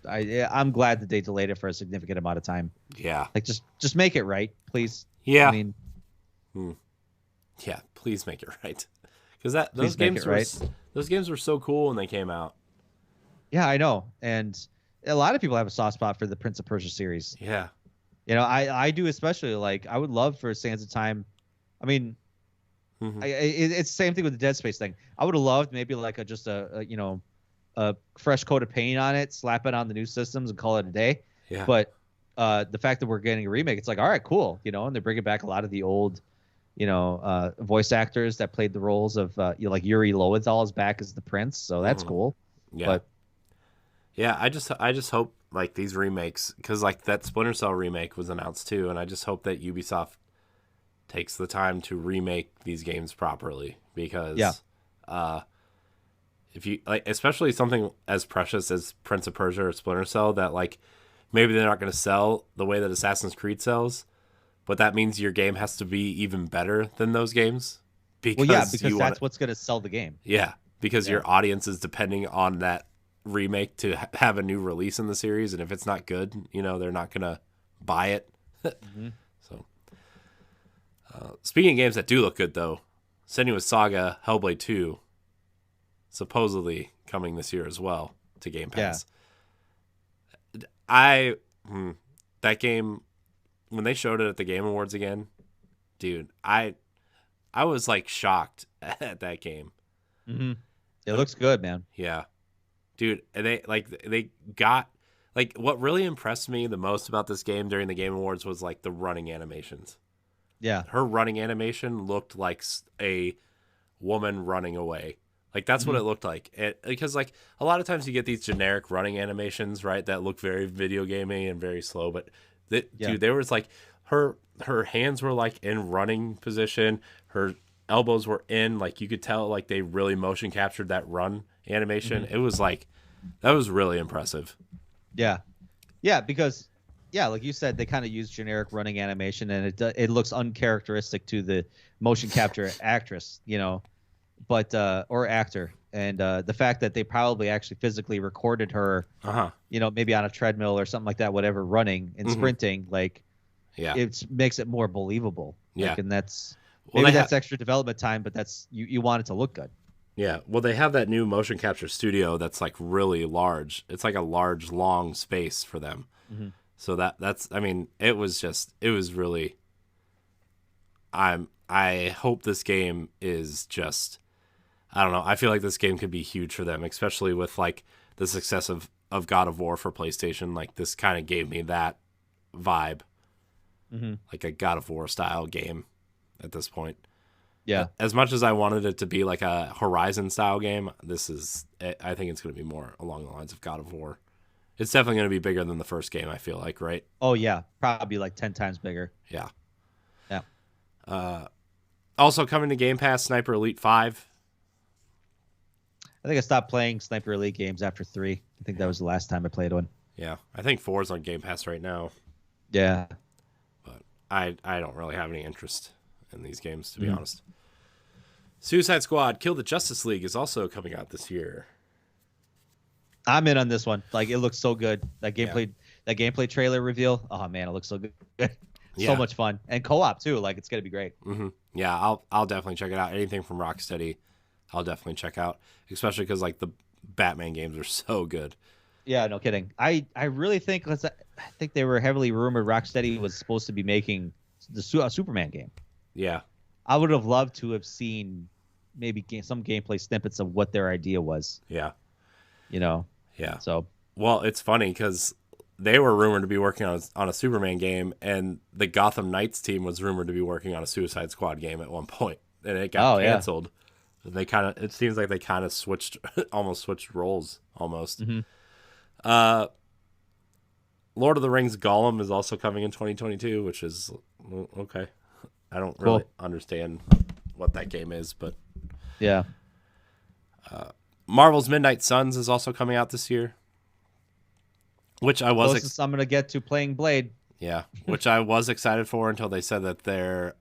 I'm glad that they delayed it for a significant amount of time. Yeah. Like, just make it right, please. Yeah. I mean, Yeah, please make it right. Because Please make it right. those games were so cool when they came out. yeah, I know. And a lot of people have a soft spot for the Prince of Persia series. Yeah. You know, I do especially. Like, I would love for Sands of Time. I mean, it's the same thing with the Dead Space thing. I would have loved maybe like just a fresh coat of paint on it, slap it on the new systems, and call it a day. Yeah. But the fact that we're getting a remake, it's like, all right, cool, and they're bringing back a lot of the old, voice actors that played the roles of, like Yuri Lowenthal is back as the prince, so that's cool. Yeah. But yeah, I just hope like these remakes, because like that Splinter Cell remake was announced too, and I just hope that Ubisoft takes the time to remake these games properly, because if you like, especially something as precious as Prince of Persia or Splinter Cell, that like maybe they're not going to sell the way that Assassin's Creed sells, but that means your game has to be even better than those games, because that's what's going to sell the game. Yeah, because your audience is depending on that remake to have a new release in the series, and if it's not good, they're not going to buy it. So speaking of games that do look good, though, Senua's Saga Hellblade 2 supposedly coming this year as well to Game Pass. That game, when they showed it at the Game Awards again, dude, I was like shocked at that game. It looks good, man. Yeah, dude, and they got like, what really impressed me the most about this game during the Game Awards was like the running animations. Yeah, her running animation looked like a woman running away. Like, that's what it looked like. Because like a lot of times you get these generic running animations, right, that look very video gamey and very slow. But dude, there was like her hands were like in running position. Her elbows were in, like you could tell like they really motion captured that run animation. It was like, that was really impressive. Yeah, because like you said, they kind of use generic running animation, and it looks uncharacteristic to the motion capture actress, but or actor, and the fact that they probably actually physically recorded her, maybe on a treadmill or something like that, whatever, running and sprinting, like, it makes it more believable. Like, and that's that's extra development time, but that's you want it to look good. Yeah, well, they have that new motion capture studio that's like really large. It's like a large, long space for them. So that's, I mean, it was really, I hope this game is just, I don't know. I feel like this game could be huge for them, especially with like the success of God of War for PlayStation. Like, this kind of gave me that vibe, like a God of War style game at this point. Yeah. As much as I wanted it to be like a Horizon style game, I think it's going to be more along the lines of God of War. It's definitely going to be bigger than the first game, I feel like, right? Oh, yeah. Probably like 10 times bigger. Yeah. Yeah. Also coming to Game Pass, Sniper Elite 5. I think I stopped playing Sniper Elite games after 3. I think that was the last time I played one. Yeah. I think 4 is on Game Pass right now. Yeah. But I don't really have any interest in these games, to be honest. Suicide Squad Kill the Justice League is also coming out this year. I'm in on this one. Like, it looks so good. That gameplay trailer reveal. Oh man, it looks so good. So much fun, and co-op too. Like, it's gonna be great. Yeah, I'll definitely check it out. Anything from Rocksteady, I'll definitely check out. Especially because like the Batman games are so good. Yeah, no kidding. I really think I think they were heavily rumored Rocksteady was supposed to be making the Superman game. Yeah, I would have loved to have seen maybe some gameplay snippets of what their idea was. Yeah. Yeah. So, well, it's funny because they were rumored to be working on a Superman game, and the Gotham Knights team was rumored to be working on a Suicide Squad game at one point, and it got canceled. Yeah. It seems like they kind of almost switched roles almost. Lord of the Rings Gollum is also coming in 2022, which is okay. I don't really understand what that game is, but yeah. Marvel's Midnight Suns is also coming out this year, which I was closest I'm gonna get to playing Blade. Yeah, which I was excited for until they said that their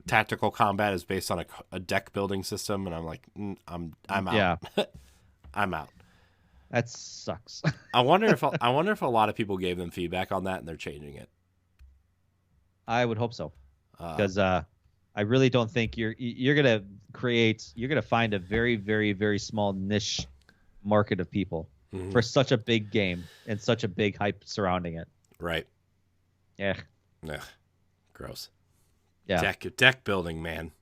tactical combat is based on a deck building system, and I'm like, I'm out. Yeah. I'm out. That sucks. I wonder if a lot of people gave them feedback on that and they're changing it. I would hope so, because I really don't think you're gonna find a very, very, very small niche market of people. for such a big game and such a big hype surrounding it. Right. Yeah. Ugh. Gross. Yeah. Deck building, man.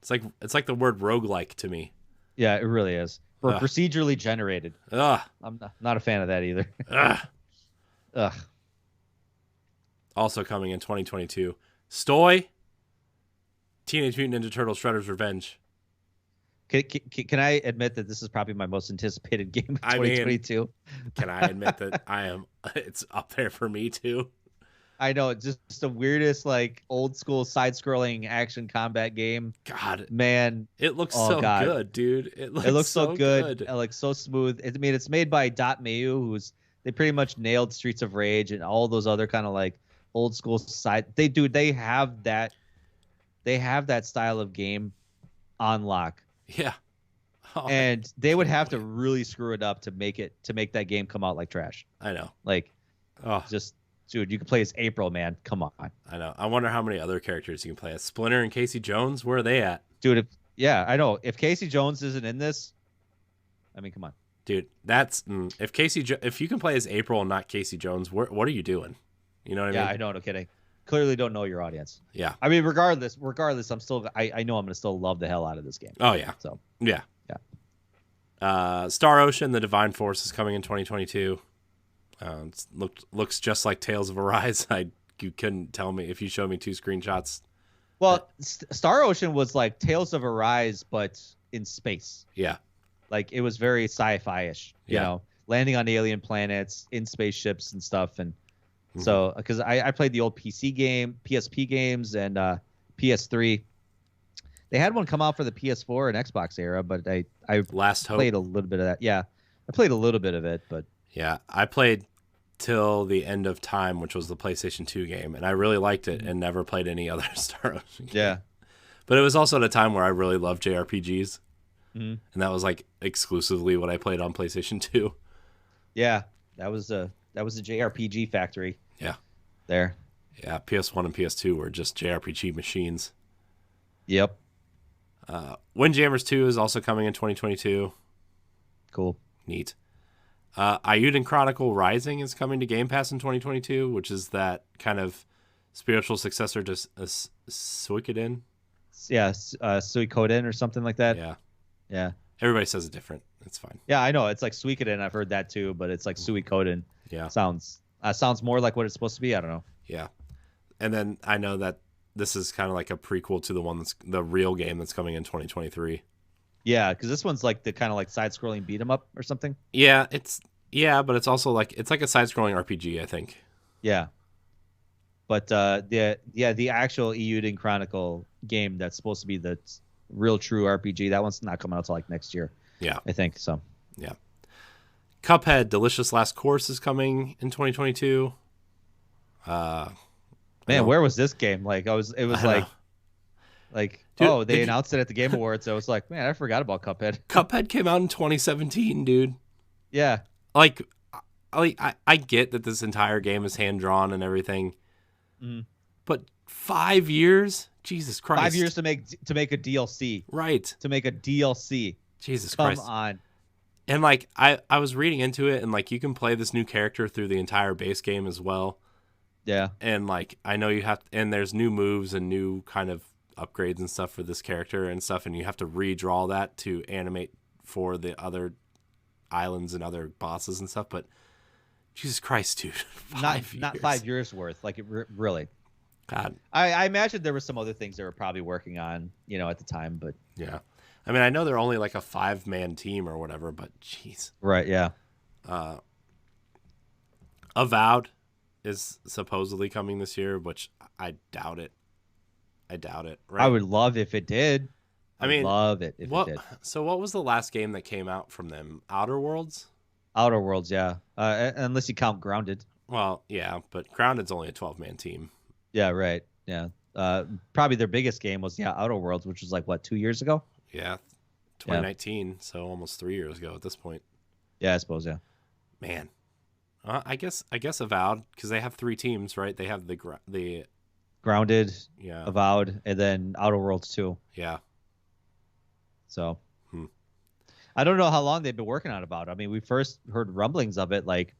It's like the word roguelike to me. Yeah, it really is. For procedurally generated. Ugh. I'm not a fan of that either. Ugh. Ugh. Also coming in 2022, Stoy, Teenage Mutant Ninja Turtles Shredder's Revenge. Can I admit that this is probably my most anticipated game of 2022? Can I admit that it's up there for me too? I know, it's just the weirdest, like, old school side-scrolling action combat game. God, man, it looks so good, dude. It looks so good. Like, so smooth. I mean, it's made by Mayu, they pretty much nailed Streets of Rage and all those other kind of like old school side. They have that style of game on lock. Yeah. Oh, and they would have to really screw it up to make that game come out like trash. I know. Like, dude, you can play as April, man. Come on. I know. I wonder how many other characters you can play as. Splinter and Casey Jones, where are they at? Dude, I know. If Casey Jones isn't in this, I mean, come on. Dude, if you can play as April and not Casey Jones, what are you doing? You know what I mean? Yeah, I know. No kidding. Clearly don't know your audience. Yeah. I mean, regardless, I know I'm gonna still love the hell out of this game. Oh yeah. So yeah. Star Ocean: The Divine Force is coming in 2022. Looks just like Tales of Arise. You couldn't tell me if you showed me two screenshots. Well, Star Ocean was like Tales of Arise, but in space. Yeah. Like, it was very sci-fi-ish, you know, landing on alien planets, in spaceships and stuff. And so, because I played the old PSP games, and PS3. They had one come out for the PS4 and Xbox era, but I played a little bit of that. Yeah, I played a little bit of it, but yeah, I played till the End of Time, which was the PlayStation 2 game, and I really liked it and never played any other Star Ocean game. Yeah, but it was also at a time where I really loved JRPGs. And that was like exclusively what I played on PlayStation 2. Yeah, that was a JRPG factory. Yeah. There. Yeah, PS1 and PS2 were just JRPG machines. Yep. Windjammers 2 is also coming in 2022. Cool. Neat. Ayuden Chronicle Rising is coming to Game Pass in 2022, which is that kind of spiritual successor to Suikoden. Yeah, Suikoden or something like that. Yeah. Yeah. Everybody says it different. It's fine. Yeah, I know. It's like Suikoden. I've heard that too, but it's like Suikoden. Yeah. Sounds more like what it's supposed to be. I don't know. Yeah. And then I know that this is kind of like a prequel to the real game that's coming in 2023. Yeah, because this one's like the kind of like side-scrolling beat 'em up or something. Yeah, but it's also like a side-scrolling RPG, I think. Yeah. But the actual Ayuden Chronicle game that's supposed to be the real true RPG, that one's not coming out till like next year. Yeah, I think so. Yeah. Cuphead Delicious Last Course is coming in 2022. Man, where was this game? Like it was like dude, they announced it at the Game Awards. So I was like, man, I forgot about Cuphead. Cuphead came out in 2017, dude. Yeah. Like I get that this entire game is hand drawn and everything, but 5 years, Jesus Christ! 5 years to make a DLC, right? To make a DLC, Jesus Christ! Come on. And like I was reading into it, and like you can play this new character through the entire base game as well. Yeah. And like I know you have, and there's new moves and new kind of upgrades and stuff for this character and stuff, and you have to redraw that to animate for the other islands and other bosses and stuff. But Jesus Christ, dude, not 5 years worth. Like, it really. God, I imagine there were some other things they were probably working on, at the time, but yeah. I mean, I know they're only like a 5-man team or whatever, but jeez. Right, yeah. Avowed is supposedly coming this year, which I doubt it. Right? I would love if it did. I mean, love it if it did. So what was the last game that came out from them? Outer Worlds? Outer Worlds, yeah. Unless you count Grounded. Well, yeah, but Grounded's only a 12-man team. Yeah, right. Yeah. Probably their biggest game was Outer Worlds, which was like 2 years ago? Yeah, 2019, so almost 3 years ago at this point. Yeah, I suppose, yeah. Man, I guess Avowed, because they have 3 teams, right? They have the Grounded, yeah, Avowed, and then Outer Worlds 2. Yeah. So, I don't know how long they've been working on about it. I mean, we first heard rumblings of it like,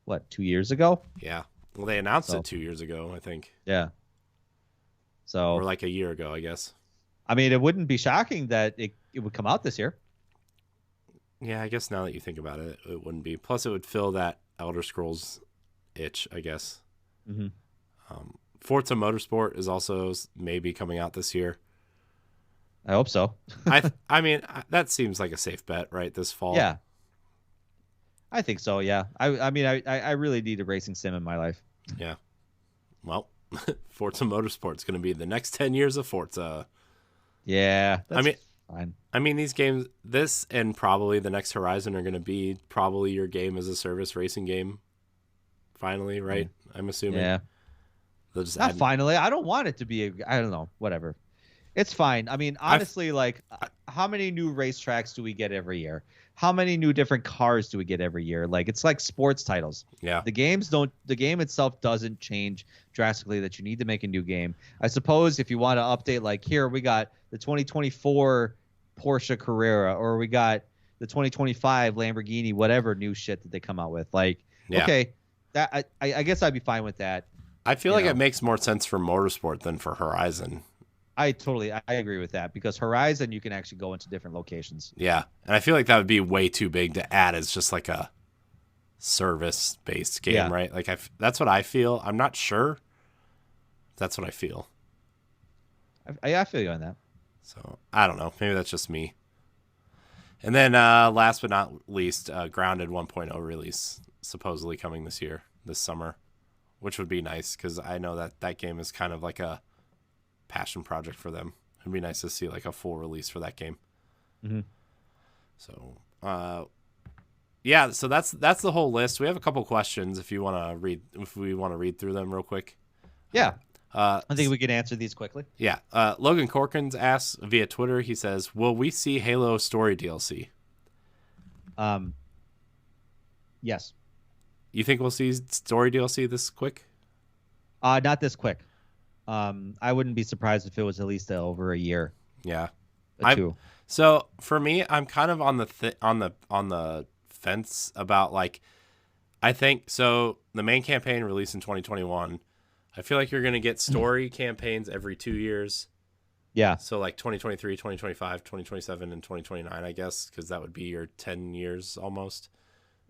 what, 2 years ago? Yeah. Well, they announced So, it 2 years ago, I think. yeah. So, Or like a year ago, I guess. I mean, it wouldn't be shocking that it would come out this year. Yeah, I guess now that you think about it, it wouldn't be. Plus, it would fill that Elder Scrolls itch, I guess. Mm-hmm. Forza Motorsport is also maybe coming out this year. I hope so. I mean, that seems like a safe bet, right? This fall. Yeah. I think so, yeah. I mean, I really need a racing sim in my life. Yeah. Well, Forza Motorsport's going to be the next 10 years of Forza. Yeah. That's fine. I mean, these games, this and probably the next Horizon are going to be probably your game as a service racing game. Finally, right? I'm assuming. Yeah. They'll just Not add... finally. I don't want it to be I don't know. Whatever. It's fine. I mean, honestly, how many new racetracks do we get every year? How many new different cars do we get every year? Like, it's like sports titles. Yeah. The game itself doesn't change drastically that you need to make a new game. I suppose if you want to update, like, here we got the 2024 Porsche Carrera, or we got the 2025 Lamborghini, whatever new shit that they come out with. Like, okay, that I guess I'd be fine with that. I feel like it makes more sense for Motorsport than for Horizon. I agree with that, because Horizon, you can actually go into different locations. Yeah. And I feel like that would be way too big to add as just like a service-based game, right? Like, that's what I feel. I'm not sure. That's what I feel. I feel you on that. So, I don't know. Maybe that's just me. And then last but not least, Grounded 1.0 release supposedly coming this summer, which would be nice because I know that game is kind of like a passion project for them. It'd be nice to see like a full release for that game. Mm-hmm. So, yeah. So that's the whole list. We have a couple questions if we want to read through them real quick. Yeah. I think we can answer these quickly. Yeah. Logan Corkins asks via Twitter. He says, "Will we see Halo Story DLC?" Yes. You think we'll see Story DLC this quick? Not this quick. I wouldn't be surprised if it was at least over a year. Yeah. Two. So for me, I'm kind of on the fence about, like, I think so. The main campaign released in 2021. I feel like you're going to get story campaigns every 2 years. Yeah. So like 2023, 2025, 2027, and 2029, I guess, because that would be your 10 years almost.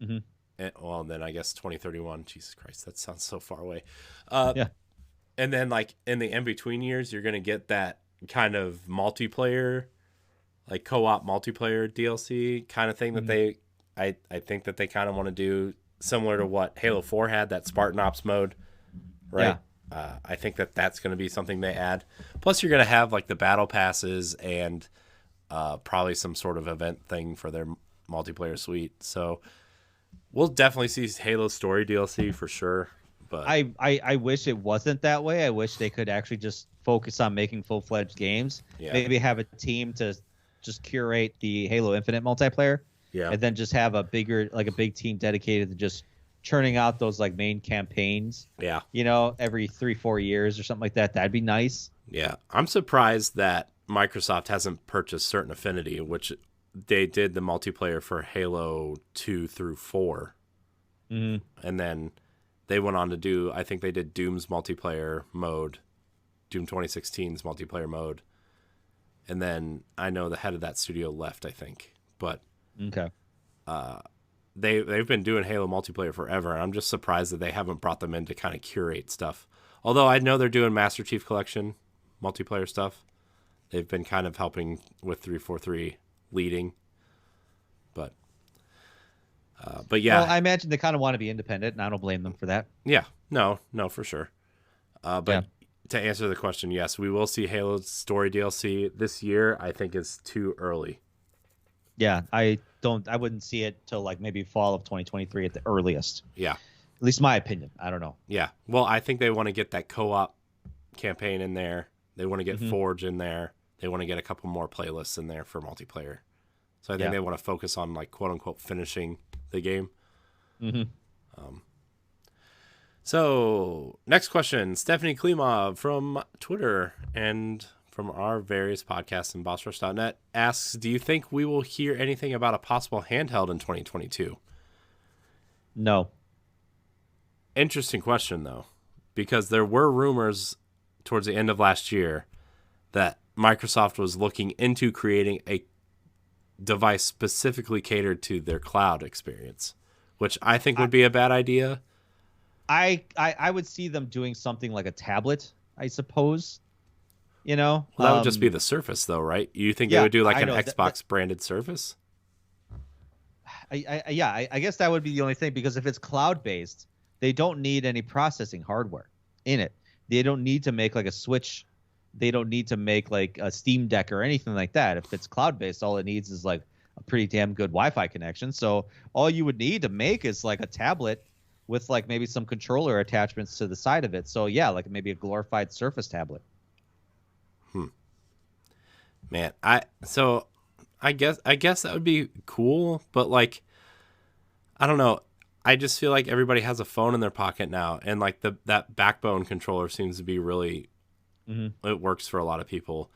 Mm-hmm. And then I guess 2031. Jesus Christ, that sounds so far away. Yeah. And then, like, in the in-between years, you're going to get that kind of multiplayer, like co-op multiplayer DLC kind of thing that I think that they kind of want to do similar to what Halo 4 had, that Spartan Ops mode, right? Yeah. I think that that's going to be something they add. Plus, you're going to have, like, the battle passes and probably some sort of event thing for their multiplayer suite. So we'll definitely see Halo Story DLC for sure. But I wish it wasn't that way. I wish they could actually just focus on making full-fledged games. Yeah. Maybe have a team to just curate the Halo Infinite multiplayer. Yeah. And then just have a big team dedicated to just churning out those, like, main campaigns. Yeah. Every 3-4 years or something like that. That'd be nice. Yeah. I'm surprised that Microsoft hasn't purchased Certain Affinity, which they did the multiplayer for Halo 2 through 4. Mm-hmm. And then they went on to do, I think they did Doom's multiplayer mode, Doom 2016's multiplayer mode. And then I know the head of that studio left, I think. But okay. They've been doing Halo multiplayer forever, and I'm just surprised that they haven't brought them in to kind of curate stuff. Although I know they're doing Master Chief Collection multiplayer stuff. They've been kind of helping with 343 leading. But yeah. Well, I imagine they kind of want to be independent, and I don't blame them for that. Yeah. No, for sure. But to answer the question, yes, we will see Halo Story DLC this year. I think it's too early. Yeah, I wouldn't see it till like maybe fall of 2023 at the earliest. Yeah. At least my opinion. I don't know. Yeah. Well, I think they want to get that co-op campaign in there. They want to get Forge in there. They want to get a couple more playlists in there for multiplayer. So I think they want to focus on, like, quote unquote finishing the game. Mm-hmm. So next question, Stephanie Klimov from Twitter and from our various podcasts and BossRush.net asks, do you think we will hear anything about a possible handheld in 2022? No. Interesting question, though, because there were rumors towards the end of last year that Microsoft was looking into creating a device specifically catered to their cloud experience, which I think would be a bad idea. I would see them doing something like a tablet, I suppose. You know, Well, that would just be the Surface, though, right? You think they would do like an Xbox branded Surface? I guess that would be the only thing, because if it's cloud based, they don't need any processing hardware in it. They don't need to make like a Switch. They don't need to make like a Steam Deck or anything like that. If it's cloud based, all it needs is like a pretty damn good Wi-Fi connection. So all you would need to make is like a tablet with like maybe some controller attachments to the side of it. So yeah, like maybe a glorified Surface tablet. Man, I guess that would be cool, but like, I don't know. I just feel like everybody has a phone in their pocket now, and like that backbone controller seems to be really, it works for a lot of people.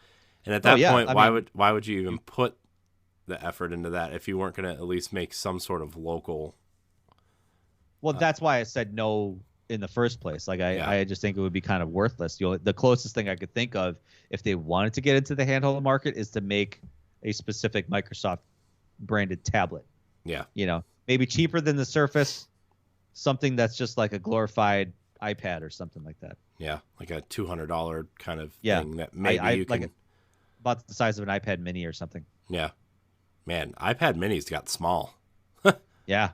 And at that point, why would you even put the effort into that if you weren't going to at least make some sort of local? Well, that's why I said no in the first place. Like I just think it would be kind of worthless. The closest thing I could think of if they wanted to get into the handheld market is to make a specific Microsoft branded tablet. Yeah. You know, maybe cheaper than the Surface, something that's just like a glorified iPad or something like that. Yeah, like a $200 kind of thing that maybe you can. Like about the size of an iPad mini or something. Yeah. Man, iPad minis got small. Yeah.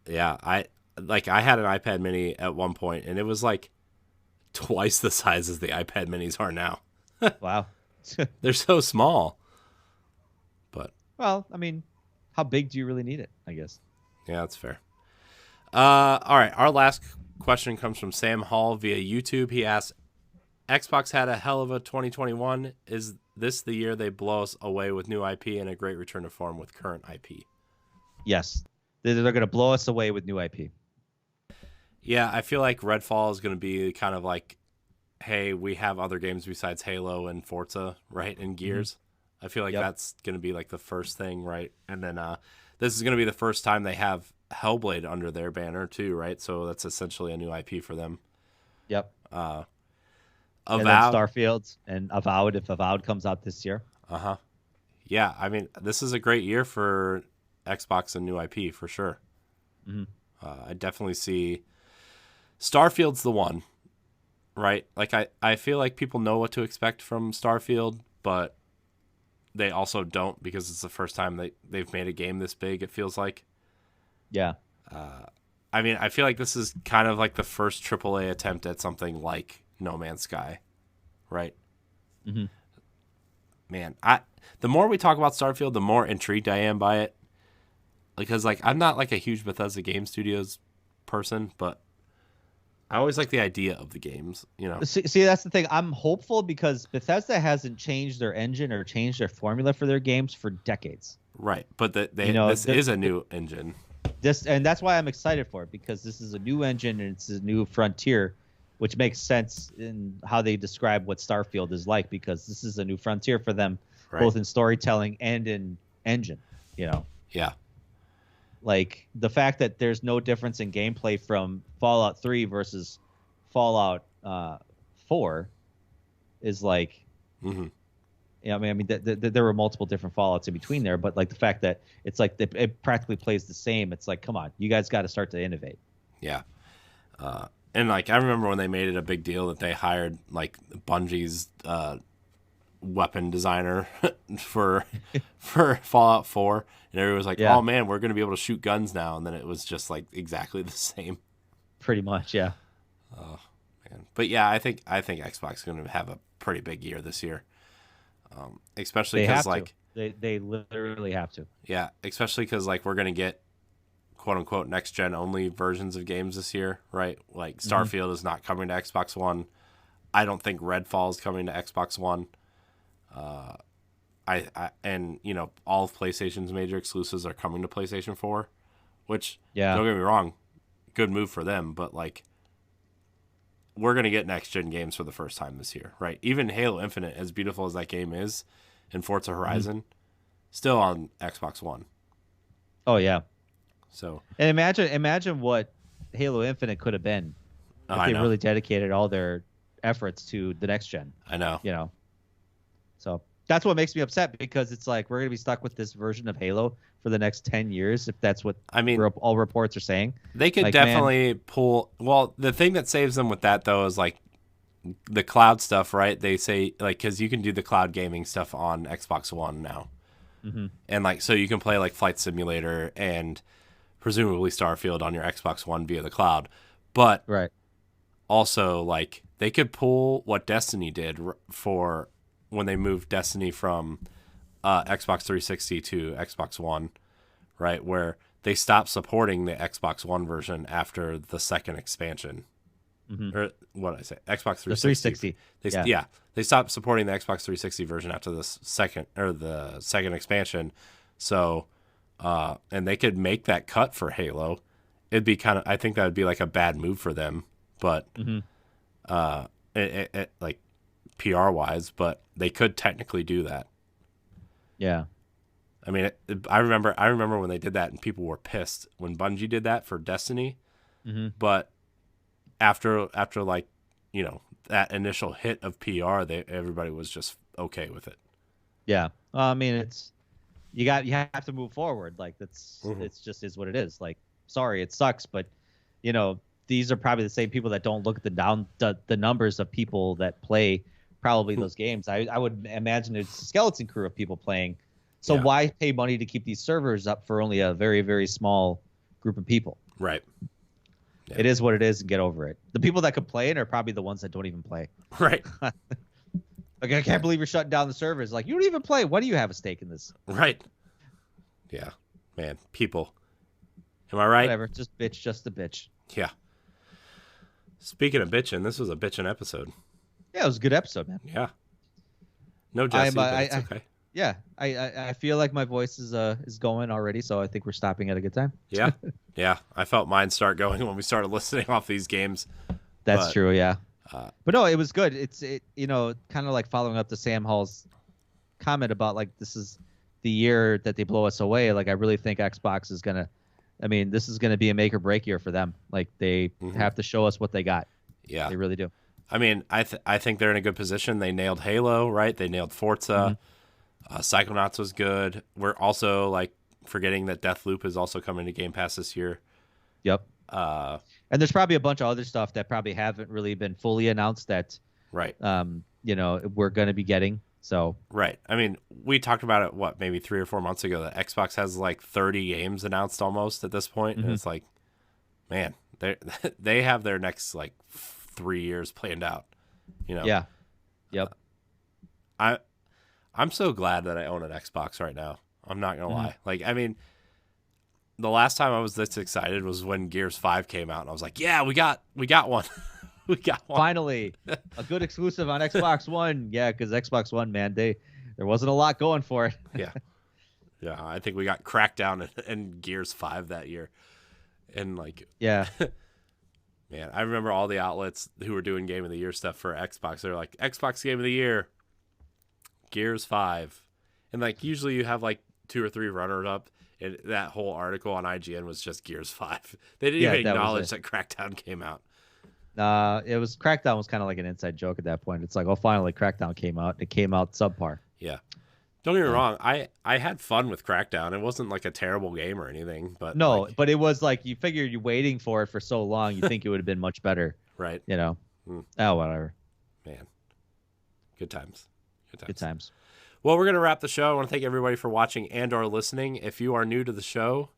Yeah, I had an iPad mini at one point, and it was like twice the size as the iPad minis are now. Wow. They're so small. But well, I mean, how big do you really need it, I guess? Yeah, that's fair. All right, our last question comes from Sam Hall via YouTube. He asks, Xbox had a hell of a 2021. Is this the year they blow us away with new IP and a great return to form with current IP? Yes. They're going to blow us away with new IP. Yeah, I feel like Redfall is going to be kind of like, hey, we have other games besides Halo and Forza, right, and Gears. Mm-hmm. I feel like that's going to be like the first thing, right? And then this is going to be the first time they have Hellblade under their banner too, right? So that's essentially a new IP for them. Yep. Avowed. And then Starfield and Avowed, if Avowed comes out this year. Uh-huh. Yeah, I mean, this is a great year for Xbox and new IP for sure. Mm-hmm. I definitely see Starfield's the one, right? Like I feel like people know what to expect from Starfield, but they also don't, because it's the first time they've made a game this big, it feels like. Yeah. I mean, I feel like this is kind of like the first AAA attempt at something like No Man's Sky, right? Mm-hmm. Man, the more we talk about Starfield, the more intrigued I am by it. Because, like, I'm not, like, a huge Bethesda Game Studios person, but I always like the idea of the games, you know? See, that's the thing. I'm hopeful because Bethesda hasn't changed their engine or changed their formula for their games for decades. Right, but this is a new engine. And that's why I'm excited for it, because this is a new engine and it's a new frontier, which makes sense in how they describe what Starfield is like, because this is a new frontier for them, both in storytelling and in engine, you know? Yeah. Like the fact that there's no difference in gameplay from Fallout 3 versus Fallout 4 is like, mm-hmm. I mean, there were multiple different Fallouts in between there, but like the fact that it's like it practically plays the same. It's like, come on, you guys got to start to innovate. Yeah. And like, I remember when they made it a big deal that they hired like Bungie's weapon designer for Fallout 4, and everyone was like, oh man, we're going to be able to shoot guns now. And then it was just like exactly the same. Pretty much. Yeah. Oh man. But yeah, I think Xbox is going to have a pretty big year this year. Especially because like they literally have to. Yeah. Especially because like we're going to get quote unquote next gen only versions of games this year, right? Like Starfield is not coming to Xbox One. I don't think Redfall is coming to Xbox One. And you know, all of PlayStation's major exclusives are coming to PlayStation 4, which don't get me wrong, good move for them, but like we're going to get next-gen games for the first time this year, right? Even Halo Infinite, as beautiful as that game is, and Forza Horizon, still on Xbox One. Oh yeah. So And imagine what Halo Infinite could have been if I they know. really dedicated all their efforts to the next gen. I know. You know. So that's what makes me upset, because it's like we're gonna be stuck with this version of Halo for the next 10 years if that's what all reports are saying. They could like, definitely pull. Well, the thing that saves them with that though is like the cloud stuff, right? They say like because you can do the cloud gaming stuff on Xbox One now, and like so you can play like Flight Simulator and presumably Starfield on your Xbox One via the cloud, but right. also like they could pull what Destiny did for when they moved Destiny from Xbox 360 to Xbox One, right? Where they stopped supporting the Xbox One version after the second expansion. Or what did I say? Xbox 360. The 360. They stopped supporting the Xbox 360 version after the second expansion. So, and they could make that cut for Halo. It'd be I think that would be like a bad move for them, but like PR wise, but they could technically do that. Yeah. I mean, I remember when they did that and people were pissed when Bungie did that for Destiny. But after like, you know, that initial hit of PR, everybody was just okay with it. Yeah. I mean, it's you have to move forward. Like it's just is what it is. Like, sorry, it sucks, but you know, these are probably the same people that don't look at the numbers of people that play probably those games. I would imagine it's a skeleton crew of people playing. So why pay money to keep these servers up for only a very, very small group of people? Right. Yeah. It is what it is, and get over it. The people that could play it are probably the ones that don't even play. Right. Like, I can't believe you're shutting down the servers. Like, you don't even play. Why do you have a stake in this? Right. Yeah. Man, people. Am I right? Whatever. Just bitch, just a bitch. Yeah. Speaking of bitching, this was a bitching episode. Yeah, it was a good episode, man. Yeah. No Jesse, but it's okay. Yeah, I feel like my voice is going already, so I think we're stopping at a good time. Yeah. Yeah. I felt mine start going when we started listening off these games. That's true, yeah. But no, it was good. It you know, kind of like following up to Sam Hall's comment about like this is the year that they blow us away. Like, I really think Xbox is gonna. I mean, this is gonna be a make or break year for them. Like, they have to show us what they got. Yeah, they really do. I mean, I think they're in a good position. They nailed Halo, right? They nailed Forza. Psychonauts was good. We're also like forgetting that Deathloop is also coming to Game Pass this year. Yep. And there's probably a bunch of other stuff that probably haven't really been fully announced that, right? You know, we're going to be getting. So right. I mean, we talked about it maybe 3 or 4 months ago that Xbox has like 30 games announced almost at this point, and it's like, man, they have their next like 3 years planned out. You know. Yeah. Yep. I'm so glad that I own an Xbox right now. I'm not gonna lie. Like, I mean, the last time I was this excited was when Gears 5 came out, and I was like, "Yeah, we got one, we got one." Finally, a good exclusive on Xbox One. Yeah, because Xbox One, man, there wasn't a lot going for it. Yeah. I think we got Crackdown and Gears 5 that year, and like, yeah, man, I remember all the outlets who were doing Game of the Year stuff for Xbox. They're like, Xbox Game of the Year, Gears 5, and like usually you have like 2 or 3 runners up. And that whole article on IGN was just Gears 5. They didn't even acknowledge that Crackdown came out. It was Crackdown was kind of like an inside joke at that point. It's like, oh, finally Crackdown came out. It came out subpar. Yeah. Don't get me wrong. I had fun with Crackdown. It wasn't like a terrible game or anything, but no, but it was like you figure you're waiting for it for so long, you think it would have been much better. Right. You know. Oh, whatever. Man. Good times. Good times. Well, we're going to wrap the show. I want to thank everybody for watching and or listening. If you are new to the show,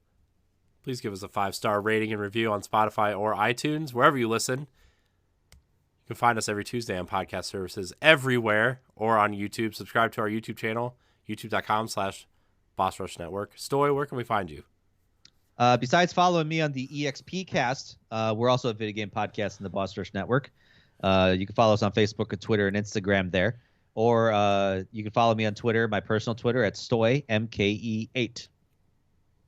please give us a 5-star rating and review on Spotify or iTunes, wherever you listen. You can find us every Tuesday on podcast services everywhere or on YouTube. Subscribe to our YouTube channel, youtube.com/Boss Rush Network. Stoy, where can we find you? Besides following me on the EXP cast, we're also a video game podcast in the Boss Rush Network. You can follow us on Facebook and Twitter and Instagram there. Or you can follow me on Twitter, my personal Twitter, at Stoy, MKE8.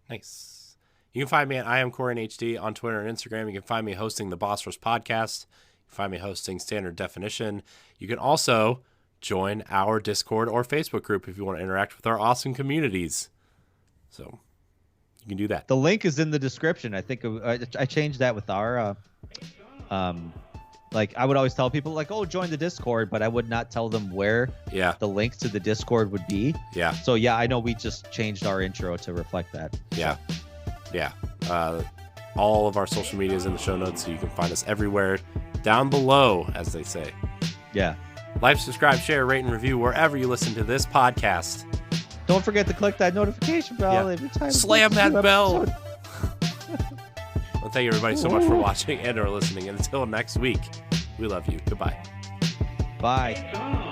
Nice. You can find me at I am Corey HD on Twitter and Instagram. You can find me hosting the Boss Rush podcast. Find me hosting Standard Definition. You can also join our Discord or Facebook group if you want to interact with our awesome communities. So you can do that. The link is in the description. I think I changed that with our like I would always tell people like, oh, join the Discord, but I would not tell them where the link to the Discord would be. Yeah. So yeah, I know we just changed our intro to reflect that. Yeah. Yeah. All of our social media is in the show notes, so you can find us everywhere down below, as they say. Yeah. Like, subscribe, share, rate, and review wherever you listen to this podcast. Don't forget to click that notification bell every time. Slam that bell. Well, thank you everybody so much for watching and or listening. And until next week, we love you. Goodbye. Bye.